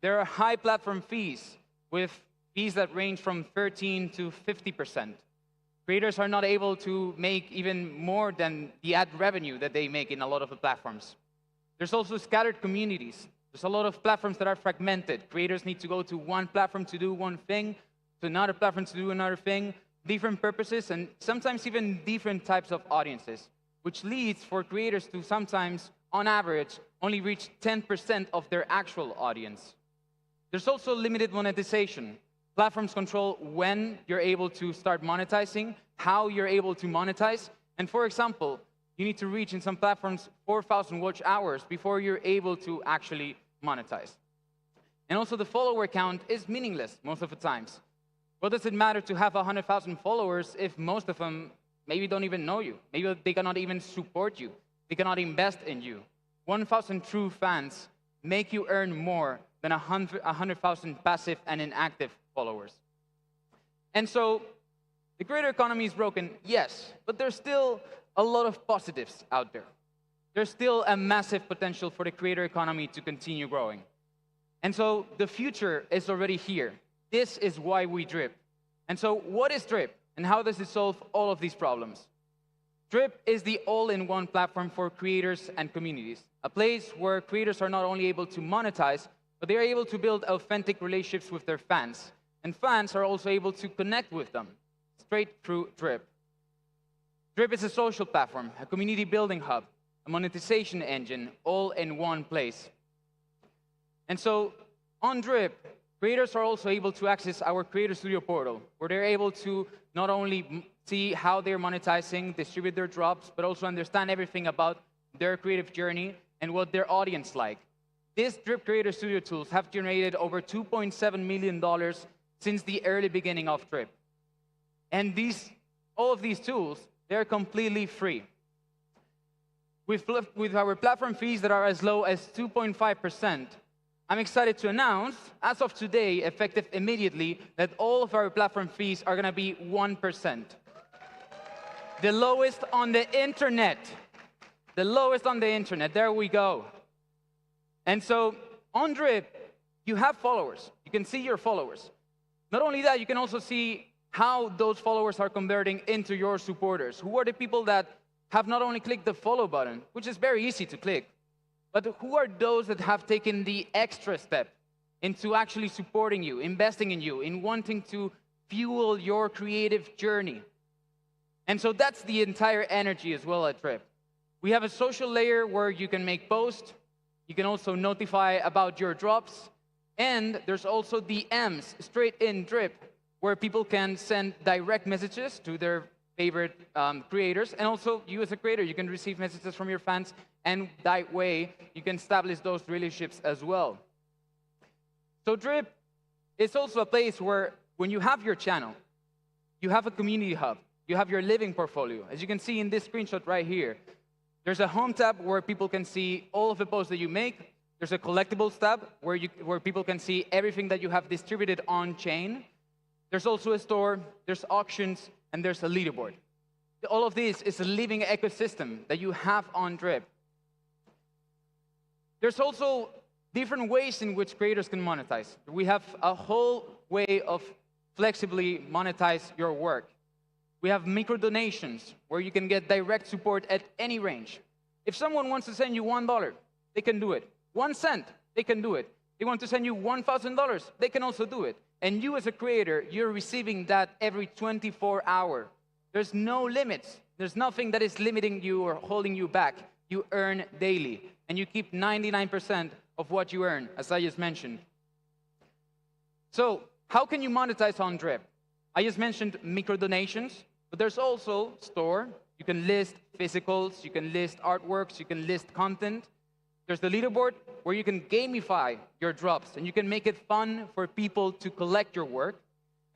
There are high platform fees, with fees that range from 13 to 50%. Creators are not able to make even more than the ad revenue that they make in a lot of the platforms. There's also scattered communities. There's a lot of platforms that are fragmented. Creators need to go to one platform to do one thing, to another platform to do another thing, different purposes, and sometimes even different types of audiences, which leads for creators to sometimes, on average, only reach 10% of their actual audience. There's also limited monetization. Platforms control when you're able to start monetizing, how you're able to monetize, and for example, you need to reach in some platforms 4,000 watch hours before you're able to actually monetize. And also the follower count is meaningless most of the times. What does it matter to have 100,000 followers if most of them maybe don't even know you? Maybe they cannot even support you. They cannot invest in you. 1,000 true fans make you earn more than 100,000 passive and inactive followers. And so the creator economy is broken, yes, but there's still a lot of positives out there. There's still a massive potential for the creator economy to continue growing. And so the future is already here. This is why we Drip. And so what is Drip, and how does it solve all of these problems? Drip is the all-in-one platform for creators and communities, a place where creators are not only able to monetize, but they are able to build authentic relationships with their fans. And fans are also able to connect with them straight through Drip. Drip is a social platform, a community building hub, a monetization engine, all in one place. And so on Drip, creators are also able to access our Creator Studio portal, where they're able to not only see how they're monetizing, distribute their drops, but also understand everything about their creative journey and what their audience like. These Drip Creator Studio tools have generated over $2.7 million since the early beginning of Drip. And all of these tools, they're completely free. With our platform fees that are as low as 2.5%, I'm excited to announce, as of today, effective immediately, that all of our platform fees are going to be 1%. The lowest on the internet. The lowest on the internet. There we go. And so on Drip, you have followers. You can see your followers. Not only that, you can also see how those followers are converting into your supporters. Who are the people that have not only clicked the follow button, which is very easy to click, but who are those that have taken the extra step into actually supporting you, investing in you, in wanting to fuel your creative journey? And so that's the entire energy as well at Drip. We have a social layer where you can make posts. You can also notify about your drops. And there's also DMs straight in Drip, where people can send direct messages to their favorite creators. And also, you as a creator, you can receive messages from your fans, and that way, you can establish those relationships as well. So Drip is also a place where, when you have your channel, you have a community hub, you have your living portfolio. As you can see in this screenshot right here, there's a home tab where people can see all of the posts that you make. There's a collectibles tab where people can see everything that you have distributed on-chain. There's also a store, there's auctions, and there's a leaderboard. All of this is a living ecosystem that you have on Drip. There's also different ways in which creators can monetize. We have a whole way of flexibly monetize your work. We have micro donations, where you can get direct support at any range. If someone wants to send you $1, they can do it. 1 cent, they can do it. They want to send you $1,000, they can also do it. And you as a creator, you're receiving that every 24 hours. There's no limits. There's nothing that is limiting you or holding you back. You earn daily, and you keep 99% of what you earn, as I just mentioned. So how can you monetize on Drip? I just mentioned micro donations, but there's also store. You can list physicals, you can list artworks, you can list content. There's the leaderboard, where you can gamify your drops, and you can make it fun for people to collect your work.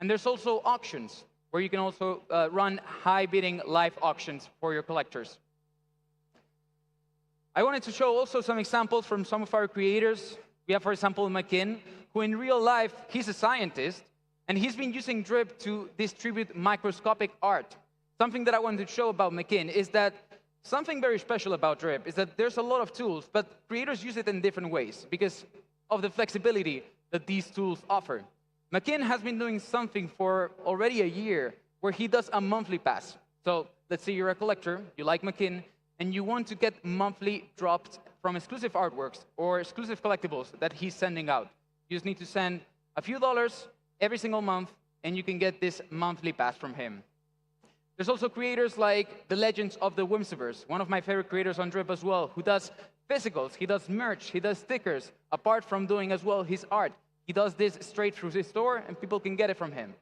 And there's also auctions. where you can also run high bidding live auctions for your collectors. I wanted to show also some examples from some of our creators. We have, for example, McKin, who in real life, he's a scientist, and he's been using Drip to distribute microscopic art. Something that I wanted to show about McKin is that something very special about Drip is that there's a lot of tools, but creators use it in different ways because of the flexibility that these tools offer. McKin has been doing something for already a year where he does a monthly pass. So let's say you're a collector, you like McKin, and you want to get monthly drops from exclusive artworks or exclusive collectibles that he's sending out. You just need to send a few dollars every single month, and you can get this monthly pass from him. There's also creators like the Legends of the Whimsiverse, one of my favorite creators on Drip as well, who does physicals, he does merch, he does stickers, apart from doing as well his art. He does this straight through his store, and people can get it from him.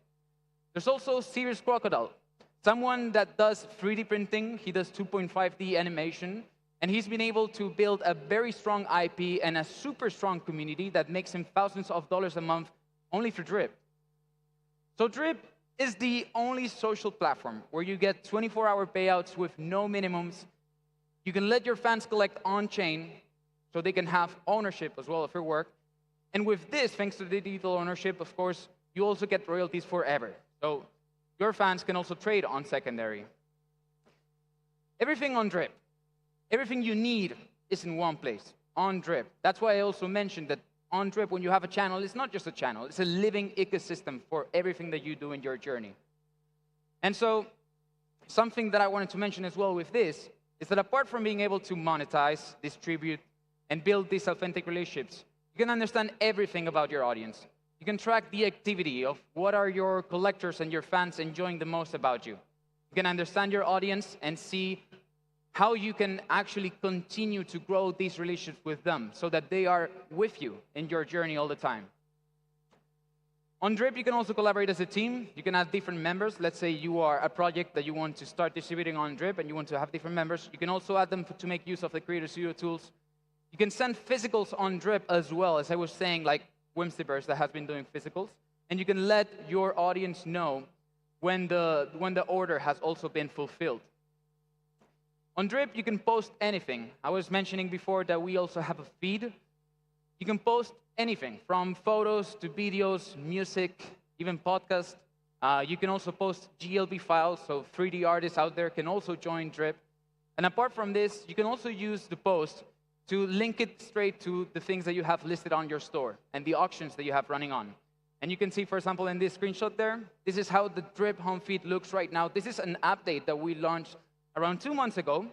There's also Serious Crocodile, someone that does 3D printing, he does 2.5D animation, and he's been able to build a very strong IP and a super strong community that makes him thousands of dollars a month only through Drip. So Drip is the only social platform where you get 24-hour payouts with no minimums. You can let your fans collect on-chain so they can have ownership as well of your work. And with this, thanks to the digital ownership, of course, you also get royalties forever. So your fans can also trade on secondary. Everything on Drip, everything you need is in one place, on Drip. That's why I also mentioned that on Drip, when you have a channel, it's not just a channel, it's a living ecosystem for everything that you do in your journey. And so, something that I wanted to mention as well with this is that apart from being able to monetize, distribute, and build these authentic relationships, you can understand everything about your audience. You can track the activity of what are your collectors and your fans enjoying the most about you. You can understand your audience and see how you can actually continue to grow these relationships with them so that they are with you in your journey all the time. On Drip, you can also collaborate as a team. You can have different members. Let's say you are a project that you want to start distributing on Drip and you want to have different members. You can also add them to make use of the Creator Studio tools. You can send physicals on Drip as well, as I was saying, like Whimsiverse that has been doing physicals. And you can let your audience know when the order has also been fulfilled. On Drip, you can post anything. I was mentioning before that we also have a feed. You can post anything, from photos to videos, music, even podcasts. You can also post GLB files, so 3D artists out there can also join Drip. And apart from this, you can also use the post to link it straight to the things that you have listed on your store and the auctions that you have running on. And you can see, for example, in this screenshot there, this is how the Drip home feed looks right now. This is an update that we launched around 2 months ago,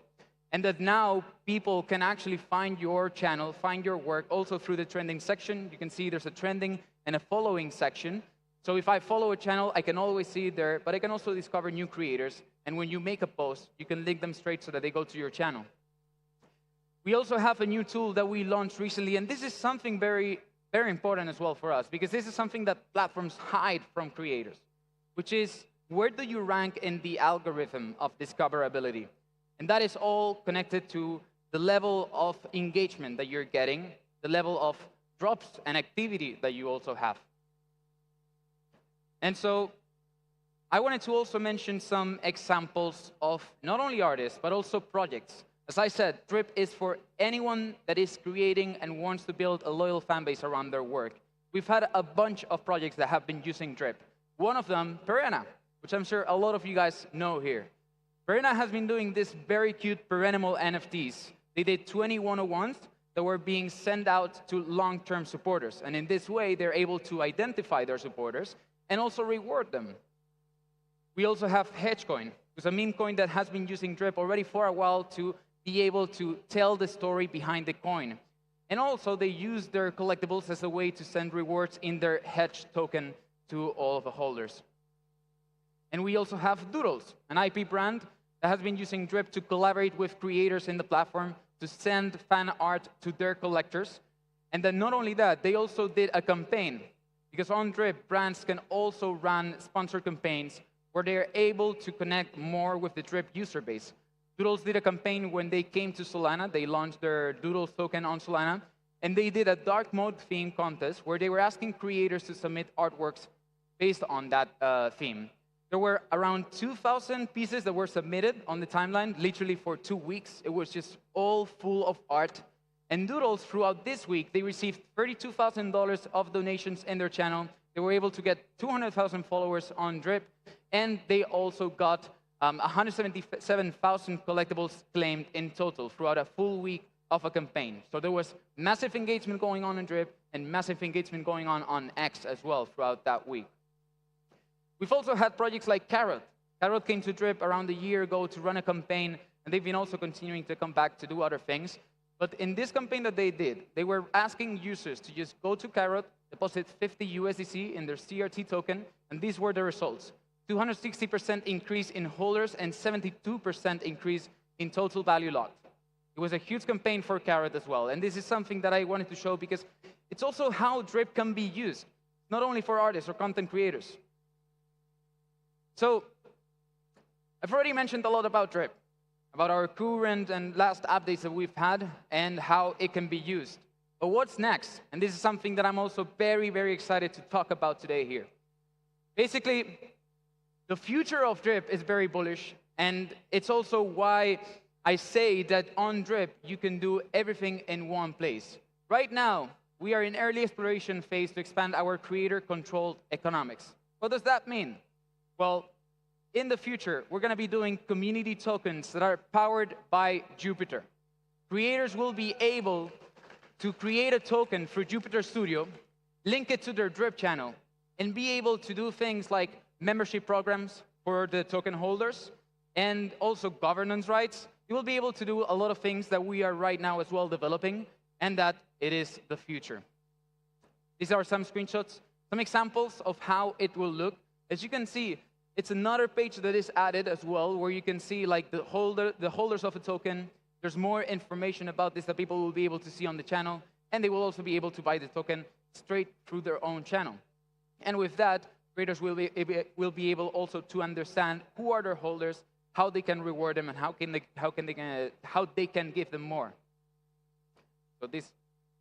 and that now people can actually find your channel, find your work, also through the trending section. You can see there's a trending and a following section. So if I follow a channel, I can always see it there, but I can also discover new creators. And when you make a post, you can link them straight so that they go to your channel. We also have a new tool that we launched recently, and this is something very, very important as well for us, because this is something that platforms hide from creators, which is, where do you rank in the algorithm of discoverability? And that is all connected to the level of engagement that you're getting, the level of drops and activity that you also have. And so I wanted to also mention some examples of not only artists, but also projects. As I said, Drip is for anyone that is creating and wants to build a loyal fan base around their work. We've had a bunch of projects that have been using Drip. One of them, Perena, which I'm sure a lot of you guys know here. Perena has been doing this very cute perennial NFTs. They did 20 101s that were being sent out to long-term supporters. And in this way, they're able to identify their supporters and also reward them. We also have Hedgecoin, who's a meme coin that has been using Drip already for a while to be able to tell the story behind the coin. And also, they use their collectibles as a way to send rewards in their Hedge token to all of the holders. And we also have Doodles, an IP brand that has been using Drip to collaborate with creators in the platform to send fan art to their collectors. And then not only that, they also did a campaign, because on Drip, brands can also run sponsored campaigns where they are able to connect more with the Drip user base. Doodles did a campaign when they came to Solana. They launched their Doodles token on Solana, and they did a dark mode theme contest where they were asking creators to submit artworks based on that theme. There were around 2,000 pieces that were submitted on the timeline, literally for 2 weeks. It was just all full of art. And Doodles, throughout this week, they received $32,000 of donations in their channel. They were able to get 200,000 followers on Drip, and they also got 177,000 collectibles claimed in total throughout a full week of a campaign. So there was massive engagement going on in Drip and massive engagement going on X as well throughout that week. We've also had projects like Carrot. Carrot came to Drip around a year ago to run a campaign, and they've been also continuing to come back to do other things. But in this campaign that they did, they were asking users to just go to Carrot, deposit 50 USDC in their CRT token, and these were the results. 260% increase in holders and 72% increase in total value locked. It was a huge campaign for Carrot as well. And this is something that I wanted to show because it's also how Drip can be used, not only for artists or content creators. So I've already mentioned a lot about Drip, about our current and last updates that we've had and how it can be used. But what's next? And this is something that I'm also very, very excited to talk about today here. Basically, the future of Drip is very bullish, and it's also why I say that on Drip, you can do everything in one place. Right now, we are in early exploration phase to expand our creator-controlled economics. What does that mean? Well, in the future, we're going to be doing community tokens that are powered by Jupyter. Creators will be able to create a token for Jupyter Studio, link it to their Drip channel, and be able to do things like membership programs for the token holders, and also governance rights. You will be able to do a lot of things that we are right now as well developing, and that it is the future. These are some screenshots, some examples of how it will look. As you can see, it's another page that is added as well, where you can see like the holders of a token. There's more information about this that people will be able to see on the channel, and they will also be able to buy the token straight through their own channel. And with that, creators will be able also to understand who are their holders, how they can reward them, and how they can give them more. So this,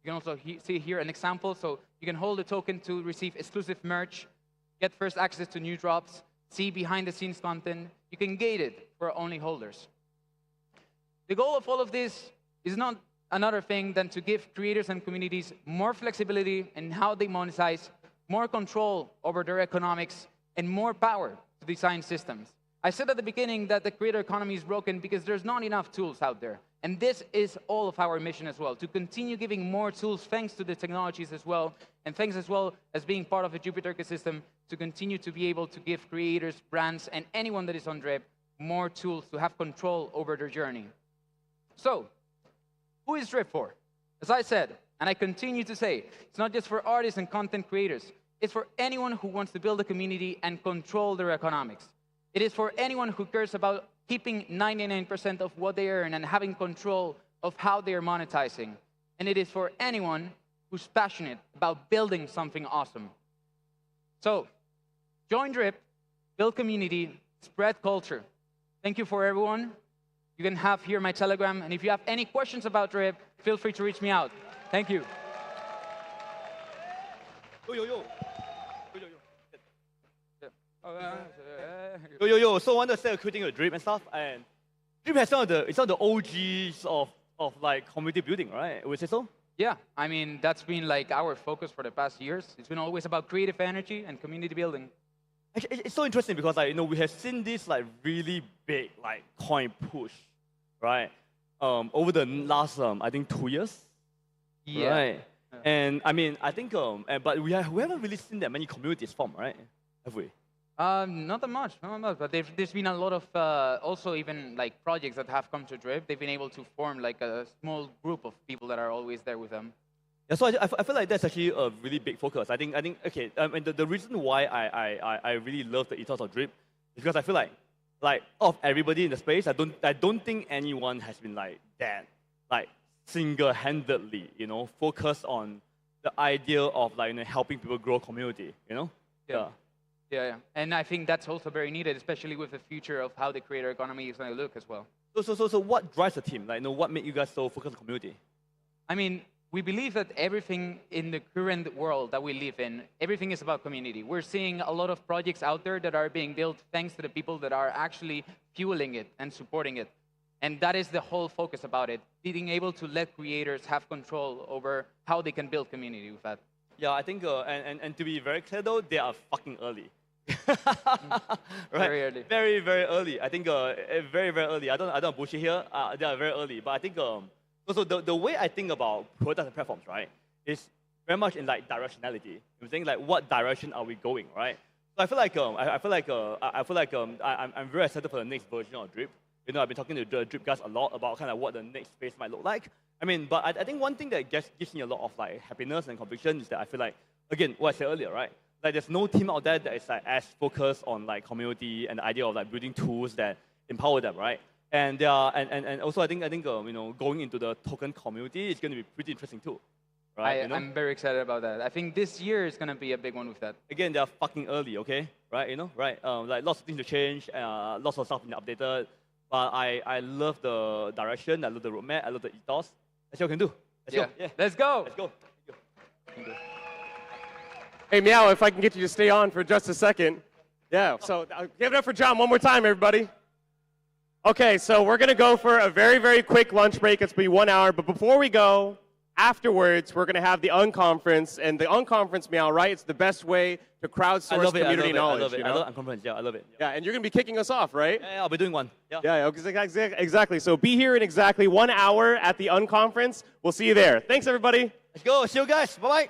you can also see here an example. So you can hold a token to receive exclusive merch, get first access to new drops, see behind-the-scenes content. You can gate it for only holders. The goal of all of this is not another thing than to give creators and communities more flexibility in how they monetize, more control over their economics, and more power to design systems. I said at the beginning that the creator economy is broken because there's not enough tools out there. And this is all of our mission as well, to continue giving more tools thanks to the technologies as well, and thanks as well as being part of the Jupyter ecosystem, to continue to be able to give creators, brands, and anyone that is on Drip more tools to have control over their journey. So, who is Drip for? As I said, and I continue to say, it's not just for artists and content creators. It's for anyone who wants to build a community and control their economics. It is for anyone who cares about keeping 99% of what they earn and having control of how they are monetizing. And it is for anyone who's passionate about building something awesome. So, join Drip, build community, spread culture. Thank you for everyone. You can have here my Telegram, and if you have any questions about Drip, feel free to reach me out. Thank you. So I want to say a quick thing with Drip and stuff. And Drip has some of the OGs of like community building, right? Would you say so? Yeah, I mean, that's been like our focus for the past years. It's been always about creative energy and community building. Actually, it's so interesting because like, we have seen this like really big like coin push, right? Over the last I think 2 years. Yeah. Right. Yeah. And I mean, I think but we haven't really seen that many communities form, right? Have we? Not that much, but there's been a lot of also even like projects that have come to Drip. They've been able to form like a small group of people that are always there with them. Yeah, so I feel like that's actually a really big focus. I think okay. And the reason why I really love the ethos of Drip is because I feel like of everybody in the space, I don't think anyone has been like that, like single-handedly, focused on the idea of like helping people grow community, Yeah. Yeah, and I think that's also very needed, especially with the future of how the creator economy is going to look as well. So what drives the team? Like, what made you guys so focused on community? I mean, we believe that everything in the current world that we live in, everything is about community. We're seeing a lot of projects out there that are being built thanks to the people that are actually fueling it and supporting it. And that is the whole focus about it, being able to let creators have control over how they can build community with that. Yeah, I think, and to be very clear though, they are fucking early. Right? Very early. Very, very early. I think very, very early. I don't bullshit here. They are very early. But I think also the way I think about products and platforms, right, is very much in like directionality. I'm saying like what direction are we going, right? So I feel like I'm very excited for the next version of Drip. You know, I've been talking to the Drip guys a lot about kind of what the next phase might look like. I mean, but I think one thing that gives me a lot of like happiness and conviction is that I feel like, again, what I said earlier, right? Like there's no team out there that is like as focused on like community and the idea of like building tools that empower them, right? And also I think you know, going into the token community is going to be pretty interesting too, right? I'm very excited about that. I think this year is going to be a big one with that. Again, they are fucking early, okay? Right? You know, right? Like lots of things to change, lots of stuff being updated. But I love the direction, I love the roadmap, I love the ethos. That's what we can do. Let's go. Yeah. Let's go. Let's go. Hey, Meow, if I can get you to stay on for just a second. Yeah, so give it up for John one more time, everybody. Okay, so we're going to go for a very, very quick lunch break. It's going to be 1 hour. But before we go, afterwards, we're going to have the unconference. And the unconference, Meow, right? It's the best way to crowdsource community knowledge. I love it. You know? I love unconference. Yeah, I love it. Yeah, and you're going to be kicking us off, right? Yeah, I'll be doing one. Yeah. Yeah, exactly. So be here in exactly 1 hour at the unconference. We'll see you there. Thanks, everybody. Let's go. See you guys. Bye-bye.